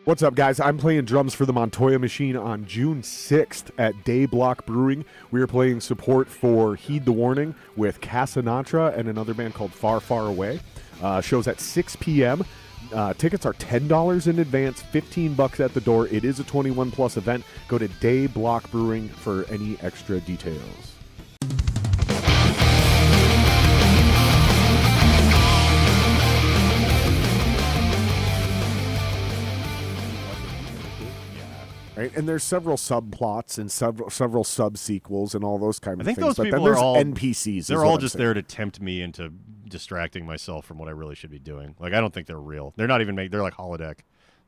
What's up, guys? I'm playing drums for the Montoya Machine on June 6th at Day Block Brewing. We are playing support for Heed the Warning with Casanatra and another band called Far, Far Away. Show's at 6 p.m. Tickets are $10 in advance, $15 at the door. It is a 21-plus event. Go to Day Block Brewing for any extra details. Right? And there's several subplots and several sub-sequels and all those kind of things. I think those people are all NPCs. They're all just there to tempt me into distracting myself from what I really should be doing. Like, I don't think they're real. They're not even they're like holodeck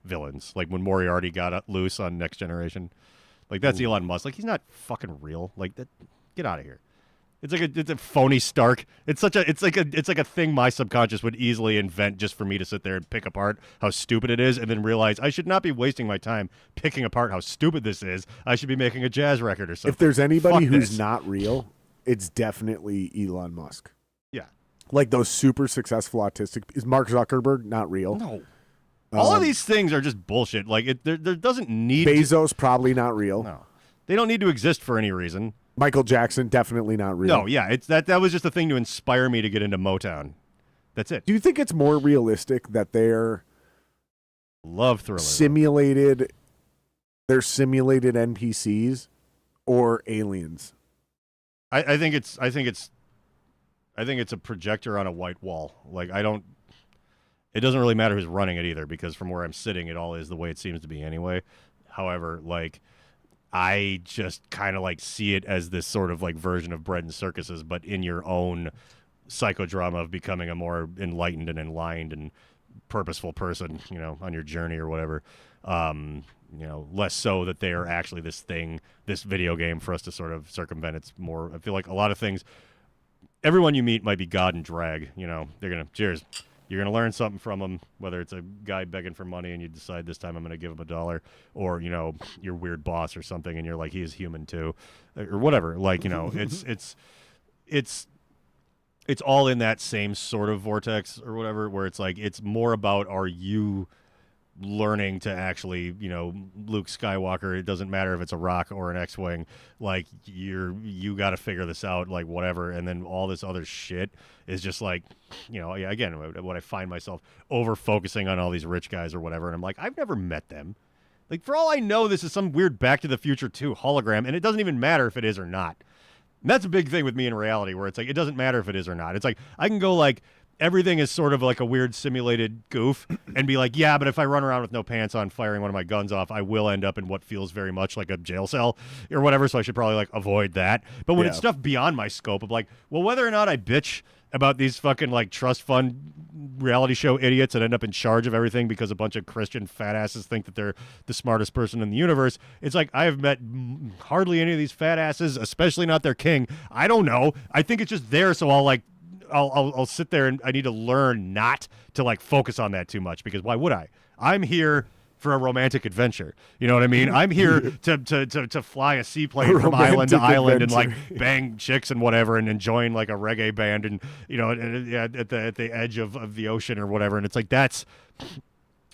villains. Like when Moriarty got loose on Next Generation. Like, that's Elon Musk. Like, he's not fucking real. Like, that. Get out of here. It's a phony Stark. It's like a thing my subconscious would easily invent just for me to sit there and pick apart how stupid it is, and then realize I should not be wasting my time picking apart how stupid this is. I should be making a jazz record or something. If there's anybody who's not real, it's definitely Elon Musk. Yeah, like those super successful autistic. Is Mark Zuckerberg not real? No. All of these things are just bullshit. Like there doesn't need Bezos probably not real. No, they don't need to exist for any reason. Michael Jackson, definitely not real. No, yeah, that was just a thing to inspire me to get into Motown. That's it. Do you think it's more realistic that they're love thriller simulated NPCs or aliens? I think it's a projector on a white wall. Like, it doesn't really matter who's running it either, because from where I'm sitting, it all is the way it seems to be anyway. However, like, I just kind of like see it as this sort of like version of Bread and Circuses, but in your own psychodrama of becoming a more enlightened and enlightened and purposeful person, you know, on your journey or whatever. You know, less so that they are actually this thing, this video game for us to sort of circumvent. It's more, I feel like a lot of things, everyone you meet might be God and drag, you know, they're going to, cheers. You're going to learn something from them, whether it's a guy begging for money and you decide this time I'm going to give him $1, or, you know, your weird boss or something and you're like, he is human too, or whatever. Like, you know, it's all in that same sort of vortex or whatever, where it's like, it's more about, are you learning to actually, you know, Luke Skywalker, it doesn't matter if it's a rock or an X-Wing, like, you got to figure this out, like, whatever, and then all this other shit is just like, you know, again, when I find myself over-focusing on all these rich guys or whatever, and I'm like, I've never met them. Like, for all I know, this is some weird Back to the Future 2 hologram, and it doesn't even matter if it is or not. And that's a big thing with me in reality, where it's like, it doesn't matter if it is or not. It's like, I can go like, everything is sort of like a weird simulated goof and be like, yeah, but if I run around with no pants on firing one of my guns off, I will end up in what feels very much like a jail cell or whatever, so I should probably like avoid that. But when it's stuff beyond my scope of like, well, whether or not I bitch about these fucking like trust fund reality show idiots that end up in charge of everything because a bunch of Christian fat asses think that they're the smartest person in the universe, it's like, I have met hardly any of these fat asses, especially not their king. I don't know. I think it's just there, so I'll sit there and I need to learn not to like focus on that too much, because why would I? I'm here for a romantic adventure. You know what I mean? I'm here to fly a seaplane from island to island and like bang chicks and whatever and enjoying like a reggae band and, you know, at the edge of the ocean or whatever. And it's like, that's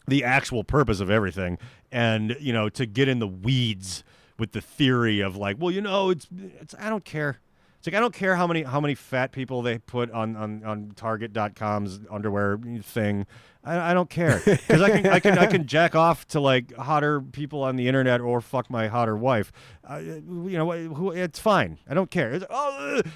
the actual purpose of everything. And, you know, to get in the weeds with the theory of like, well, you know, it's I don't care. It's like, I don't care how many fat people they put on Target.com's underwear thing. I don't care, because I can jack off to like hotter people on the internet or fuck my hotter wife. You know, it's fine. I don't care. It's,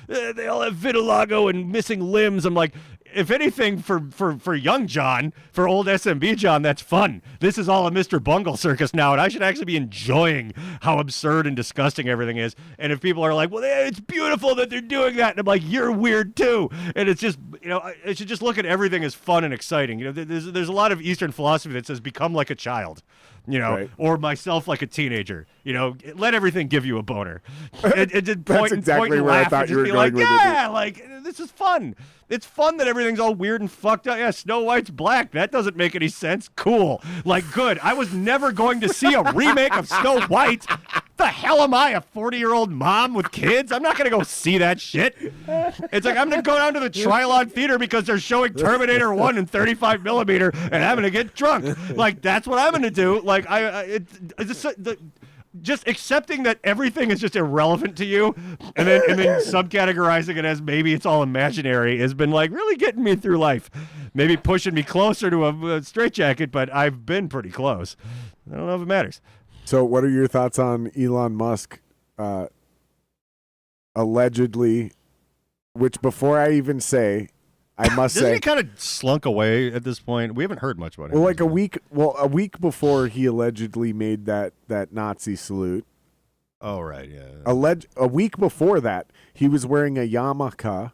they all have vitiligo and missing limbs. I'm like, if anything, for young John, for old SMB John, that's fun. This is all a Mr. Bungle circus now, and I should actually be enjoying how absurd and disgusting everything is. And if people are like, well, it's beautiful that they're doing that, and I'm like, you're weird too. And it's just, you know, I should just look at everything as fun and exciting. You know, there's a lot of Eastern philosophy that says become like a child, you know, right, or myself like a teenager. You know, let everything give you a boner. It did point, That's exactly point and where laugh I thought and you just were be going like, with yeah, it. like, this is fun. It's fun that everything's all weird and fucked up. Yeah, Snow White's black. That doesn't make any sense. Cool. Like, good. I was never going to see a remake of Snow White. The hell am I, a 40-year-old mom with kids? I'm not going to go see that shit. It's like I'm going to go down to the Trilon Theater because they're showing Terminator 1 in 35 millimeter, and I'm going to get drunk. Like, that's what I'm going to do. Like, just accepting that everything is just irrelevant to you, and then subcategorizing it as maybe it's all imaginary has been like really getting me through life. Maybe pushing me closer to a straitjacket, but I've been pretty close. I don't know if it matters. So what are your thoughts on Elon Musk allegedly, which before I even say, I must Doesn't say, he kind of slunk away at this point? We haven't heard much about him. well, like a week before he allegedly made that Nazi salute. Oh, right, yeah. A week before that, he was wearing a yarmulke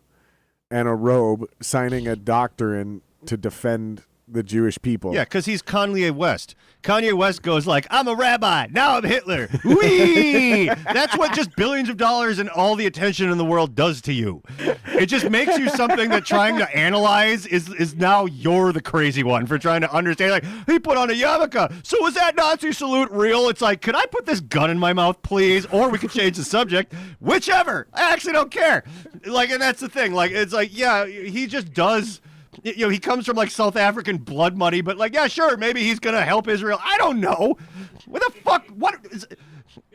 and a robe, signing a doctrine to defend the Jewish people. Yeah, because he's Kanye West. Kanye West goes like, I'm a rabbi, now I'm Hitler. Whee! That's what just billions of dollars and all the attention in the world does to you. It just makes you something that trying to analyze is now you're the crazy one for trying to understand. Like, he put on a yarmulke, so was that Nazi salute real? It's like, could I put this gun in my mouth, please? Or we could change the subject. Whichever. I actually don't care. Like, and that's the thing. Like, it's like, yeah, he just does... You know, he comes from like South African blood money, but like, yeah, sure, maybe he's gonna help Israel. I don't know. What the fuck? What?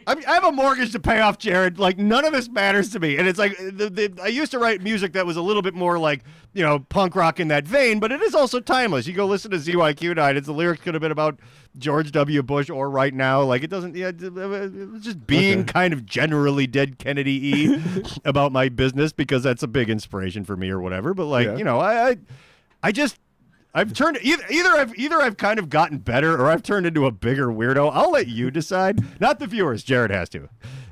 I have a mortgage to pay off, Jared. Like, none of this matters to me. And it's like, I used to write music that was a little bit more like, you know, punk rock in that vein, but it is also timeless. You go listen to ZYQ9, the lyrics could have been about George W. Bush or right now. Like, it doesn't, yeah, it's just being kind of generally dead Kennedy-y about my business because that's a big inspiration for me or whatever. But like, you know, I've turned either I've kind of gotten better or I've turned into a bigger weirdo. I'll let you decide. Not the viewers. Jared has to.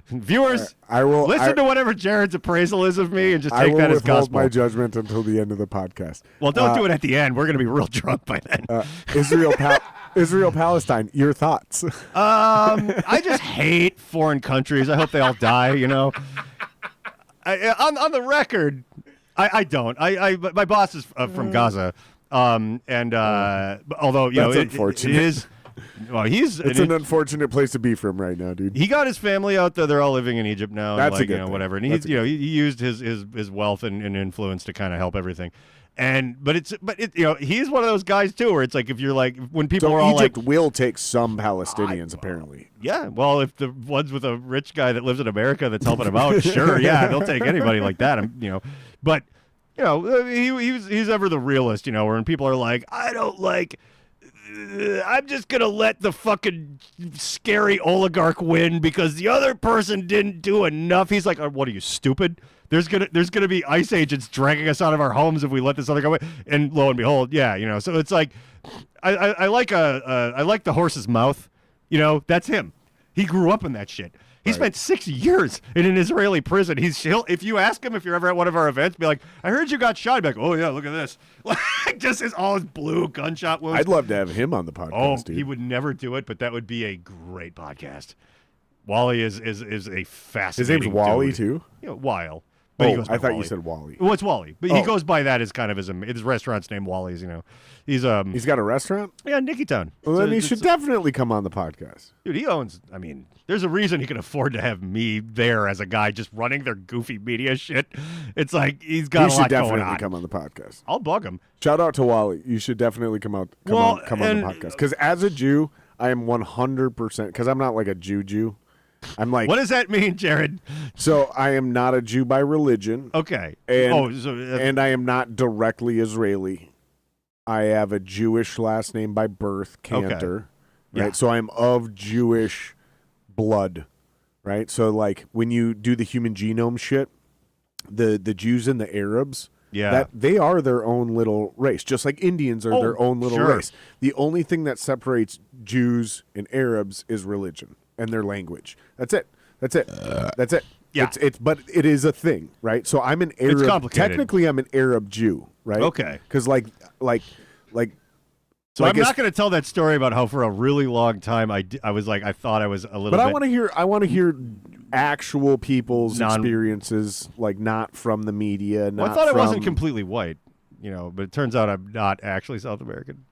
Viewers, I will listen to whatever Jared's appraisal is of me and just take that as gospel. I will withhold my judgment until the end of the podcast. Well, don't do it at the end. We're going to be real drunk by then. Israel Palestine. Your thoughts? I just hate foreign countries. I hope they all die. You know. On the record, I don't. My boss is from Gaza. Although you know, it is. Well, it's an unfortunate place to be from right now, dude. He got his family out there. They're all living in Egypt now. That's and like, a good thing. Whatever. And he used his wealth and influence to kind of help everything. But he's one of those guys too, where it's like if you're like when people are all Egypt like, will take some Palestinians apparently. Yeah, well, if the ones with a rich guy that lives in America that's helping him out, sure, yeah, they'll take anybody like that. But you know, he's ever the realist, you know, when people are like, I'm just going to let the fucking scary oligarch win because the other person didn't do enough. He's like, what are you, stupid? There's gonna be ICE agents dragging us out of our homes if we let this other guy win. And lo and behold, yeah, you know, so it's like, I like the horse's mouth, you know, that's him. He grew up in that shit. He spent 6 years in an Israeli prison. If you ask him if you're ever at one of our events, be like, I heard you got shot. He'd be like, oh yeah, look at this. Like just all his blue gunshot wounds. I'd love to have him on the podcast, dude. He would never do it, but that would be a great podcast. Wally is a fascinating. His name's Wally dude. too. You know, Weil. But he goes by I thought Wally. you said Wally. Well, it's Wally, but he goes by that as kind of his restaurant's name, Wally's. You know, he's got a restaurant. Yeah, Nicky Town. Well, then he should definitely come on the podcast. Dude, he owns. I mean, there's a reason he can afford to have me there as a guy just running their goofy media shit. It's like he's got a lot going on. He should definitely come on the podcast. I'll bug him. Shout out to Wally. You should definitely come on the podcast. Because as a Jew, I am 100%. Because I'm not like a Jew. I'm like, what does that mean, Jared? So I am not a Jew by religion. Okay. And I am not directly Israeli. I have a Jewish last name by birth, Cantor. Okay. Right. Yeah. So I'm of Jewish blood. Right. So like when you do the human genome shit, the Jews and the Arabs, that they are their own little race, just like Indians are their own little race. The only thing that separates Jews and Arabs is religion and their language. That's it. That's it. Yeah. But it is a thing, right? So I'm an Arab. It's complicated. Technically, I'm an Arab Jew, right? Okay. Because like. So I'm not going to tell that story about how for a really long time I thought I was a little. But I want to hear actual people's experiences, like not from the media. I thought I wasn't completely white, you know, but it turns out I'm not actually South American.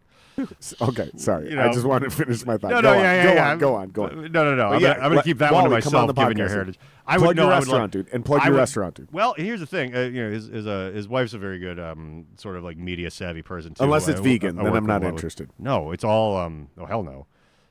Okay, sorry. You know. I just wanted to finish my thought. No, Go no, on, yeah. Go on. No. I'm yeah, going to keep that one to Wally, come on myself, the given your podcast. heritage. Plug your restaurant, dude, and plug your restaurant, dude. Well, here's the thing. His wife's a very good sort of like media savvy person too. Unless it's vegan, then work I'm not with. interested. No, it's all oh hell no.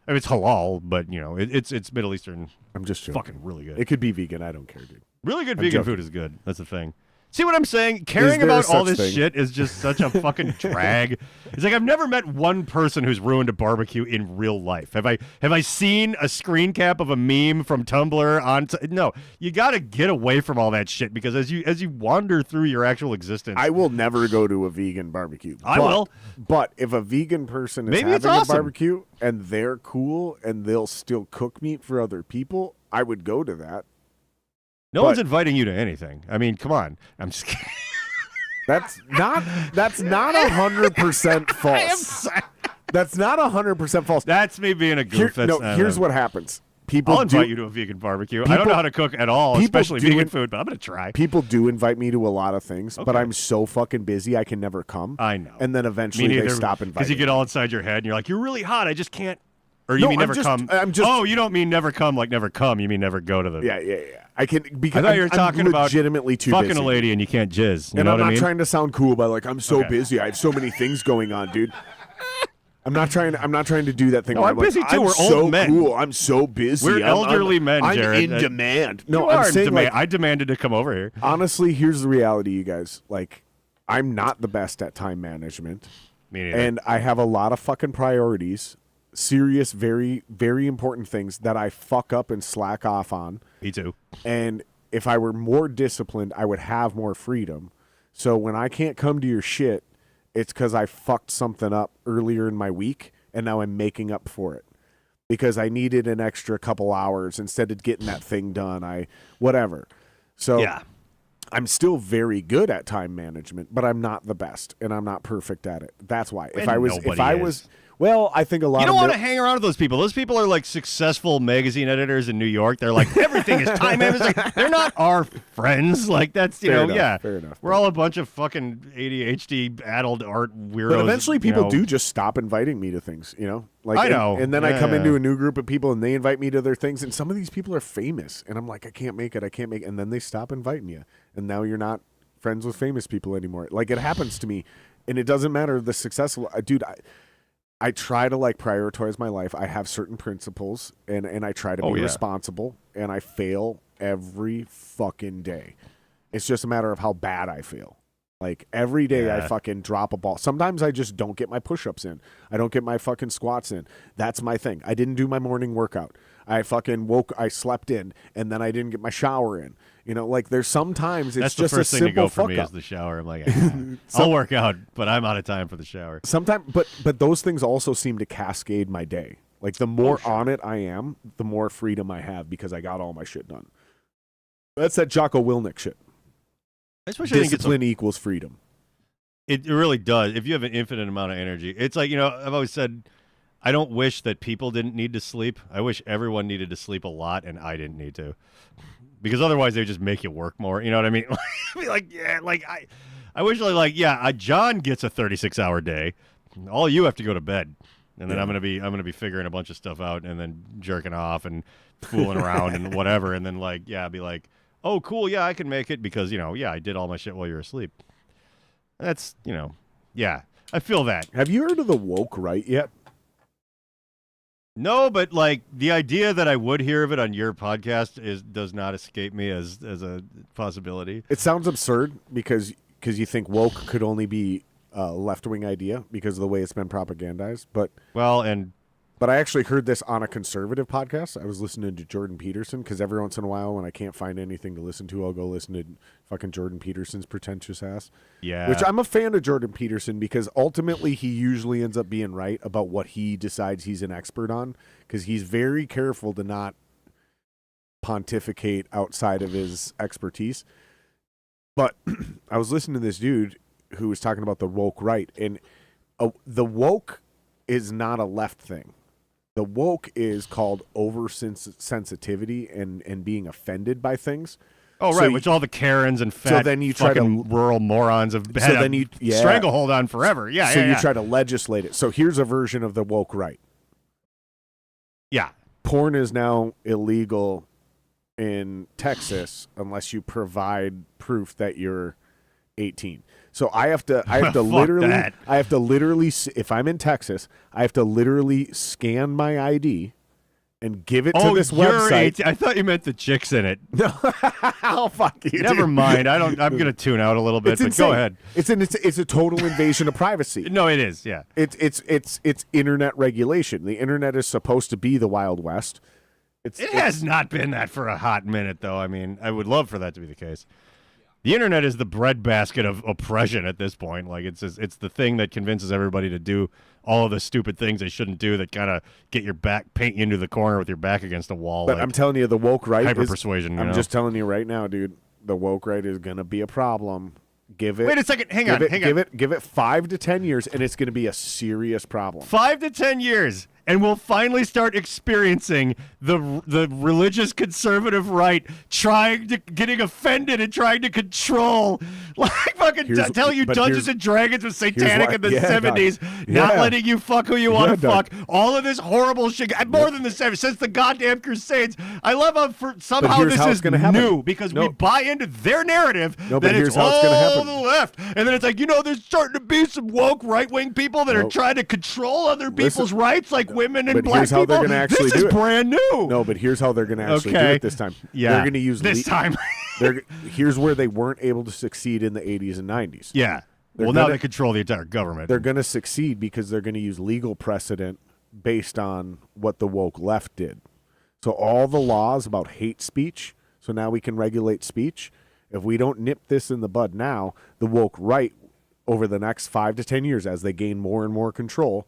I mean, it's halal, but it's Middle Eastern. I'm just joking. Fucking really good. It could be vegan. I don't care, dude. Really good I'm vegan joking. food is good. That's the thing. See what I'm saying? Caring there about all such this thing? shit is just such a fucking drag. It's like I've never met one person who's ruined a barbecue in real life. Have I seen a screen cap of a meme from Tumblr on no, you got to get away from all that shit because as you wander through your actual existence. I will never go to a vegan barbecue. I will. But if a vegan person is Maybe it's having awesome. a barbecue and they're cool and they'll still cook meat for other people, I would go to that. No one's inviting you to anything. I mean, come on. I'm just kidding. That's not 100% false. That's not 100% false. That's me being a goof. Here's what happens. I'll invite you to a vegan barbecue. I don't know how to cook at all, especially vegan food, but I'm going to try. People do invite me to a lot of things, but I'm so fucking busy I can never come. I know. And then eventually they stop inviting. Because you get all inside your head and you're like, you're really hot. I just can't. Or you mean never come? Oh, you don't mean never come like never come. You mean never go to the. Yeah. I can because I thought you were talking about legitimately too fucking busy. a lady and you can't jizz. You and know I'm what I not mean? trying to sound cool by like I'm so busy. I have so many things going on, dude. I'm not trying to do that thing. No, where I'm busy like, too. I'm We're so old men. Cool. I'm so busy. We're elderly men, I'm Jared. in demand. No, you I'm are in saying demand. like, I demanded to come over here. honestly, here's the reality, you guys. Like, I'm not the best at time management. Me neither. And I have a lot of fucking priorities, serious, very, very important things that I fuck up and slack off on. Me too. And if I were more disciplined, I would have more freedom. So when I can't come to your shit, it's because I fucked something up earlier in my week, and now I'm making up for it. Because I needed an extra couple hours instead of getting that thing done. Whatever. So Yeah. I'm still very good at time management, but I'm not the best, and I'm not perfect at it. That's why. If I was, well, I think a lot. You of don't want to hang around with those people. Those people are like successful magazine editors in New York. They're like everything is time management. They're not our friends. Like that's Fair enough. We're all a bunch of fucking ADHD addled art weirdos. But eventually, people do just stop inviting me to things. Like I know. and then I come into a new group of people, and they invite me to their things, and some of these people are famous, and I'm like, I can't make it, and then they stop inviting you, and now you're not friends with famous people anymore. Like it happens to me, and it doesn't matter the successful dude. I try to like prioritize my life. I have certain principles, and I try to be responsible, and I fail every fucking day. It's just a matter of how bad I feel. Like every day I fucking drop a ball. Sometimes I just don't get my push-ups in. I don't get my fucking squats in. That's my thing. I didn't do my morning workout. I fucking I slept in, and then I didn't get my shower in. Like there's sometimes it's That's just the first a thing to simple go for fuck me up. is the shower. I'm like, I'll work out, but I'm out of time for the shower. Sometimes, but those things also seem to cascade my day. Like the more on it I am, the more freedom I have because I got all my shit done. That's that Jocko Willink shit. Discipline equals freedom. It really does. If you have an infinite amount of energy, it's like, I've always said, I don't wish that people didn't need to sleep. I wish everyone needed to sleep a lot and I didn't need to. Because otherwise they just make you work more. You know what I mean? I wish John gets a 36-hour day. All you have to go to bed. And then I'm gonna be figuring a bunch of stuff out and then jerking off and fooling around and whatever. And then be like, oh, cool, yeah, I can make it because, I did all my shit while you were asleep. That's, I feel that. Have you heard of the woke right yet? No, but the idea that I would hear of it on your podcast does not escape me as a possibility. It sounds absurd because you think woke could only be a left-wing idea because of the way it's been propagandized. But I actually heard this on a conservative podcast. I was listening to Jordan Peterson because every once in a while when I can't find anything to listen to, I'll go listen to fucking Jordan Peterson's pretentious ass. Yeah. Which I'm a fan of Jordan Peterson because ultimately he usually ends up being right about what he decides he's an expert on because he's very careful to not pontificate outside of his expertise. But I was listening to this dude who was talking about the woke right, and the woke is not a left thing. The woke is called oversensitivity and being offended by things. Oh, right, which all the Karens and fat then you try fucking rural morons have had a stranglehold on forever. Yeah, So you try to legislate it. So here's a version of the woke right. Yeah. Porn is now illegal in Texas unless you provide proof that you're 18. So I have to literally, if I'm in Texas, I have to literally scan my ID and give it to this website. I thought you meant the chicks in it. No, oh fuck you. Never dude. mind. I'm gonna tune out a little bit, but go ahead. It's a total invasion of privacy. No, it is. Yeah. It's internet regulation. The internet is supposed to be the Wild West. It has not been that for a hot minute, though. I mean, I would love for that to be the case. The internet is the breadbasket of oppression at this point. Like it's the thing that convinces everybody to do all of the stupid things they shouldn't do that kind of get your back, paint you into the corner with your back against a wall. But I'm telling you, the woke right hyper persuasion. I'm just telling you right now, dude. The woke right is gonna be a problem. Give it. Wait a second. Hang on. Give it 5 to 10 years, and it's gonna be a serious problem. 5 to 10 years. And we'll finally start experiencing the religious conservative right getting offended and trying to control, like fucking telling you Dungeons and Dragons was satanic in the 70s, not letting you fuck who you want to fuck, all of this horrible shit, more than the 70s, since the goddamn Crusades. I love how somehow this is new because we buy into their narrative that it's all the left. And then it's like, there's starting to be some woke right-wing people that are trying to control other people's rights, like women and black people. They're gonna actually this is brand new. No, but here's how they're going to actually do it this time. Yeah, they're going to use this time. Here's where they weren't able to succeed in the 80s and 90s. Yeah. Now they control the entire government. They're going to succeed because they're going to use legal precedent based on what the woke left did. So all the laws about hate speech, so now we can regulate speech. If we don't nip this in the bud now, the woke right over the next 5 to 10 years as they gain more and more control,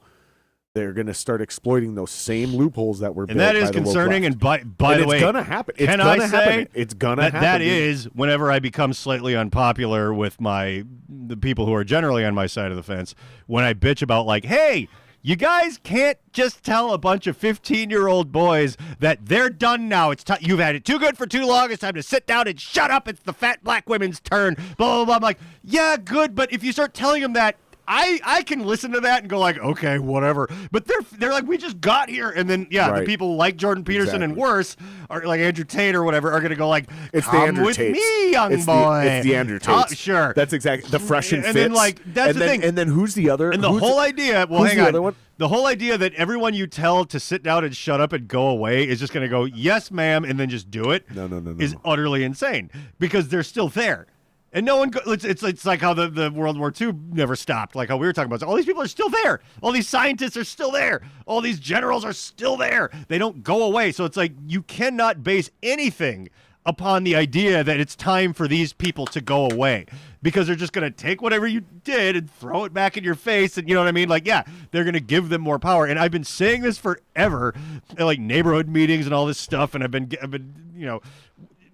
they're going to start exploiting those same loopholes that were built by the woke left. And that is concerning. And by the way, it's going to happen. It's going to happen. It's going to happen. That is whenever I become slightly unpopular with the people who are generally on my side of the fence, when I bitch about like, hey, you guys can't just tell a bunch of 15-year-old boys that they're done now. It's you've had it too good for too long. It's time to sit down and shut up. It's the fat black women's turn. Blah, blah, blah. I'm like, yeah, good. But if you start telling them that, I can listen to that and go like, okay, whatever. But they're like, we just got here, and then the people like Jordan Peterson and worse, or like Andrew Tate or whatever, are gonna go like, it's come the Andrew with Tates. me, young boy. It's the Andrew Tates. Sure, that's exactly the fresh and fits. Then that's the thing. And then who's the other? And the whole idea. Well, hang on. Other one? The whole idea that everyone you tell to sit down and shut up and go away is just gonna go, yes, ma'am, and then just do it. No. Is utterly insane because they're still there. And no one it's like how the World War II never stopped, like how we were talking about. So all these people are still there. All these scientists are still there. All these generals are still there. They don't go away. So it's like you cannot base anything upon the idea that it's time for these people to go away because they're just going to take whatever you did and throw it back in your face. And you know what I mean? Like, yeah, they're going to give them more power. And I've been saying this forever, like neighborhood meetings and all this stuff. And I've been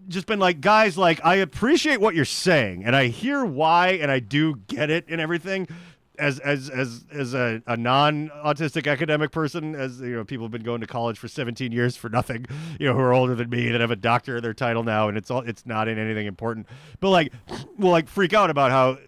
just been like, guys, like, I appreciate what you're saying, and I hear why, and I do get it and everything. As a non-autistic academic person, as people have been going to college for 17 years for nothing, who are older than me, that have a doctor in their title now, and it's not in anything important. But like, we'll like freak out about how,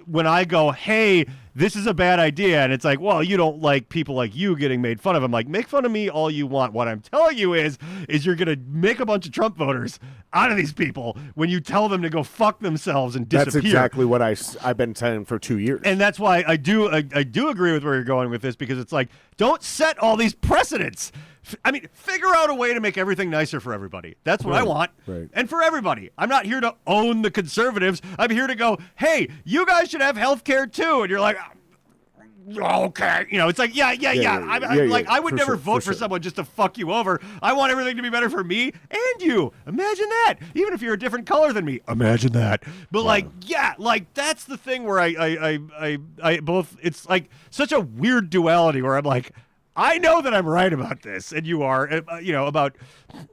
when I go, hey, this is a bad idea, and it's like, well, you don't like people like you getting made fun of. I'm like, make fun of me all you want. What I'm telling you is you're going to make a bunch of Trump voters out of these people when you tell them to go fuck themselves and disappear. That's exactly what I've been saying for 2 years. And that's why I do agree with where you're going with this, because it's like, don't set all these precedents. I mean, figure out a way to make everything nicer for everybody. That's what I want. Right. And for everybody. I'm not here to own the conservatives. I'm here to go, hey, you guys should have health care too. And you're like, okay. It's like, yeah. I would never vote for someone just to fuck you over. I want everything to be better for me and you. Imagine that. Even if you're a different color than me. Imagine that. But that's the thing where I both, it's like such a weird duality where I'm like, I know that I'm right about this, and you are, about,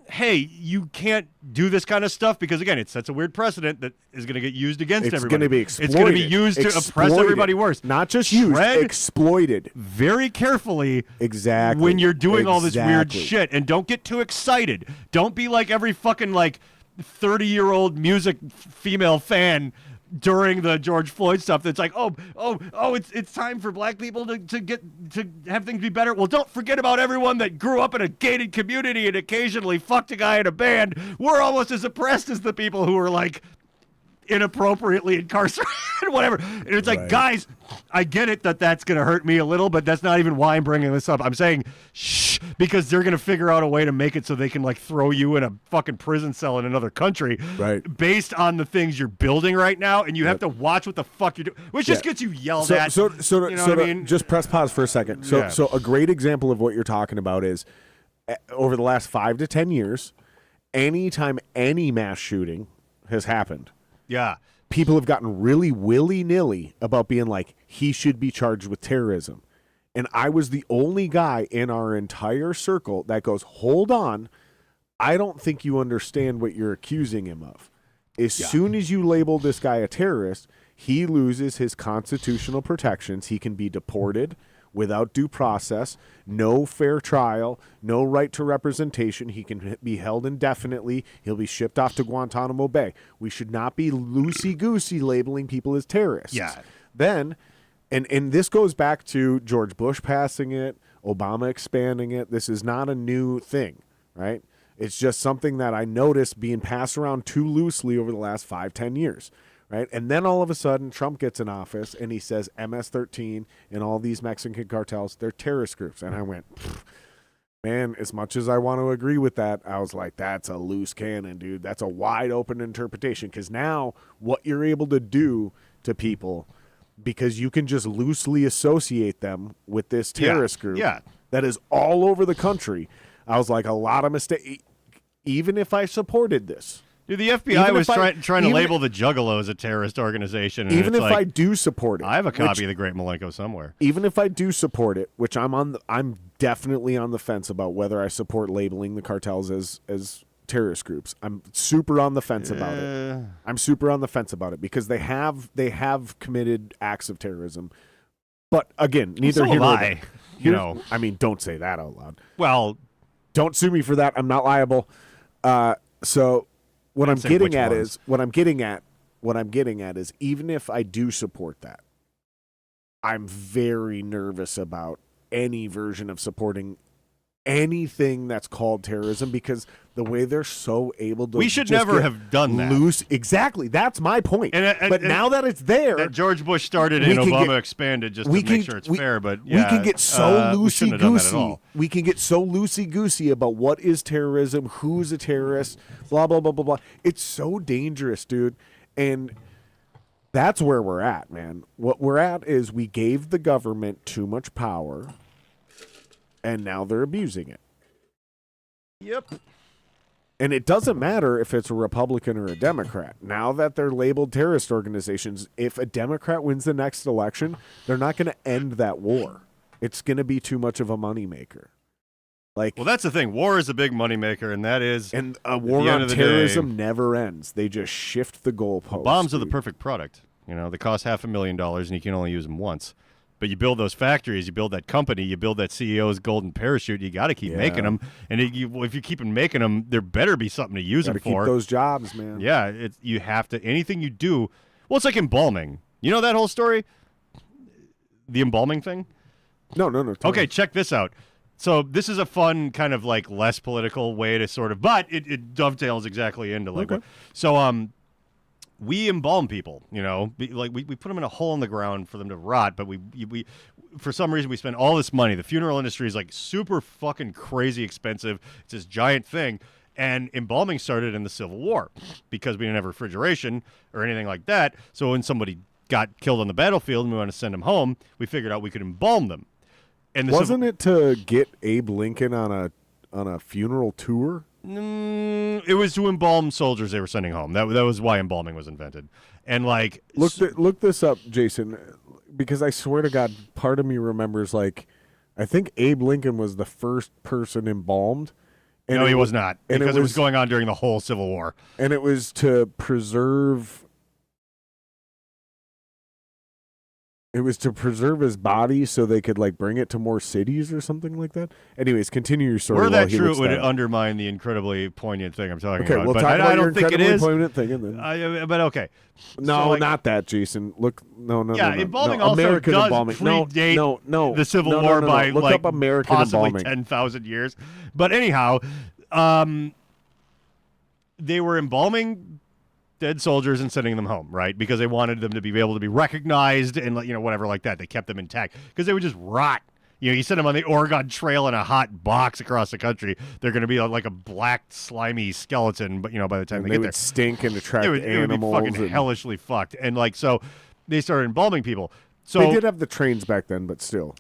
hey, you can't do this kind of stuff because, again, it sets a weird precedent that is going to get used against everybody. It's going to be exploited. It's going to be used to oppress everybody worse. Not just used, exploited. Very carefully. Exactly. When you're doing all this weird shit, and don't get too excited. Don't be like every fucking, like, 30-year-old music female fan during the George Floyd stuff that's like, it's time for black people to have things be better. Well, don't forget about everyone that grew up in a gated community and occasionally fucked a guy in a band. We're almost as oppressed as the people who are like inappropriately incarcerated, whatever. And it's like, guys, I get it that's going to hurt me a little, but that's not even why I'm bringing this up. I'm saying, shh, because they're going to figure out a way to make it so they can like throw you in a fucking prison cell in another country, based on the things you're building right now, and you have to watch what the fuck you're doing, which just gets you yelled at. So you know what I mean? Just press pause for a second. So a great example of what you're talking about is over the last 5 to 10 years, anytime any mass shooting has happened, people have gotten really willy-nilly about being like, he should be charged with terrorism. And I was the only guy in our entire circle that goes, hold on, I don't think you understand what you're accusing him of. As soon as you label this guy a terrorist, he loses his constitutional protections. He can be deported without due process, no fair trial, no right to representation. He can be held indefinitely. He'll be shipped off to Guantanamo Bay. We should not be loosey-goosey labeling people as terrorists. Then, and this goes back to George Bush passing it, Obama expanding it. This is not a new thing, right? It's just something that I noticed being passed around too loosely over the last 5-10 years. Right. And then all of a sudden Trump gets in office and he says MS-13 and all these Mexican cartels, they're terrorist groups. And I went, man, as much as I want to agree with that, I was like, that's a loose cannon, dude. That's a wide open interpretation. Because now what you're able to do to people, because you can just loosely associate them with this terrorist group that is all over the country. I was like, a lot of mistakes. Even if I supported this. Dude, the FBI was trying to label the Juggalo as a terrorist organization. And even if I do support it. I have a copy of The Great Malenko somewhere. Even if I do support it, which I'm definitely on the fence about whether I support labeling the cartels as terrorist groups. I'm super on the fence about it. I'm super on the fence about it because they have committed acts of terrorism. But again, neither here nor there. You know, I mean, don't say that out loud. Well, don't sue me for that. I'm not liable. So what I'm getting at is even if I do support that, I'm very nervous about any version of supporting anything that's called terrorism because the way they're so able to we should never have done that. Loose. Exactly. That's my point. But now that it's there. That George Bush started and Obama expanded just to make sure it's fair. But yeah, we can get so loosey-goosey. We can get so loosey-goosey about what is terrorism, who's a terrorist, blah, blah, blah, blah, blah. It's so dangerous, dude. And that's where we're at, man. What we're at is we gave the government too much power, and now they're abusing it. Yep. And it doesn't matter if it's a Republican or a Democrat. Now that they're labeled terrorist organizations, if a Democrat wins the next election, they're not going to end that war. It's going to be too much of a moneymaker. Well, that's the thing. War is a big moneymaker, and that is... And a war on terrorism never ends. They just shift the goalposts. Bombs are the perfect product. You know, they cost $500,000, and you can only use them once. But you build those factories, you build that company, you build that CEO's golden parachute. You got to keep making them, and if you keep making them, there better be something to use them for. Keep those jobs, man. Yeah, you have to. Anything you do, well, it's like embalming. You know that whole story, the embalming thing. No. Okay, check this out. So this is a fun kind of like less political way to sort of, but it dovetails exactly into like what. So we embalm people, you know, like we put them in a hole in the ground for them to rot, but we for some reason we spend all this money. The funeral industry is like super fucking crazy expensive. It's this giant thing. And embalming started in the Civil War because we didn't have refrigeration or anything like that. So when somebody got killed on the battlefield and we wanted to send them home, we figured out we could embalm them. And wasn't it to get Abe Lincoln on a funeral tour? It was to embalm soldiers they were sending home. That was why embalming was invented. And like look this up, Jason, because I swear to God, part of me remembers like I think Abe Lincoln was the first person embalmed. No, he was not, because it was going on during the whole Civil War. And it was to preserve It was to preserve his body so they could like bring it to more cities or something like that. Anyways, continue your story. Were while that he true, looks it would that up. undermine the incredibly poignant thing I'm talking Okay, about. we'll But talk about I your don't think it incredibly is. poignant thing, and then But okay. no, So, like, not that, Jason. Look, no, Yeah, no. embalming no. also American does embalming. predate No, the Civil no, War no. by Look like up American possibly embalming. 10,000 years. But anyhow, they were embalming dead soldiers and sending them home, right? Because they wanted them to be able to be recognized and whatever like that. They kept them intact because they would just rot. You send them on the Oregon Trail in a hot box across the country. They're going to be like a black, slimy skeleton. But by the time And they they get would stink and attract there, it would be animals. fucking and hellishly fucked. And so they started embalming people. So they did have the trains back then, but still.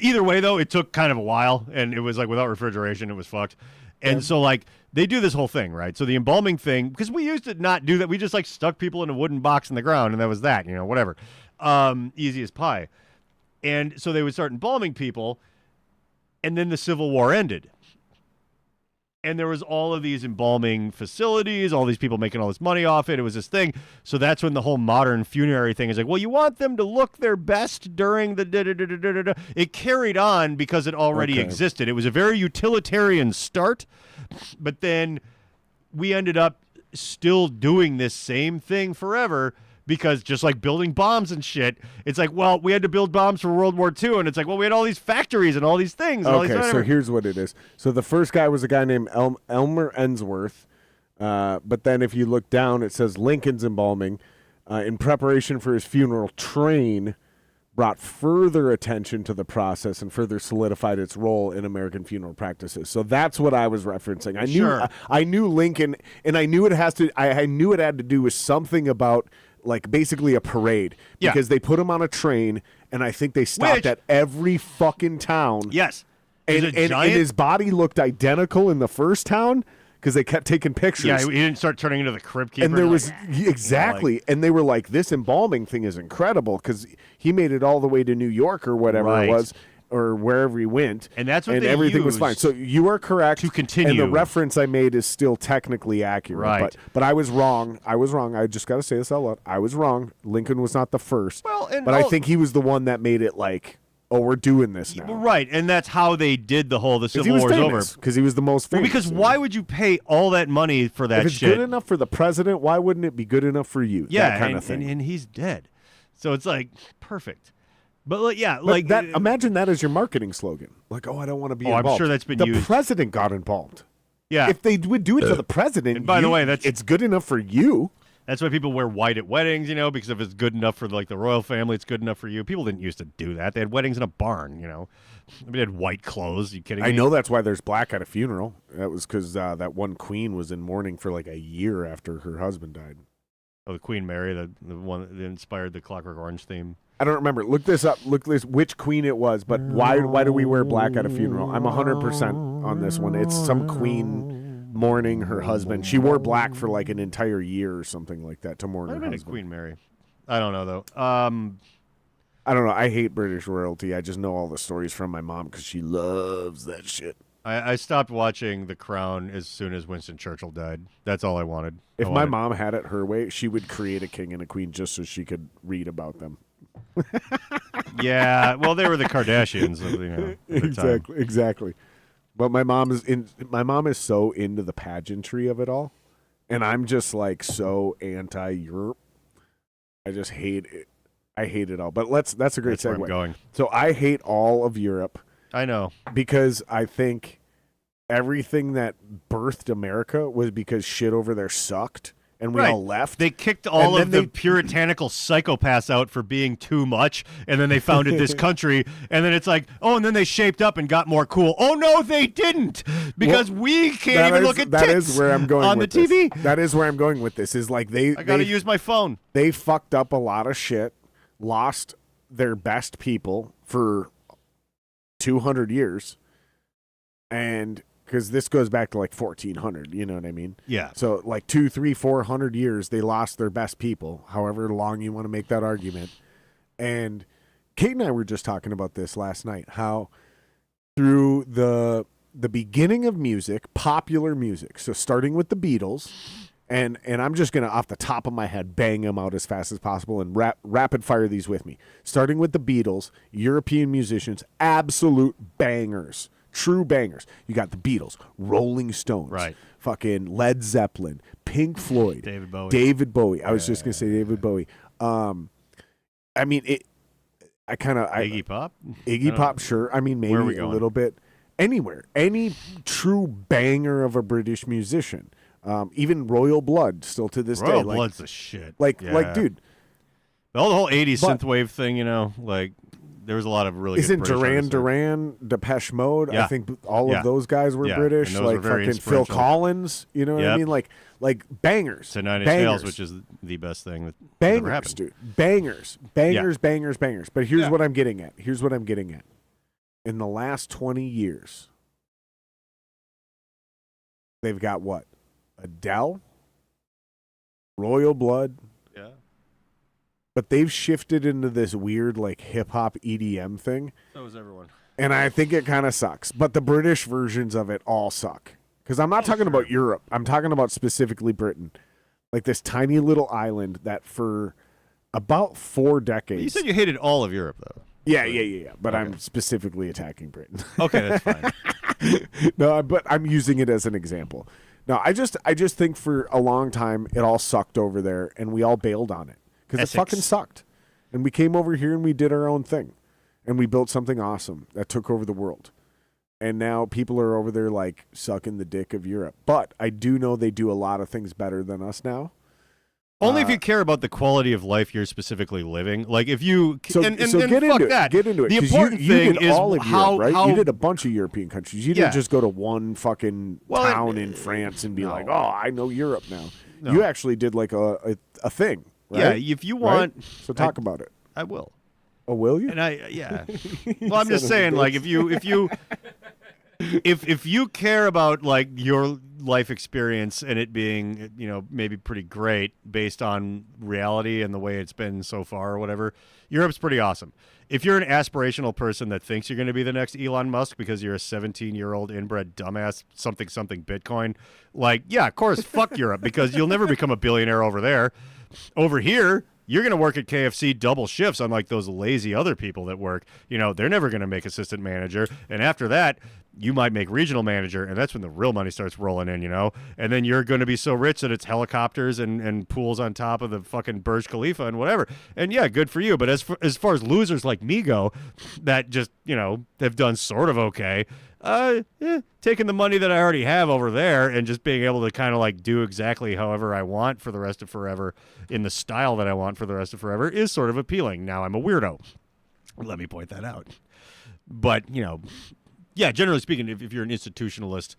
either way, though, it took kind of a while, and it was like without refrigeration, it was fucked. And so they do this whole thing, right? So the embalming thing, because we used to not do that. We just stuck people in a wooden box in the ground, and that was that, whatever. Easy as pie. And so they would start embalming people, and then the Civil War ended. And there was all of these embalming facilities, all these people making all this money off it. It was this thing. So that's when the whole modern funerary thing is like, well, you want them to look their best during the da-da-da-da-da-da. It carried on because it already existed. It was a very utilitarian start, but then we ended up still doing this same thing forever because just like building bombs and shit, it's like, well, we had to build bombs for World War II, and it's like, well, we had all these factories and all these things. And all these So here's what it is. So the first guy was a guy named Elmer Ensworth, but then if you look down, it says Lincoln's embalming. In preparation for his funeral, Train brought further attention to the process and further solidified its role in American funeral practices. So that's what I was referencing. I knew Lincoln, and I knew I knew it had to do with something about like basically a parade because they put him on a train, and I think they stopped at every fucking town. Yes, and his body looked identical in the first town because they kept taking pictures. Yeah, he didn't start turning into the crypt keeper. And there was and they were like, this embalming thing is incredible because he made it all the way to New York or whatever it was, or wherever he went, and that's what and they everything was used fine. So you are correct to continue. and the reference I made is still technically accurate. Right. But I was wrong. I just got to say this out loud. I was wrong. Lincoln was not the first. Well, I think he was the one that made it like, oh, we're doing this now. Right, and that's how they did the Civil War's over. Because he was the most famous. Well, because why would you pay all that money for that if it's shit? good enough for the president, why wouldn't it be good enough for you? Yeah, that kind of thing. And he's dead. So it's like, perfect. But imagine that as your marketing slogan. Like, oh, I don't want to be involved. I'm sure that's been used. The president got involved. Yeah. If they would do it for the president, and by the way, it's good enough for you. That's why people wear white at weddings, because if it's good enough for the royal family, it's good enough for you. People didn't used to do that. They had weddings in a barn, They had white clothes. Are you kidding me? I know that's why there's black at a funeral. That was because that one queen was in mourning for like a year after her husband died. Oh, the Queen Mary, the one that inspired the Clockwork Orange theme. I don't remember. Look this up. Look this which queen it was. But why do we wear black at a funeral? I'm 100% on this one. It's some queen mourning her husband. She wore black for like an entire year or something like that to mourn her husband. Queen Mary. I don't know though. I don't know. I hate British royalty. I just know all the stories from my mom because she loves that shit. I stopped watching The Crown as soon as Winston Churchill died. That's all I wanted. If my mom had it her way, she would create a king and a queen just so she could read about them. Yeah, well, they were the Kardashians. Exactly. But my mom is so into the pageantry of it all, and I'm just like so anti-Europe. I just hate it. I hate it all. But that's a great segue. Where I'm going. So I hate all of Europe. I know. Because I think everything that birthed America was because shit over there sucked and we all left. They kicked all of the puritanical psychopaths out for being too much, and then they founded this country, and then it's like, oh, and then they shaped up and got more cool. Oh, no, they didn't, because we can't even look at tits that is where I'm going on with the TV. That is where I'm going with this, is like I got to use my phone. They fucked up a lot of shit, lost their best people for 200 years, and because this goes back to like 1400, you know what I mean? Yeah. So like 200, 300, 400 years, they lost their best people, however long you want to make that argument. And Kate and I were just talking about this last night, how through the beginning of music, popular music, so starting with the Beatles, And I'm just going to, off the top of my head, bang them out as fast as possible and rapid fire these with me. Starting with the Beatles, European musicians, absolute bangers, true bangers. You got the Beatles, Rolling Stones, Right. fucking Led Zeppelin, Pink Floyd, David Bowie. I was just going to say David Bowie. I mean, Iggy Pop? Iggy Pop, sure. I mean, maybe Where are we a going? little bit. Anywhere. Any true banger of a British musician. Even Royal Blood, still to this day. Royal Blood's the shit. Like, Yeah. dude. The whole 80s But- synthwave thing, you know, like, there was a lot of really Isn't good British Duran artists. Duran, Depeche Mode? Yeah. I think all Yeah. of those guys were Yeah. British. And those were Like very fucking Phil influential. Collins. You know what I Yep. mean? Like bangers. To Nine Inch bangers. Nails, which is the best thing that ever Bangers, happened. dude. Bangers. Bangers. But here's Yeah. what I'm getting at. In the last 20 years, they've got what? Adele, Royal Blood, Yeah. but they've shifted into this weird like hip hop EDM thing, So was everyone. and I think it kind of sucks. But the British versions of it all suck. Because I'm not talking about Europe. I'm talking about specifically Britain, like this tiny little island that for about 4 decades. You said you hated all of Europe, though. Yeah. But Okay. I'm specifically attacking Britain. Okay, that's fine. No, but I'm using it as an example. No, I just think for a long time it all sucked over there, and we all bailed on it because it Essex. fucking sucked. And we came over here and we did our own thing, and we built something awesome that took over the world. And now people are over there like sucking the dick of Europe. But I do know they do a lot of things better than us now. Only if you care about the quality of life you're specifically living. Like if you So, and so fuck get into that. it. Get into it. The 'Cause important you thing did is all of how, Europe, right? how You did a bunch of European countries. You Yeah. didn't just go to one fucking Well, town in France and be no. like, "Oh, I know Europe now." No. You actually did like a thing, right? Yeah, if you Right? want, So talk about it. I will. Oh, will you? And yeah. Well, I'm just Son of a saying, like, bitch. if you care about like your life experience and it being, you know, maybe pretty great based on reality and the way it's been so far or whatever, Europe's pretty awesome. If you're an aspirational person that thinks you're going to be the next Elon Musk because you're a 17-year-old inbred dumbass, something Bitcoin, like, yeah, of course, fuck Europe because you'll never become a billionaire over there. Over here, you're going to work at KFC double shifts, unlike those lazy other people that work. You know, they're never going to make assistant manager. And after that, you might make regional manager, and that's when the real money starts rolling in, you know? And then you're going to be so rich that it's helicopters and pools on top of the fucking Burj Khalifa and whatever. And yeah, good for you. But as far as losers like me go, that just, you know, have done sort of okay, taking the money that I already have over there and just being able to kind of like do exactly however I want for the rest of forever in the style that I want for the rest of forever is sort of appealing. Now I'm a weirdo. Let me point that out. But, you know, yeah, generally speaking, if you're an institutionalist,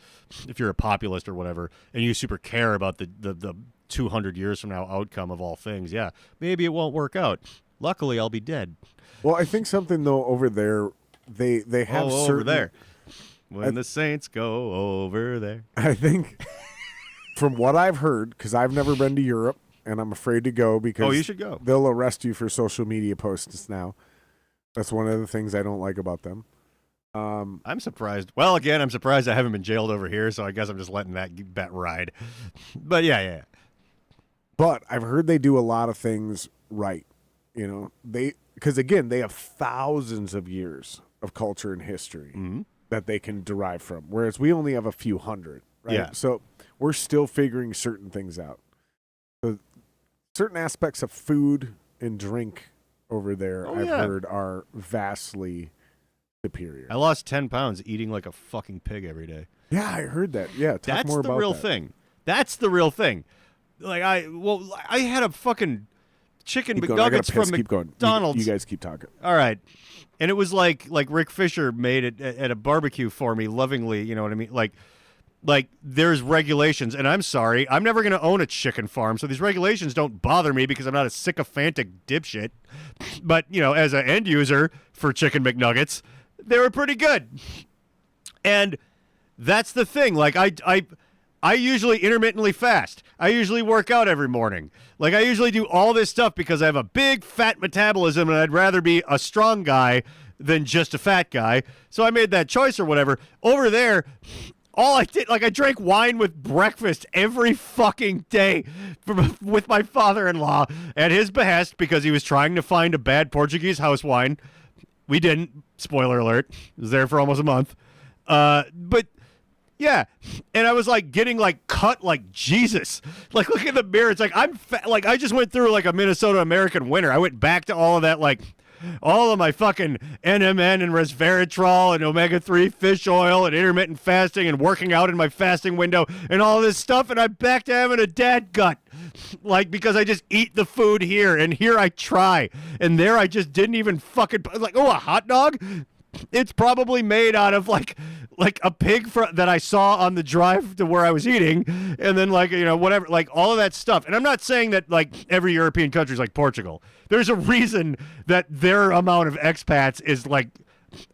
if you're a populist or whatever, and you super care about the 200 years from now outcome of all things, yeah, maybe it won't work out. Luckily, I'll be dead. Well, I think something though over there, they have certain, over there. When the saints go over there. I think from what I've heard, because I've never been to Europe and I'm afraid to go because You should go. They'll arrest you for social media posts now. That's one of the things I don't like about them. I'm surprised. Well, again, I'm surprised I haven't been jailed over here, so I guess I'm just letting that bet ride. But yeah. But I've heard they do a lot of things right. You know, because again, they have thousands of years of culture and history that they can derive from, whereas we only have a few hundred. Right? Yeah. So we're still figuring certain things out. So certain aspects of food and drink over there, I've heard, are vastly superior. I lost 10 pounds eating like a fucking pig every day. Yeah, I heard that. Yeah, talk more about that. That's the real thing. That's the real thing. Like I had a fucking chicken Keep going. I gotta McNuggets piss. from Keep going. McDonald's. You guys keep talking. All right. And it was like Rick Fisher made it at a barbecue for me lovingly, you know what I mean? Like there's regulations, and I'm sorry, I'm never going to own a chicken farm, so these regulations don't bother me because I'm not a sycophantic dipshit. But, you know, as an end user for chicken McNuggets, they were pretty good. And that's the thing. Like I usually intermittently fast. I usually work out every morning. Like I usually do all this stuff because I have a big fat metabolism and I'd rather be a strong guy than just a fat guy. So I made that choice or whatever. Over there, all I did, like I drank wine with breakfast every fucking day with my father-in-law at his behest because he was trying to find a bad Portuguese house wine. We didn't. Spoiler alert. It was there for almost a month. But yeah, and I was like getting like cut like Jesus. Like look in the mirror. It's like I'm like I just went through like a Minnesota American winter. I went back to all of that like all of my fucking NMN and resveratrol and omega-3 fish oil and intermittent fasting and working out in my fasting window and all this stuff, and I'm back to having a dad gut. Like, because I just eat the food here, and here I try, and there I just didn't even fucking, like, oh, a hot dog? It's probably made out of like a pig that I saw on the drive to where I was eating, and then like whatever, like all of that stuff. And I'm not saying that like every European country is like Portugal. There's a reason that their amount of expats is like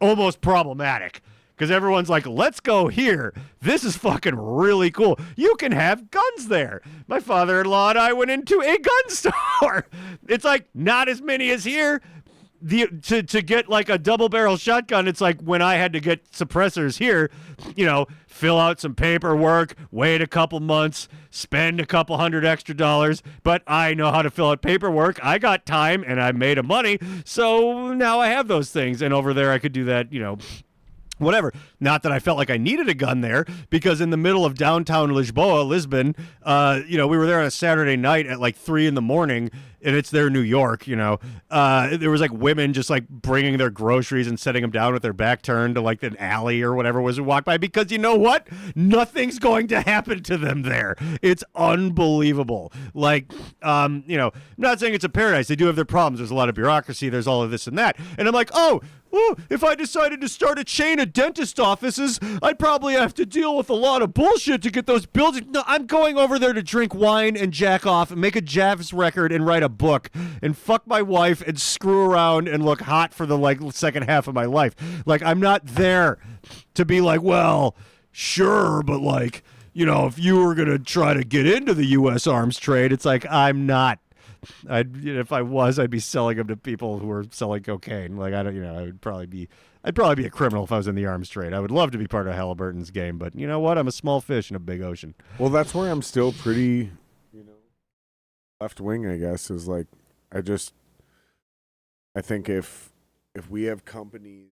almost problematic because everyone's like, let's go here. This is fucking really cool. You can have guns there. My father-in-law and I went into a gun store. It's like not as many as here. To get like a double barrel shotgun, it's like when I had to get suppressors here, fill out some paperwork, wait a couple months, spend a couple $100 extra, but I know how to fill out paperwork. I got time and I made a money, so now I have those things. And over there I could do that, whatever. Not that I felt like I needed a gun there, because in the middle of downtown Lisbon, we were there on a Saturday night at like 3 a.m, and it's there, New York, there was like women just like bringing their groceries and setting them down with their back turned to like an alley or whatever was walked by, because you know what? Nothing's going to happen to them there. It's unbelievable. Like, I'm not saying it's a paradise. They do have their problems. There's a lot of bureaucracy. There's all of this and that. And I'm like, oh, if I decided to start a chain of dentist offices, I'd probably have to deal with a lot of bullshit to get those buildings. No, I'm going over there to drink wine and jack off and make a jazz record and write a book and fuck my wife and screw around and look hot for the like second half of my life. Like, I'm not there to be like, well, sure, but like, if you were going to try to get into the U.S. arms trade, it's like, I'm not. If I was, I'd be selling them to people who are selling cocaine. Like I'd probably be a criminal if I was in the arms trade. I would love to be part of Halliburton's game, but you know what? I'm a small fish in a big ocean. Well, that's where I'm still pretty, left wing, I guess, is like I think if we have companies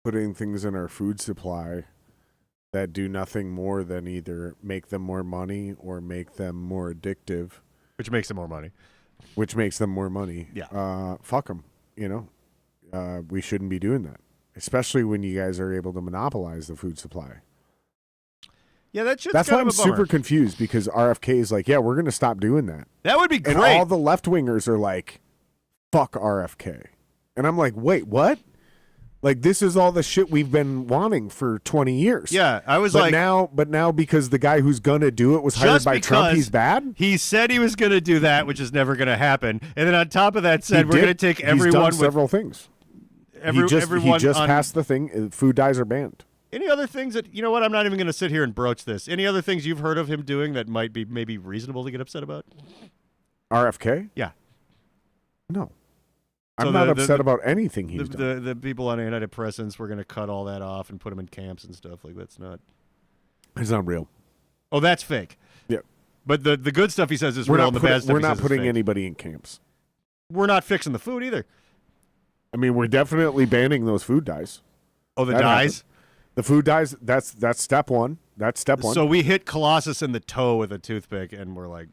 putting things in our food supply that do nothing more than either make them more money or make them more addictive. Which makes them more money. Yeah. Fuck them, we shouldn't be doing that, especially when you guys are able to monopolize the food supply. Yeah, that's why I'm super confused, because RFK is like, yeah, we're going to stop doing that. That would be great. And all the left-wingers are like, fuck RFK. And I'm like, wait, what? Like, this is all the shit we've been wanting for 20 years. Yeah, I was but now because the guy who's going to do it was hired by Trump, he's bad? He said he was going to do that, which is never going to happen. And then on top of that said, we're going to take everyone with several things. He just passed the thing. Food dyes are banned. Any other things that, I'm not even going to sit here and broach this. Any other things you've heard of him doing that might be maybe reasonable to get upset about? RFK? Yeah. No. I'm not upset about anything he's done. The people on antidepressants, we're going to cut all that off and put them in camps and stuff. Like, that's not... It's not real. Oh, that's fake. Yeah. But the good stuff he says is real, and the bad stuff we're not putting anybody in camps. We're not fixing the food either. I mean, we're definitely banning those food dyes. Oh, the dyes? Happened. The food dyes, that's step one. That's step one. So we hit Colossus in the toe with a toothpick, and we're like...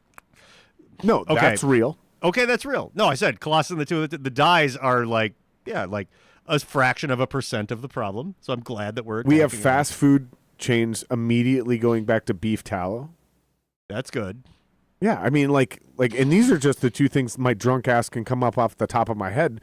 No, okay. That's real. Okay, that's real. No, I said Colossus in the toe. The dyes are like a fraction of a % of the problem. So I'm glad that we have fast food chains immediately going back to beef tallow. That's good. Yeah, I mean, like, and these are just the two things my drunk ass can come up off the top of my head.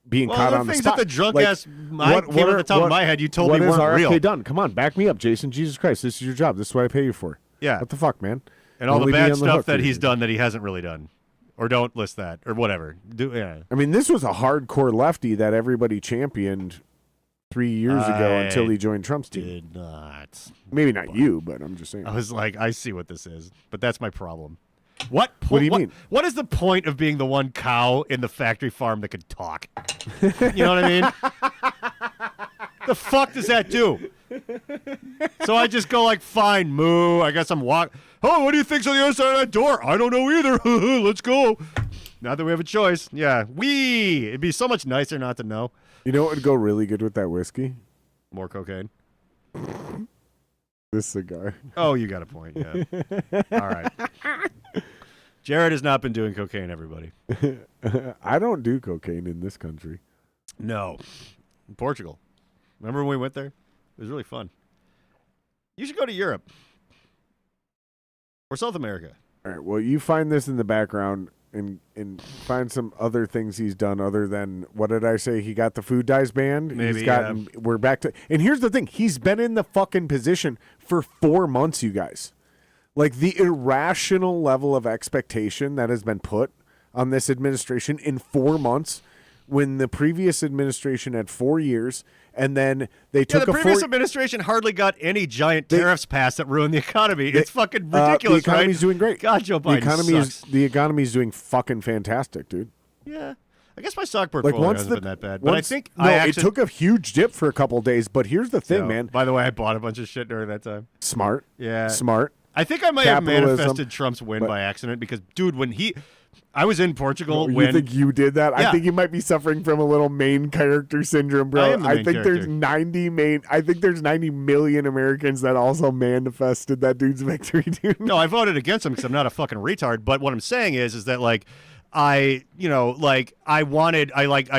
Being caught on the spot. That the drunk ass came off the top of my head. You told me weren't real. What has RFK done? Come on, back me up, Jason. Jesus Christ, this is your job. This is what I pay you for. Yeah. What the fuck, man? And all the bad stuff that he's done that he hasn't really done. Or don't list that, or whatever. I mean, this was a hardcore lefty that everybody championed 3 years ago until he joined Trump's team. Did not. Maybe not you, but I'm just saying. I was like, I see what this is, but that's my problem. What do you mean? What is the point of being the one cow in the factory farm that could talk? You know what I mean? The fuck does that do? So I just go like, fine, moo. I guess I'm Oh, what do you think's on the other side of that door? I don't know either. Let's go. Not that we have a choice. Yeah, it'd be so much nicer not to know. You know what would go really good with that whiskey? More cocaine. This cigar. Oh, you got a point. Yeah. All right. Jared has not been doing cocaine, everybody. I don't do cocaine in this country. No. In Portugal. Remember when we went there? It was really fun. You should go to Europe. Or South America. All right. Well, you find this in the background and find some other things he's done other than, what did I say? He got the food dyes banned. Maybe, we're back to, and here's the thing. He's been in the fucking position for 4 months, you guys. Like, the irrational level of expectation that has been put on this administration in 4 months, when the previous administration had 4 years, and then they took the previous administration hardly got any giant tariffs passed that ruined the economy. It's fucking ridiculous, the economy's right? doing great. God, Joe Biden sucks. The economy's doing fucking fantastic, dude. Yeah. I guess my stock portfolio hasn't been that bad. But I think it took a huge dip for a couple of days, but here's the thing, man. By the way, I bought a bunch of shit during that time. Smart. Yeah. Smart. I think I might have manifested Trump's win by accident because, dude, I was in Portugal when... You think you did that? Yeah. I think you might be suffering from a little main character syndrome, bro. I am the main think character. there's 90 million Americans that also manifested that dude's victory, dude. No, I voted against him because I'm not a fucking retard. But what I'm saying is that, like, I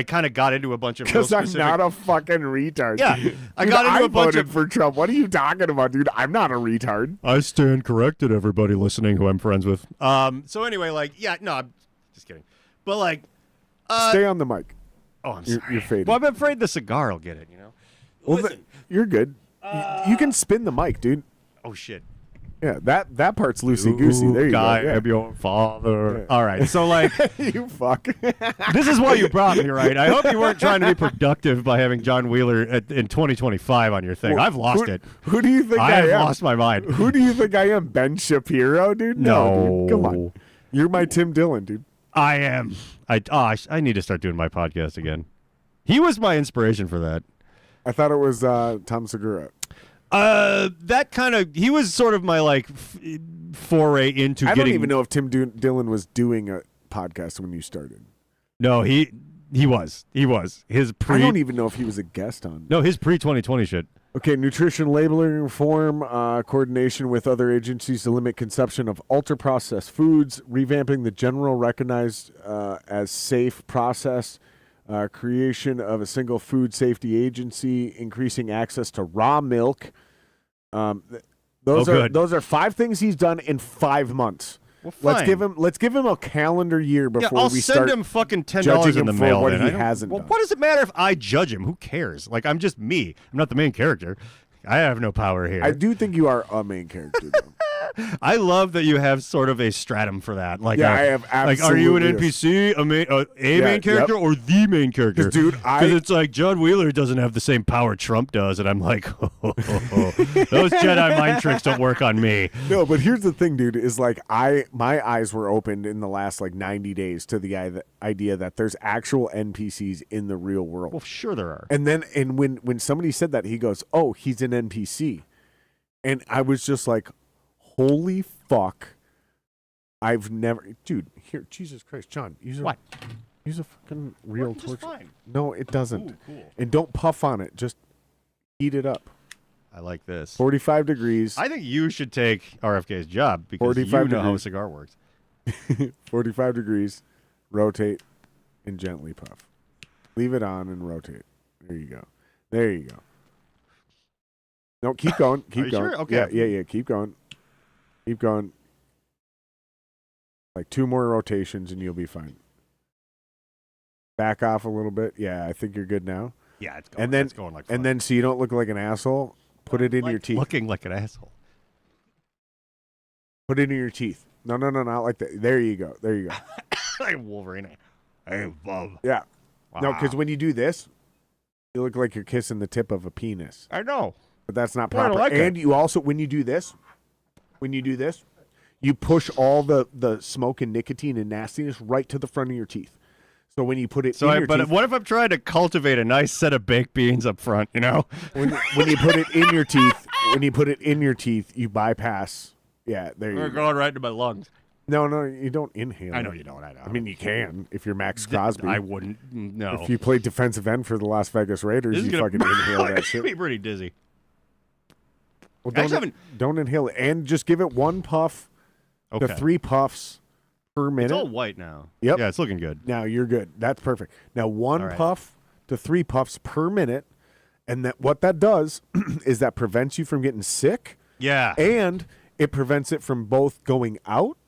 kind of got into a bunch of because I'm not a fucking retard. Yeah, I got into a bunch voted for Trump. What are you talking about, dude? I'm not a retard. I stand corrected, everybody listening who I'm friends with. So anyway, I'm just kidding. But like, stay on the mic. Oh, I'm sorry. You're fading. Well, I'm afraid the cigar will get it. You know. Well, you're good. You can spin the mic, dude. Oh shit. Yeah, that part's loosey goosey. There you go. I am your father. Yeah. All right, so like, you fuck. This is why you brought me, right? I hope you weren't trying to be productive by having John Wheeler in 2025 on your thing. I've lost it. Who do you think I have am? lost my mind. Who do you think I am? Ben Shapiro, dude? No, dude. Come on. You're my Tim Dillon, dude. I am. I need to start doing my podcast again. He was my inspiration for that. I thought it was Tom Segura. He was sort of my like foray into I getting. I don't even know if Tim Dillon was doing a podcast when you started. No, he was. His I don't even know if he was a guest on. No, his pre-2020 shit. Okay, nutrition labeling reform, coordination with other agencies to limit consumption of ultra-processed foods, revamping the general recognized as safe process, creation of a single food safety agency, increasing access to raw milk. Those are 5 things he's done in 5 months. Well, fine. Let's give him a calendar year before I'll we send start him fucking $10 in the mail. What he hasn't done. What does it matter if I judge him? Who cares? Like, I'm just me. I'm not the main character. I have no power here. I do think you are a main character, though. I love that you have sort of a stratum for that. Like, I have absolutely. Like, are you an NPC, a main character, or the main character? Dude, because it's like John Wheeler doesn't have the same power Trump does, and I'm like, those Jedi mind tricks don't work on me. No, but here's the thing, dude. Is like my eyes were opened in the last like 90 days to the idea that there's actual NPCs in the real world. Well, sure there are. And when somebody said that, he goes, "Oh, he's an NPC," and I was just like, holy fuck. I've never... Dude, here, Jesus Christ, John. Use a fucking real torch. Fine. No, it doesn't. Ooh, cool. And don't puff on it. Just heat it up. I like this. 45 degrees. I think you should take RFK's job because you know how a cigar works. 45 degrees. Rotate and gently puff. Leave it on and rotate. There you go. There you go. No, keep going. Keep going. Sure? Okay. Yeah. Keep going. Keep going. Like 2 more rotations and you'll be fine. Back off a little bit. Yeah, I think you're good now. Yeah, it's going. It's going like fun. And then so you don't look like an asshole, put it in your teeth. Looking like an asshole. Put it in your teeth. No, not like that. There you go. I'm Wolverine. Hey, Bob. Yeah. Wow. No, because when you do this, you look like you're kissing the tip of a penis. I know. But that's not proper. I don't like and you also, when you do this, you push all the smoke and nicotine and nastiness right to the front of your teeth. So when you put it in your but teeth, what if I'm trying to cultivate a nice set of baked beans up front? You know, when you put it in your teeth, you bypass. Yeah, there you they're go. going right into my lungs. No, you don't inhale. I know you don't. I mean, you can if you're Max Crosby. I wouldn't. No. If you played defensive end for the Las Vegas Raiders, you fucking inhale that shit. Be pretty dizzy. Well, don't inhale it, and just give it one puff to 3 puffs per minute. It's all white now. Yep. Yeah, it's looking good. Now you're good. That's perfect. Now one puff to 3 puffs per minute, and what that does is that prevents you from getting sick. Yeah. And it prevents it from both going out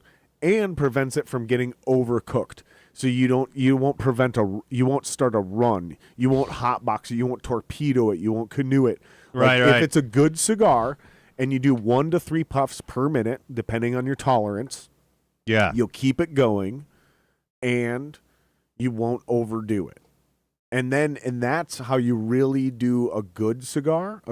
and prevents it from getting overcooked. So you won't start a run. You won't hotbox it. You won't torpedo it. You won't canoe it. Right. If it's a good cigar and you do 1 to 3 puffs per minute, depending on your tolerance, you'll keep it going and you won't overdo it. And that's how you really do a good cigar.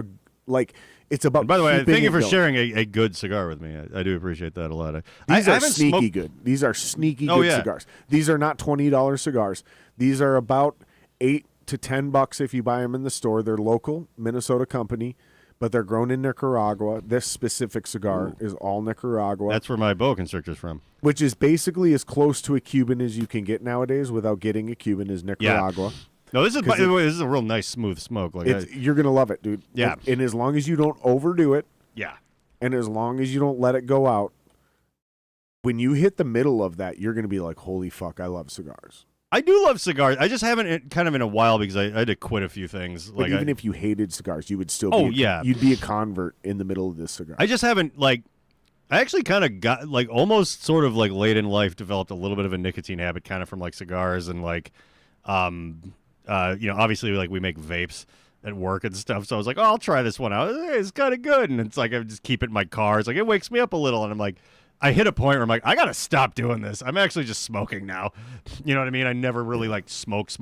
It's about. And by the way, thank you for going. sharing a good cigar with me. I do appreciate that a lot. These are sneaky good. These are sneaky good cigars. These are not $20 cigars. These are about $8 to $10 if you buy them in the store. They're local Minnesota company, but they're grown in Nicaragua. This specific cigar is all Nicaragua. That's where my boa constrictor's from. Which is basically as close to a Cuban as you can get nowadays without getting a Cuban is Nicaragua. Yeah. No, this is by the way, this is a real nice smooth smoke. You're gonna love it, dude. Yeah. And as long as you don't overdo it, yeah, and as long as you don't let it go out, when you hit the middle of that, you're gonna be like, "Holy fuck, I love cigars." I do love cigars. I just haven't kind of in a while because I had to quit a few things. But even if you hated cigars, you would still. You'd be a convert in the middle of this cigar. I just haven't I actually kind of got almost sort of late in life developed a little bit of a nicotine habit, kind of from cigars and obviously we make vapes at work and stuff. So I was like, oh, I'll try this one out. It's kind of good. And it's I just keep it in my car. It's it wakes me up a little. And I'm like, I hit a point where I'm like, I got to stop doing this. I'm actually just smoking now. You know what I mean? I never really smoked.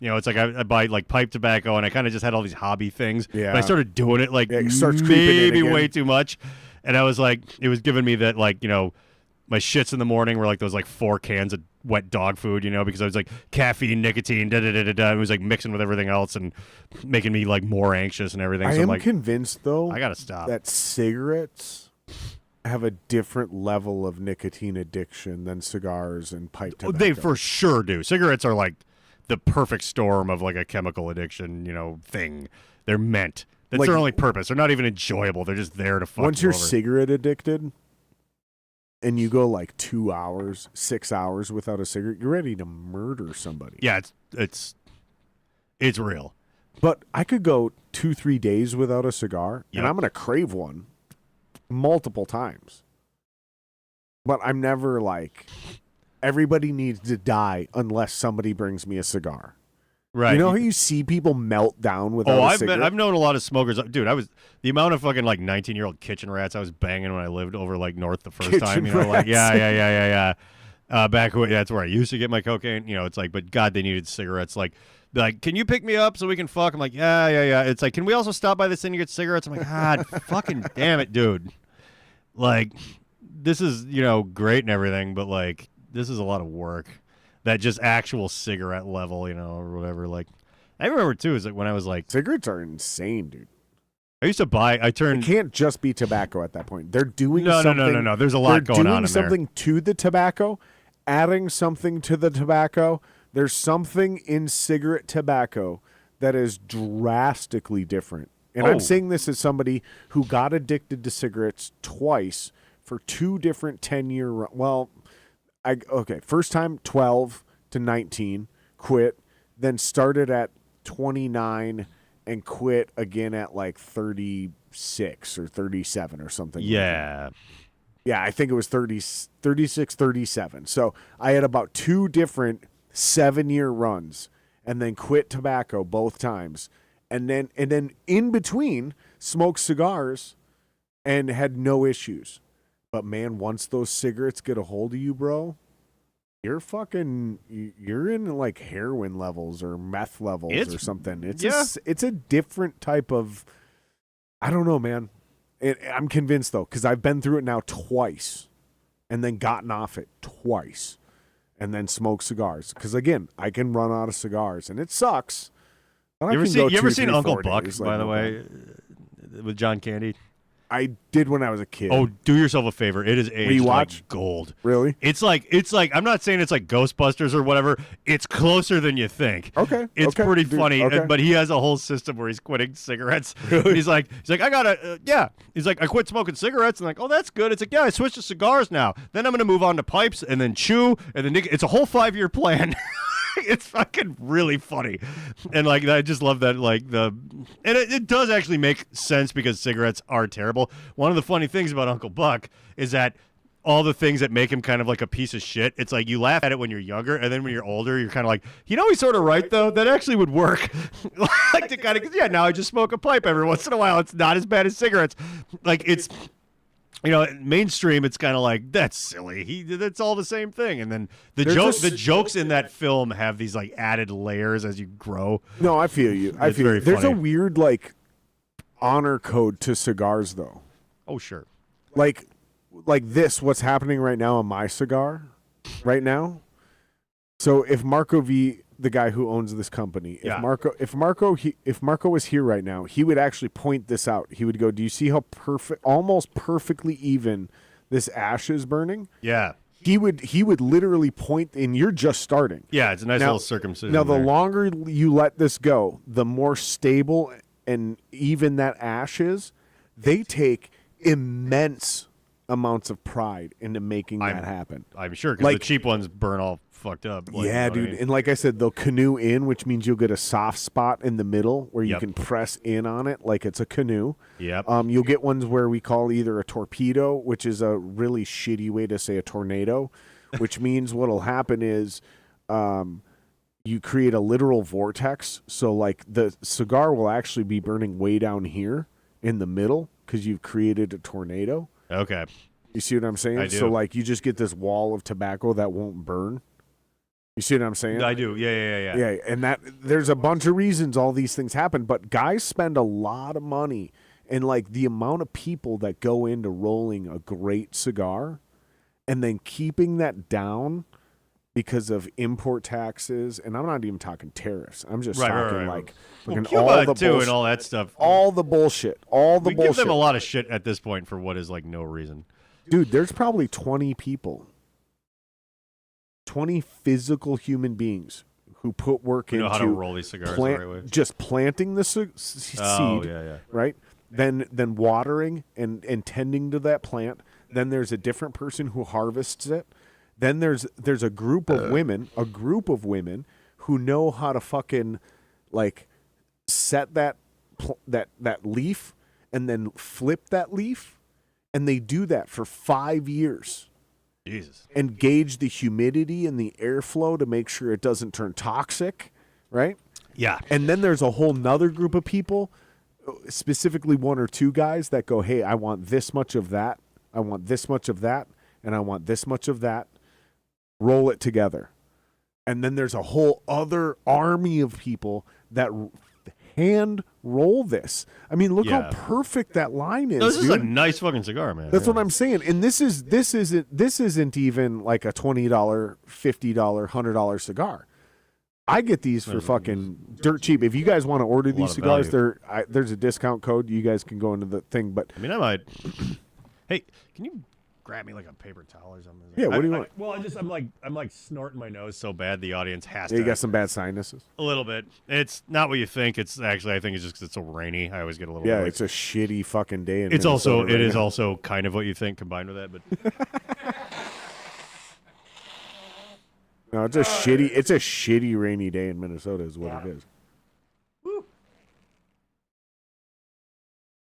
It's I buy pipe tobacco and I kind of just had all these hobby things. Yeah. But I started doing it it starts creeping in way too much. And I was it was giving me that my shits in the morning were those 4 cans of wet dog food, because I was caffeine, nicotine, It was mixing with everything else and making me more anxious and everything. I so am convinced though I gotta stop. that cigarettes have a different level of nicotine addiction than cigars and pipe tobacco. They for sure do. Cigarettes are the perfect storm of a chemical addiction, thing. They're meant. That's their only purpose. They're not even enjoyable. They're just there to fuck once you you're over. cigarette addicted and you go 2 hours, 6 hours without a cigarette, you're ready to murder somebody. Yeah, it's real. But I could go 2-3 days without a cigar, and I'm going to crave one multiple times. But I'm never everybody needs to die unless somebody brings me a cigar. Right. You know how you see people melt down without a cigarette? I've known a lot of smokers. Dude, the amount of fucking 19-year-old kitchen rats I was banging when I lived over north the first time. Yeah. Back when that's where I used to get my cocaine. It's but God, they needed cigarettes. Can you pick me up so we can fuck? I'm yeah. It's can we also stop by this thing and get cigarettes? I'm God, fucking damn it, dude. This is great and everything, but this is a lot of work. That just actual cigarette level, or whatever. I remember too is when I was cigarettes are insane, dude. I used to buy. It can't just be tobacco at that point. They're doing something. No. There's a lot going on in there. They're doing something to the tobacco, adding something to the tobacco. There's something in cigarette tobacco that is drastically different. And I'm saying this as somebody who got addicted to cigarettes twice for 2 different 10-year. First time 12 to 19, quit, then started at 29 and quit again at 36 or 37 or something. Yeah. Yeah, I think it was 36, 37. So I had about 2 different 7-year runs and then quit tobacco both times. And then in between smoked cigars and had no issues. But man, once those cigarettes get a hold of you, bro, you're in heroin levels or meth levels or something. It's a different type of, I don't know, man. I'm convinced though, because I've been through it now twice and then gotten off it twice. and then smoke cigars. Because again, I can run out of cigars, and it sucks. But You ever seen Uncle Buck, by the way, with John Candy? I did when I was a kid. Oh, do yourself a favor. It is aged like gold. Really? It's like I'm not saying it's like Ghostbusters or whatever. It's closer than you think. Okay. It's pretty funny. Okay. But he has a whole system where he's quitting cigarettes. Really? He's like I gotta yeah. He's like, I quit smoking cigarettes, and like, oh, that's good. It's like, yeah, I switched to cigars now. Then I'm gonna move on to pipes and then chew and then it's a whole 5-year plan. It's fucking really funny, and like I just love that. And it does actually make sense because cigarettes are terrible. One of the funny things about Uncle Buck is that all the things that make him kind of like a piece of shit. It's like you laugh at it when you're younger, and then when you're older, you're kind of like, he's sort of right though. That actually would work. Like to kind of now I just smoke a pipe every once in a while. It's not as bad as cigarettes. Like it's. Mainstream, it's kind of like, that's silly. That's all the same thing. And then the jokes in that film have these like added layers as you grow. No, I feel you. There's a weird like honor code to cigars, though. Oh, sure. Like this, what's happening right now on my cigar, right now. So if Marco V, the guy who owns this company, if Marco was here right now, he would actually point this out. He would go, "Do you see how almost perfectly even this ash is burning?" Yeah. He would literally point, and you're just starting. Yeah, it's a nice little circumcision. Now, the longer you let this go, the more stable and even that ash is. They take immense amounts of pride into making that happen. I'm sure, because the cheap ones burn all fucked up. Yeah, dude. And like I said, they'll canoe in, which means you'll get a soft spot in the middle where you can press in on it like it's a canoe. Yep. You'll get ones where we call either a torpedo, which is a really shitty way to say a tornado, which means what'll happen is you create a literal vortex. So like the cigar will actually be burning way down here in the middle because you've created a tornado. Okay. You see what I'm saying? I do. So like you just get this wall of tobacco that won't burn. You see what I'm saying? I do. Yeah. Yeah, and that there's a bunch of reasons all these things happen, but guys spend a lot of money, and like the amount of people that go into rolling a great cigar and then keeping that down because of import taxes, and I'm not even talking tariffs. I'm just talking like Cuba all the too bullshit, and all that stuff. All the bullshit. We give them a lot of shit at this point for what is like no reason. Dude, there's probably 20 people. 20 physical human beings who put work into how to roll these cigars the right way. Just planting the seed, right? Then watering and tending to that plant. Then there's a different person who harvests it. Then there's a group of women who know how to fucking like set that leaf and then flip that leaf, and they do that for 5 years. Jesus. And gauge the humidity and the airflow to make sure it doesn't turn toxic, right? Yeah. And then there's a whole nother group of people, specifically 1 or 2 guys that go, hey, I want this much of that, I want this much of that, and I want this much of that. Roll it together. And then there's a whole other army of people that hand roll this. I mean, look how perfect that line is. This is a nice fucking cigar, man. That's what I'm saying. And this isn't even like a $20, $50, $100 cigar. I get these for fucking dirt cheap. If you guys want to order these cigars, there's a discount code. You guys can go into the thing. But I mean, I might. Hey, can you grab me like a paper towel or something? Yeah, what do you want? Well, I'm like snorting my nose so bad the audience has to. You got some bad sinuses? A little bit. It's not what you think. It's actually, I think it's just because it's so rainy. I always get a little. Yeah, it's a shitty fucking day. It is also kind of what you think combined with that, but. No, it's a shitty rainy day in Minnesota is what it is. Woo.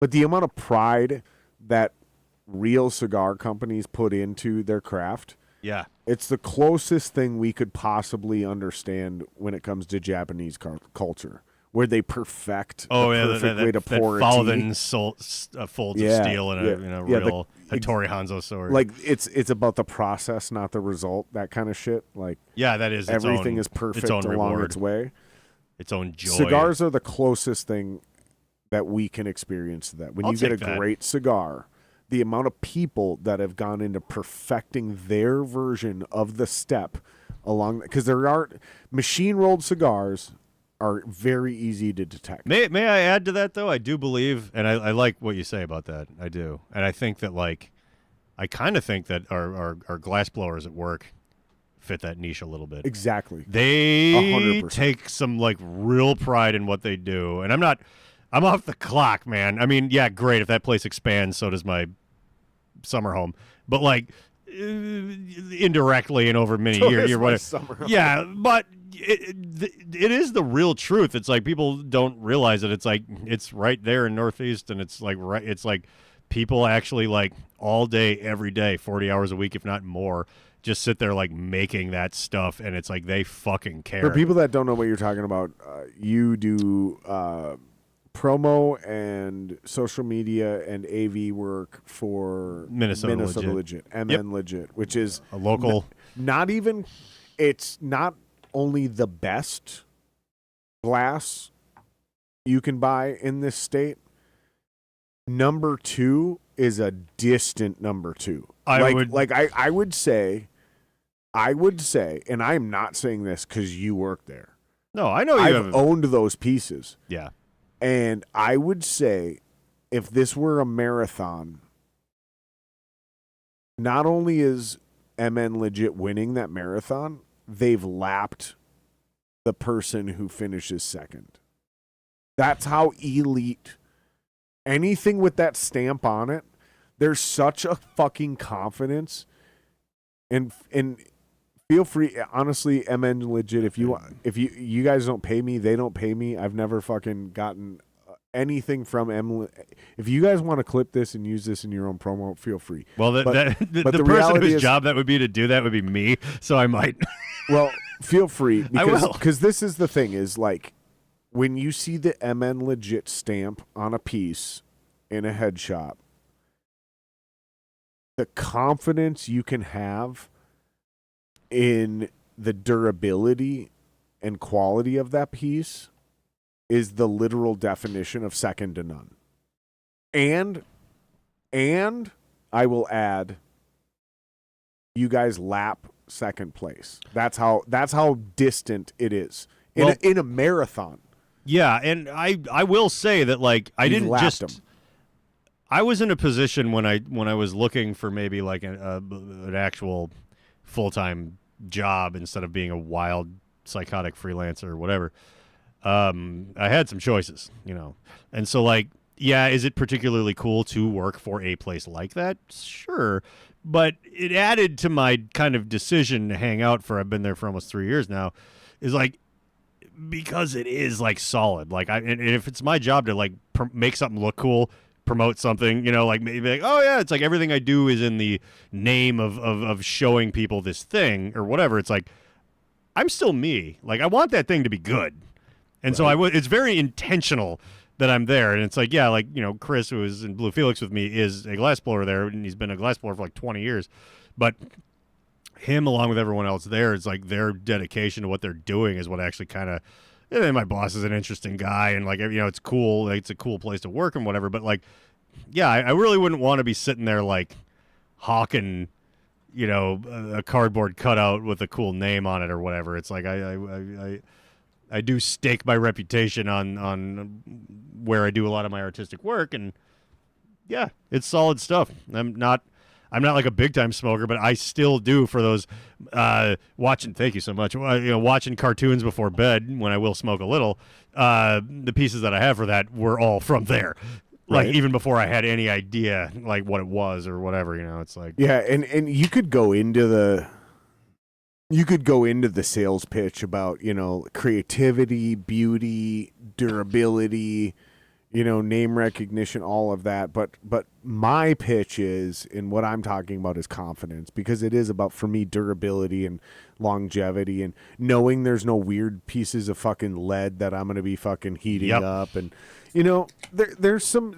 But the amount of pride that real cigar companies put into their craft, it's the closest thing we could possibly understand when it comes to Japanese culture, where they perfect the perfect way to pour a tea. Folds of steel in a real Hattori Hanzo sword. Like it's about the process, not the result. That kind of shit. Like that is everything is perfect along its way. Its own joy. Cigars are the closest thing that we can experience to that. When you get a great cigar, the amount of people that have gone into perfecting their version of the step along, because there are machine-rolled cigars are very easy to detect. May I add to that, though? I do believe, and I like what you say about that. I do. And I think that, like, I kind of think that our glass blowers at work fit that niche a little bit. Exactly. They 100%. take some, like, real pride in what they do. And I'm off the clock, man. I mean, yeah, great. If that place expands, so does my summer home. But, like, indirectly and over many years. Yeah, but it is the real truth. It's like people don't realize it. It's like it's right there in Northeast, and it's like it's like people actually like all day, every day, 40 hours a week, if not more, just sit there like making that stuff, and it's like they fucking care. For people that don't know what you're talking about, you do promo and social media and AV work for Minnesota Legit, MN Legit, which is a local. Not even. It's not only the best glass you can buy in this state. Number 2 is a distant number 2. I would say, and I'm not saying this because you work there. No, I know I've owned those pieces. Yeah. And I would say if this were a marathon, not only is MN Legit winning that marathon, they've lapped the person who finishes second. That's how elite. Anything with that stamp on it, there's such a fucking confidence. And feel free, honestly, MN Legit. If you guys don't pay me, they don't pay me. I've never fucking gotten anything from M. If you guys want to clip this and use this in your own promo, feel free. Well, the person whose job that would be to do that would be me, so I might. Well, feel free because this is the thing is like when you see the MN Legit stamp on a piece in a head shop, the confidence you can have in the durability and quality of that piece is the literal definition of second to none. And I will add, you guys lap second place. That's how distant it is in a marathon. Yeah, and I will say that like I didn't just them. I was in a position when I was looking for maybe like an actual full-time job instead of being a wild psychotic freelancer or whatever. I had some choices, you know. And so like, yeah, is it particularly cool to work for a place like that? Sure. But it added to my kind of decision to hang out for, I've been there for almost 3 years now, is like, because it is like solid. Like and if it's my job to like make something look cool, promote something, you know, like maybe like, oh yeah, it's like everything I do is in the name of showing people this thing or whatever. It's like, I'm still me. Like I want that thing to be good. And so it's very intentional that I'm there. And it's like, yeah, like, you know, Chris, who is in Blue Felix with me, is a glassblower there, and he's been a glassblower for like 20 years. But him, along with everyone else there, it's like their dedication to what they're doing is what actually kind of, and my boss is an interesting guy, and like, you know, it's cool. Like, it's a cool place to work and whatever. But like, yeah, I really wouldn't want to be sitting there like hawking, you know, a cardboard cutout with a cool name on it or whatever. It's like I do stake my reputation on where I do a lot of my artistic work, and yeah, it's solid stuff. I'm not like a big time smoker, but I still do for those watching. Thank you so much. You know, watching cartoons before bed when I will smoke a little. The pieces that I have for that were all from there. Like even before I had any idea like what it was or whatever. You know, it's like yeah, and you could go into the sales pitch about, you know, creativity, beauty, durability, you know, name recognition, all of that. But my pitch is, and what I'm talking about is confidence, because it is about, for me, durability and longevity and knowing there's no weird pieces of fucking lead that I'm going to be fucking heating up. And, you know, there's some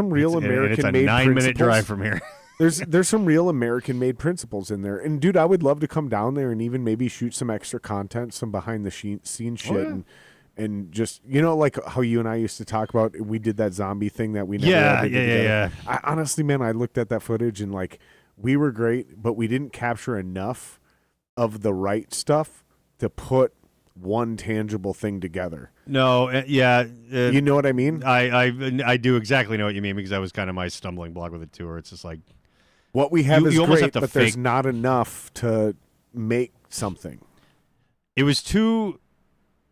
real American made principles. It's a 9-minute drive from here. There's some real American-made principles in there. And, dude, I would love to come down there and even maybe shoot some extra content, some behind-the-scenes shit, and just, you know, like how you and I used to talk about, we did that zombie thing that we never had to do together. I, honestly, man, I looked at that footage and, like, we were great, but we didn't capture enough of the right stuff to put one tangible thing together. No, yeah. You know what I mean? I do exactly know what you mean, because that was kind of my stumbling block with it too, where it's just like, What we have is you almost great, have to but there's not enough to make something. It was too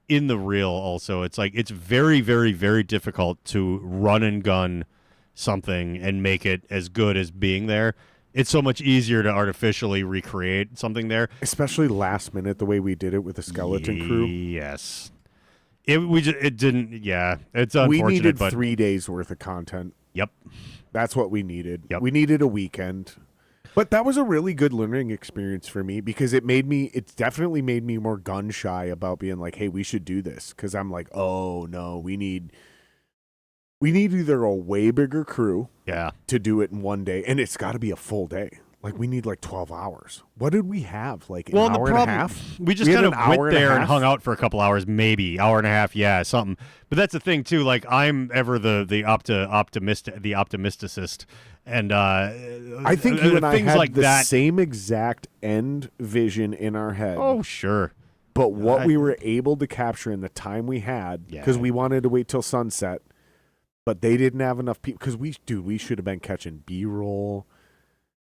in the real also. It's like, it's very, very, very difficult to run and gun something and make it as good as being there. It's so much easier to artificially recreate something there. Especially last minute, the way we did it with the skeleton crew. Yes. It didn't, yeah. It's unfortunate. We needed but 3 days worth of content. Yep. That's what we needed. Yep. We needed a weekend. But that was a really good learning experience for me, because it definitely made me more gun shy about being like, hey, we should do this. Because I'm like, oh no, we need either a way bigger crew to do it in one day, and it's got to be a full day. Like, we need like 12 hours. What did we have? Like an hour and a half? We just kind of went there and hung out for a couple hours, maybe hour and a half. Yeah, something. But that's the thing too. Like, I'm ever the optimisticist, and I think you and I had like the same exact end vision in our head. Oh, sure. But what we were able to capture in the time we had, because we wanted to wait till sunset, but they didn't have enough people. Because we should have been catching B-roll.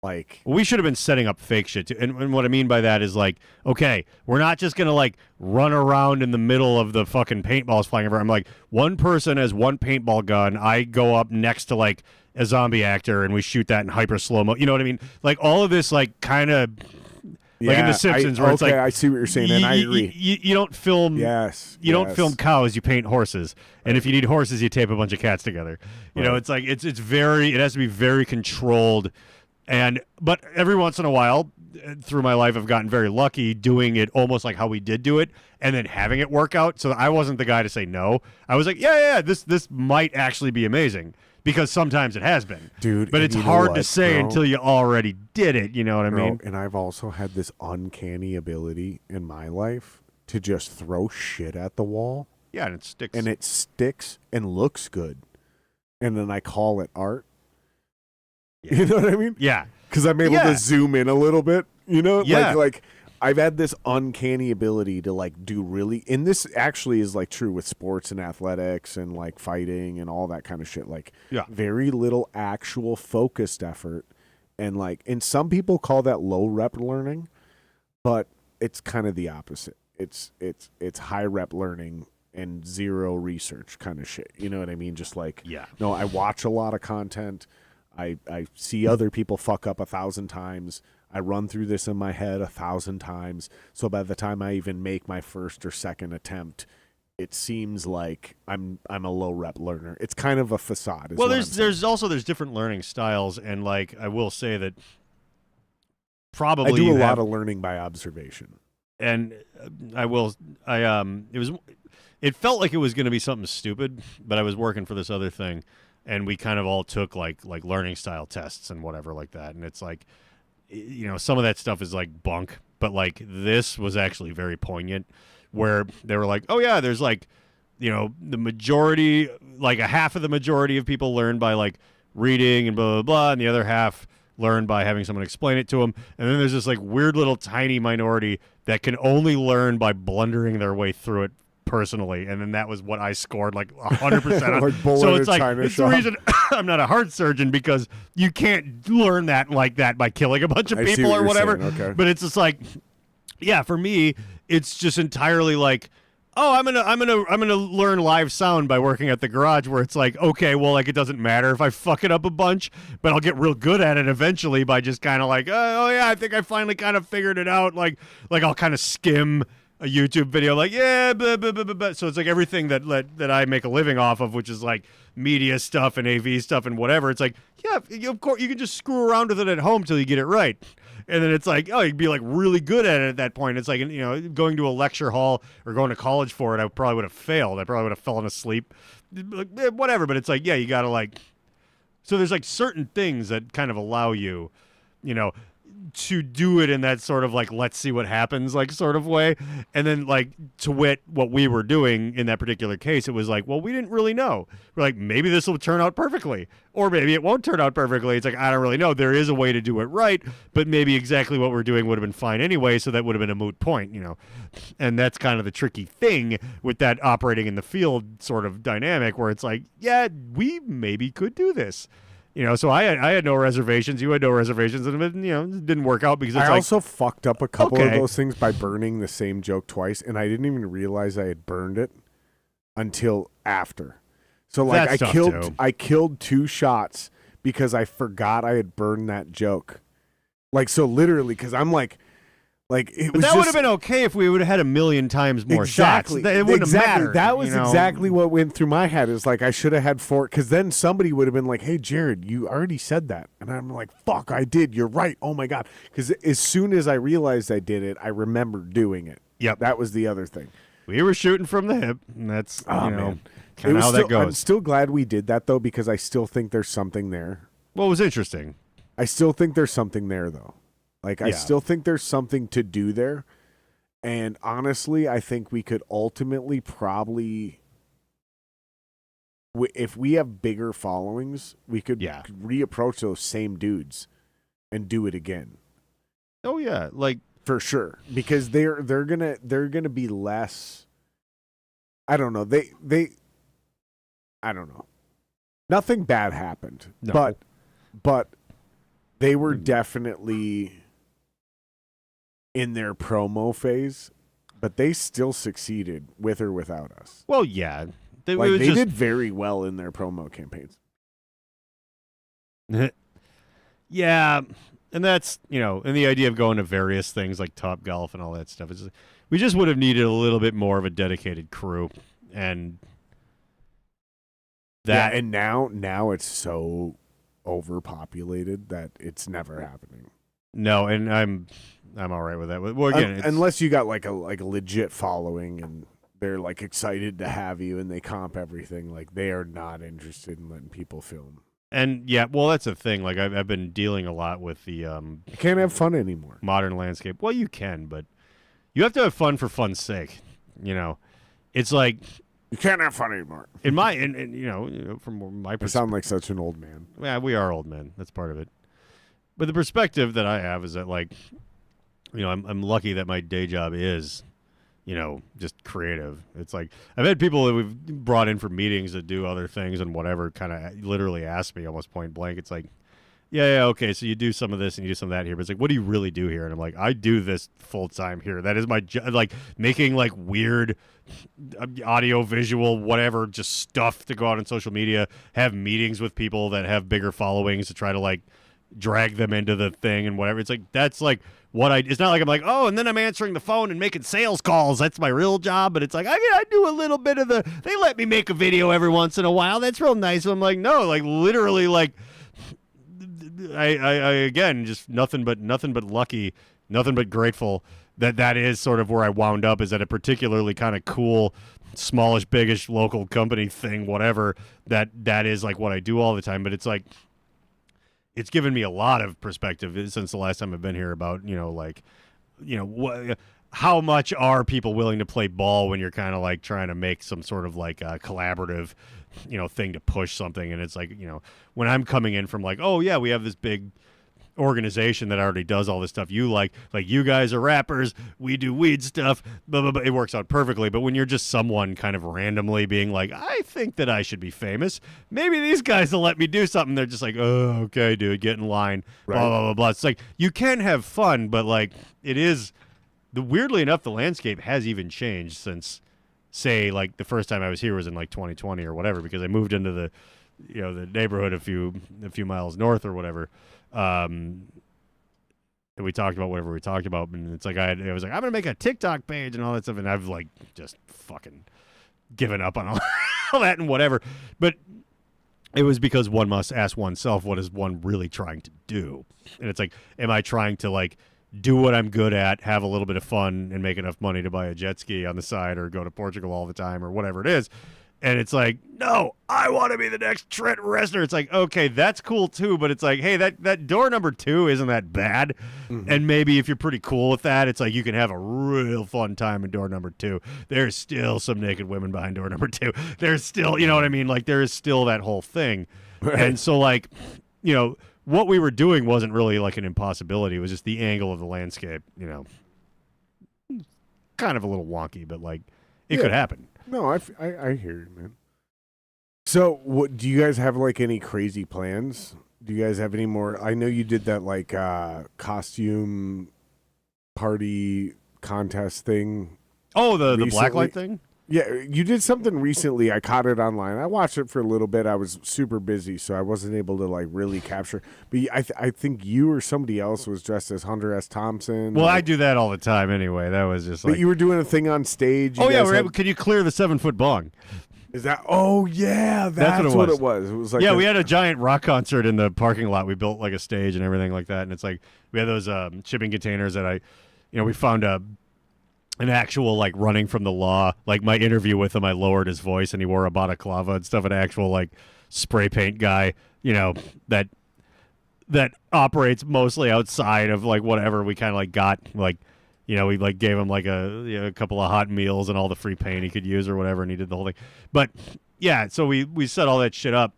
Like, we should have been setting up fake shit too. And what I mean by that is, like, okay, we're not just gonna like run around in the middle of the fucking paintballs flying everywhere. I'm like, one person has one paintball gun. I go up next to like a zombie actor and we shoot that in hyper slow mo. You know what I mean? Like, all of this, like, kind of like in The Simpsons, where it's like, I see what you're saying, and I agree. You don't film. You don't film cows. You paint horses. And if you need horses, you tape a bunch of cats together. You know, it's like it's very. It has to be very controlled. But every once in a while, through my life, I've gotten very lucky doing it almost like how we did do it, and then having it work out. So I wasn't the guy to say no. I was like, yeah, this might actually be amazing, because sometimes it has been, dude. But it's hard to say until you already did it. You know what I mean? And I've also had this uncanny ability in my life to just throw shit at the wall. Yeah, and it sticks. And it sticks and looks good, and then I call it art. Yeah. You know what I mean? Yeah. Because I'm able to zoom in a little bit, you know? Yeah. Like I've had this uncanny ability to like do really, and this actually is like true with sports and athletics and like fighting and all that kind of shit. Like very little actual focused effort. And some people call that low rep learning, but it's kind of the opposite. It's high rep learning and zero research kind of shit. You know what I mean? Just like, no, I watch a lot of content. I see other people fuck up 1,000 times. I run through this in my head 1,000 times. So by the time I even make my first or second attempt, it seems like I'm a low rep learner. It's kind of a facade. Well, there's different learning styles, and like I will say that probably I do a lot of learning by observation. And it felt like it was going to be something stupid, but I was working for this other thing. And we kind of all took like learning style tests and whatever like that. And it's like, you know, some of that stuff is like bunk, but like this was actually very poignant, where they were like, oh yeah, there's like, you know, the majority, like a half of the majority of people learn by like reading and blah, blah, blah. And the other half learn by having someone explain it to them. And then there's this like weird little tiny minority that can only learn by blundering their way through it personally, and then that was what I scored like 100% on. Like so it's like it's the reason I'm not a heart surgeon, because you can't learn that like that by killing a bunch of people or whatever. Okay. But it's just like, yeah, for me, it's just entirely like, oh, I'm gonna learn live sound by working at the garage, where it's like, okay, well, like it doesn't matter if I fuck it up a bunch, but I'll get real good at it eventually by just kind of like, oh yeah, I think I finally kind of figured it out. Like I'll kind of skim a YouTube video, like, blah, blah, blah, blah, blah. So it's like everything that I make a living off of, which is like media stuff and AV stuff and whatever. It's like, yeah, of course you can just screw around with it at home till you get it right. And then it's like, oh, you'd be like really good at it at that point. It's like, you know, going to a lecture hall or going to college for it, I probably would have failed. I probably would have fallen asleep, whatever. But it's like, yeah, you got to like, so there's like certain things that kind of allow you, you know, to do it in that sort of like, let's see what happens, like sort of way. And then like to wit what we were doing in that particular case, it was like, well, we didn't really know. We're like, maybe this will turn out perfectly, or maybe it won't turn out perfectly. It's like, I don't really know. There is a way to do it right, but maybe exactly what we're doing would have been fine anyway. So that would have been a moot point, and that's kind of the tricky thing with that operating in the field sort of dynamic where it's like, yeah, we maybe could do this. So I had no reservations. You had no reservations, and it didn't work out because it's I also fucked up a couple of okay. those things by burning the same joke twice, and I didn't even realize I had burned it until after. So like I killed 2 shots because I forgot I had burned that joke. Like so literally, because I'm like it but was. That would have been okay if we would have had 1,000,000 times more exactly. shots. It wouldn't have mattered. That was exactly what went through my head. Is like I should have had 4, because then somebody would have been like, "Hey, Jared, you already said that," and I'm like, "Fuck, I did. You're right. Oh my god!" Because as soon as I realized I did it, I remembered doing it. Yep, that was the other thing. We were shooting from the hip, and that's kind of how that goes. I'm still glad we did that though, because I still think there's something there. Well, it was interesting. I still think there's something there though. Like I still think there's something to do there. And honestly, I think we could ultimately probably, if we have bigger followings, we could reapproach those same dudes and do it again. Oh yeah, like for sure, because they're gonna be less. I don't know. I don't know. Nothing bad happened, but they were definitely in their promo phase, but they still succeeded with or without us. Well, yeah. They did very well in their promo campaigns. Yeah, and that's, and the idea of going to various things like Top Golf and all that stuff, is we just would have needed a little bit more of a dedicated crew. And that and now it's so overpopulated that it's never happening. No, and I'm all right with that. Well, again, unless you got like a legit following and they're like excited to have you and they comp everything, like they are not interested in letting people film. And yeah, well, that's the thing. Like I've been dealing a lot with the you can't have fun anymore. Modern landscape. Well, you can, but you have to have fun for fun's sake. It's like you can't have fun anymore. From my perspective, I sound like such an old man. Yeah, we are old men. That's part of it. But the perspective that I have is that, like, I'm lucky that my day job is, just creative. It's like I've had people that we've brought in for meetings that do other things and whatever kind of literally ask me almost point blank. It's like, yeah, okay, so you do some of this and you do some of that here, but it's like, what do you really do here? And I'm like, I do this full time here. That is my job, like making like weird audio, visual, whatever, just stuff to go out on social media, have meetings with people that have bigger followings to try to like drag them into the thing and whatever. It's like, that's like it's not like I'm like, oh, and then I'm answering the phone and making sales calls. That's my real job. But it's like, I do a little bit of they let me make a video every once in a while. That's real nice. I'm like, no, like literally like, I again, just nothing but lucky, nothing but grateful that is sort of where I wound up, is at a particularly kind of cool, smallish, biggish local company thing, whatever, that is like what I do all the time. But it's like, it's given me a lot of perspective since the last time I've been here about, how much are people willing to play ball when you're kind of like trying to make some sort of like a collaborative, thing to push something. And it's like, when I'm coming in from like, oh yeah, we have this big organization that already does all this stuff. You like you guys are rappers, we do weed stuff, blah, blah, blah. It works out perfectly. But when you're just someone kind of randomly being like, I think that I should be famous, maybe these guys will let me do something, they're just like, oh, okay, dude, get in line, right. Blah, blah, blah, blah. It's like, you can have fun, but like, it is, weirdly enough, the landscape has even changed since, say, like the first time I was here was in like 2020 or whatever, because I moved into the neighborhood a few miles north or whatever. And we talked about whatever we talked about, and it's like I was like, I'm gonna make a TikTok page and all that stuff, and I've like just fucking given up on all that and whatever. But it was because one must ask oneself, what is one really trying to do? And it's like, am I trying to like do what I'm good at, have a little bit of fun, and make enough money to buy a jet ski on the side or go to Portugal all the time or whatever it is? And it's like, no, I want to be the next Trent Reznor. It's like, okay, that's cool too, but it's like, hey, that door number 2 isn't that bad. Mm-hmm. And maybe if you're pretty cool with that, it's like you can have a real fun time in door number 2. There's still some naked women behind door number 2. There's still, you know what I mean? Like there is still that whole thing. Right. And so like, what we were doing wasn't really like an impossibility. It was just the angle of the landscape, kind of a little wonky, but like it could happen. No, I hear you, man. So, what do you guys have like any crazy plans? Do you guys have any more? I know you did that like costume party contest thing. Oh, the recently. blacklight thing? Yeah, you did something recently. I caught it online. I watched it for a little bit. I was super busy, so I wasn't able to like really capture. But I think you or somebody else was dressed as Hunter S. Thompson. Well, I do that all the time anyway. That was just like. But you were doing a thing on stage. Oh yeah, can you clear the 7-foot bong? Is that? Oh yeah, that's what it was. It was like we had a giant rock concert in the parking lot. We built like a stage and everything like that, and it's like we had those shipping containers that we found an actual like running from the law. Like my interview with him, I lowered his voice and he wore a balaclava and stuff. An actual like spray paint guy, that operates mostly outside of like whatever we kind of like got. Like, we like gave him like a couple of hot meals and all the free paint he could use or whatever, and he did the whole thing. But yeah, so we set all that shit up,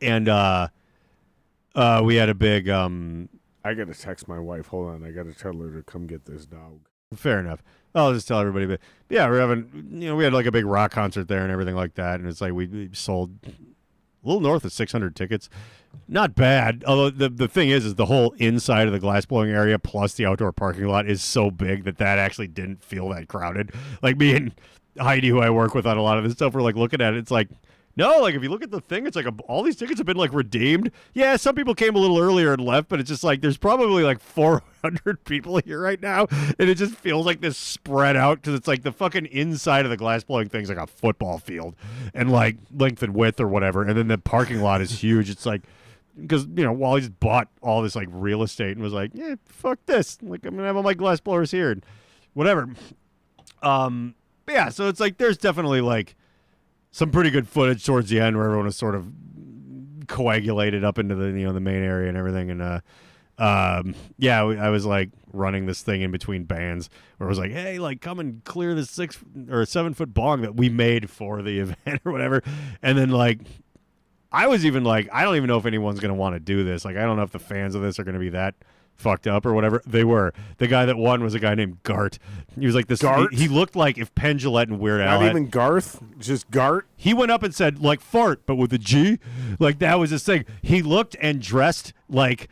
and we had a big. I gotta text my wife. Hold on, I gotta tell her to come get this dog. Fair enough. I'll just tell everybody. But yeah, we're having, we had like a big rock concert there and everything like that. And it's like we sold a little north of 600 tickets. Not bad. Although the thing is the whole inside of the glass blowing area plus the outdoor parking lot is so big that actually didn't feel that crowded. Like me and Heidi, who I work with on a lot of this stuff, we're like looking at it. It's like, no, like if you look at the thing, it's like all these tickets have been like redeemed. Yeah, some people came a little earlier and left, but it's just like there's probably like 400 people here right now, and it just feels like this spread out because it's like the fucking inside of the glass blowing thing's like a football field and like length and width or whatever, and then the parking lot is huge. It's like because Wally just bought all this like real estate and was like, yeah, fuck this, like I'm gonna have all my glass blowers here and whatever. But yeah, so it's like there's definitely like some pretty good footage towards the end where everyone was sort of coagulated up into the the main area and everything. And I was like running this thing in between bands where it was like, hey, like come and clear this 6 or 7-foot bong that we made for the event or whatever. And then like I was even like, I don't even know if anyone's gonna want to do this. Like I don't know if the fans of this are gonna be that fucked up or whatever. They were. The guy that won was a guy named Gart. He was like this. He looked like if Penn Jillette and Weird Al. Not even Garth, just Gart. He went up and said like fart, but with a G. Like that was his thing. He looked and dressed like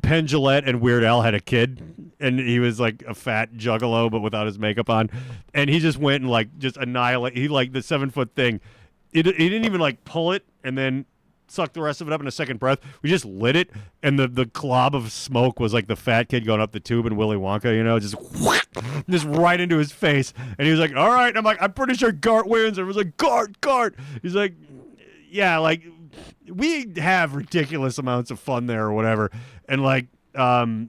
Penn Jillette and Weird Al had a kid, and he was like a fat juggalo, but without his makeup on. And he just went and like just annihilate. He like the 7-foot thing. He didn't even like pull it and then suck the rest of it up in a second breath. We just lit it, and the clob of smoke was like the fat kid going up the tube in Willy Wonka, just right into his face. And he was like, all right. And I'm like, I'm pretty sure Gart wins. And it was like, Gart. He's like, yeah, like we have ridiculous amounts of fun there or whatever. And like,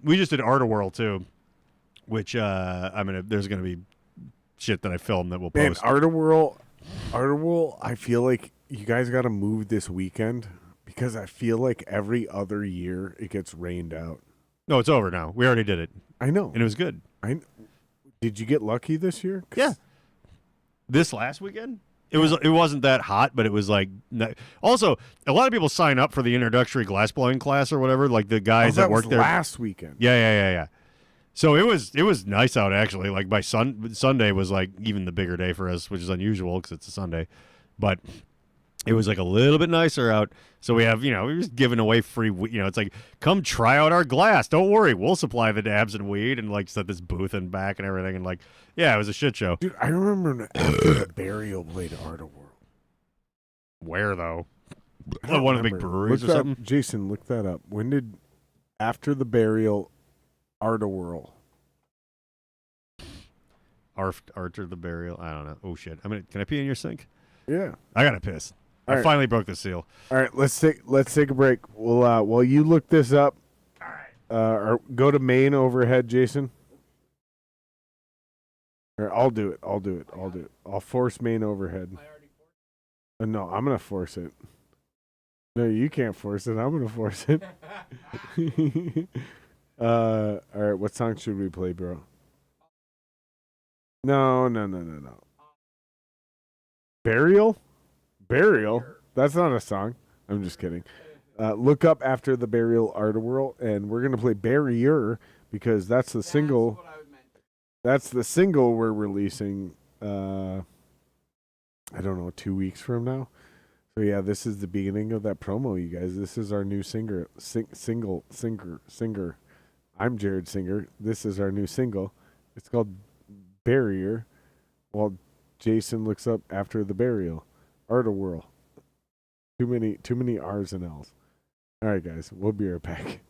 we just did Art of World too, which there's going to be shit that I filmed that we'll post. Art of World, I feel like you guys got to move this weekend because I feel like every other year it gets rained out. No, it's over now. We already did it. I know. And it was good. Did you get lucky this year? Yeah. This last weekend? It wasn't that hot, but it was like also a lot of people sign up for the introductory glassblowing class or whatever, like the guys that worked there last weekend. Yeah. So it was nice out actually. Like by Sunday was like even the bigger day for us, which is unusual because it's a Sunday. But it was like a little bit nicer out. So we have, we're just giving away free, it's like, come try out our glass. Don't worry. We'll supply the dabs and weed and like set this booth in back and everything. And like, yeah, it was a shit show. Dude, I remember after the burial played Art of World. Where though? One of the big breweries or something? Jason, look that up. When did, after the burial, Art of World? After the burial? I don't know. Oh shit. Can I pee in your sink? Yeah. I gotta piss. I finally broke the seal. All right, let's take a break. We'll while you look this up. All right. Or go to main overhead, Jason. Or I'll do it. I'll force main overhead. No, I'm gonna force it. No, you can't force it. I'm gonna force it. All right. What song should we play, bro? No. Burial? Burial? That's not a song. I'm just kidding. Look up after the burial Artworld, and we're gonna play Barrier because that's the single. That's the single we're releasing. I don't know, 2 weeks from now. So yeah, this is the beginning of that promo, you guys. This is our new singer. I'm Jared Singer. This is our new single. It's called Barrier. While Jason looks up after the burial, Artworld. Too many R's and L's. All right, guys, we'll be right back.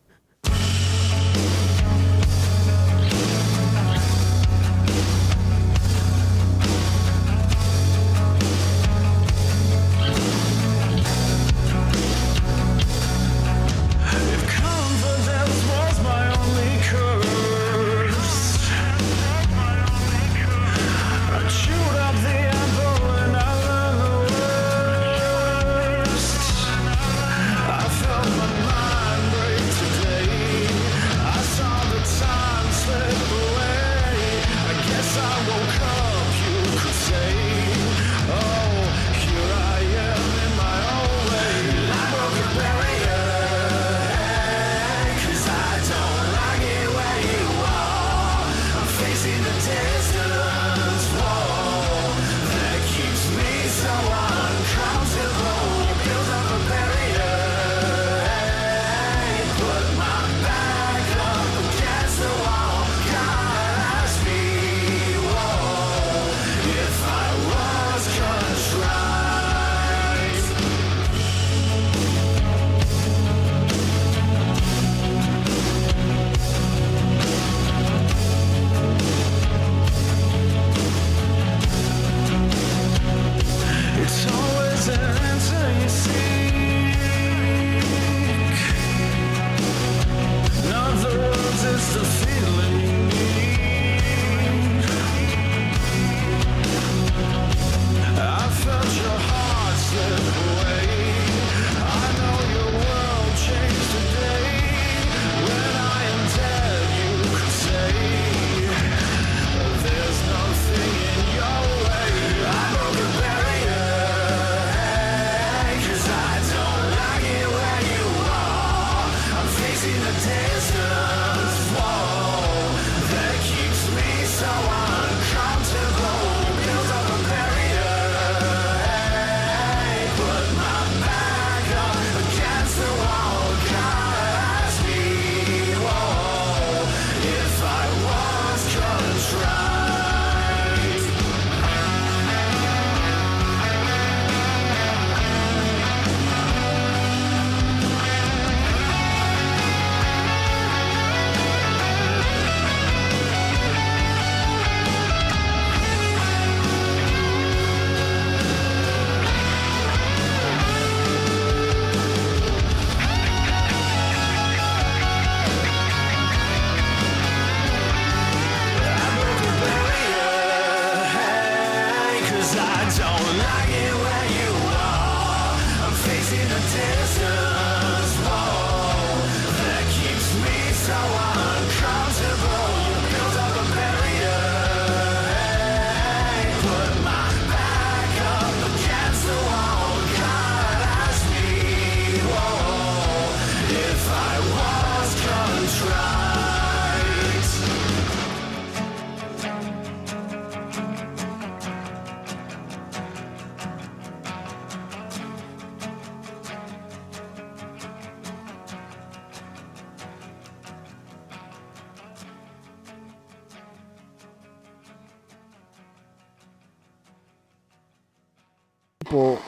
People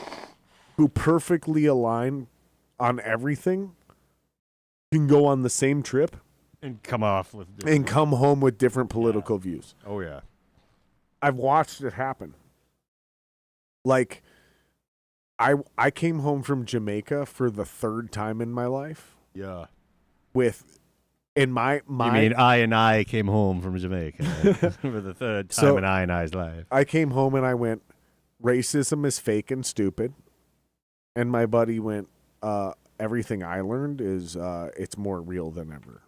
who perfectly align on everything can go on the same trip and come off with and come home with different political views. Oh yeah. I've watched it happen. Like I came home from Jamaica for the third time in my life. Yeah. With in my You mean I came home from Jamaica for the third time in I&I's life. I came home and I went, racism is fake and stupid. And my buddy went, everything I learned is it's more real than ever.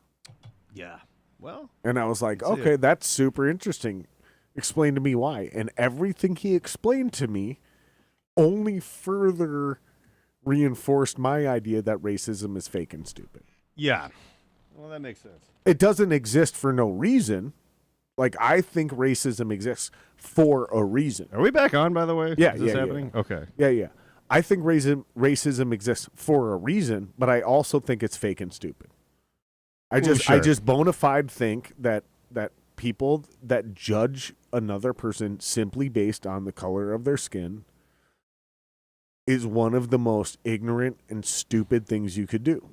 Yeah. Well. And I was like, see okay, it. that's super interesting. Explain to me why. And everything he explained to me only further reinforced my idea that racism is fake and stupid. Yeah. Well, that makes sense. It doesn't exist for no reason. Like, I think racism exists for a reason. Are we back on, by the way? Yeah, Is this yeah, happening? yeah. Okay. Yeah. I think racism exists for a reason, but I also think it's fake and stupid. I just bona fide think that people that judge another person simply based on the color of their skin is one of the most ignorant and stupid things you could do.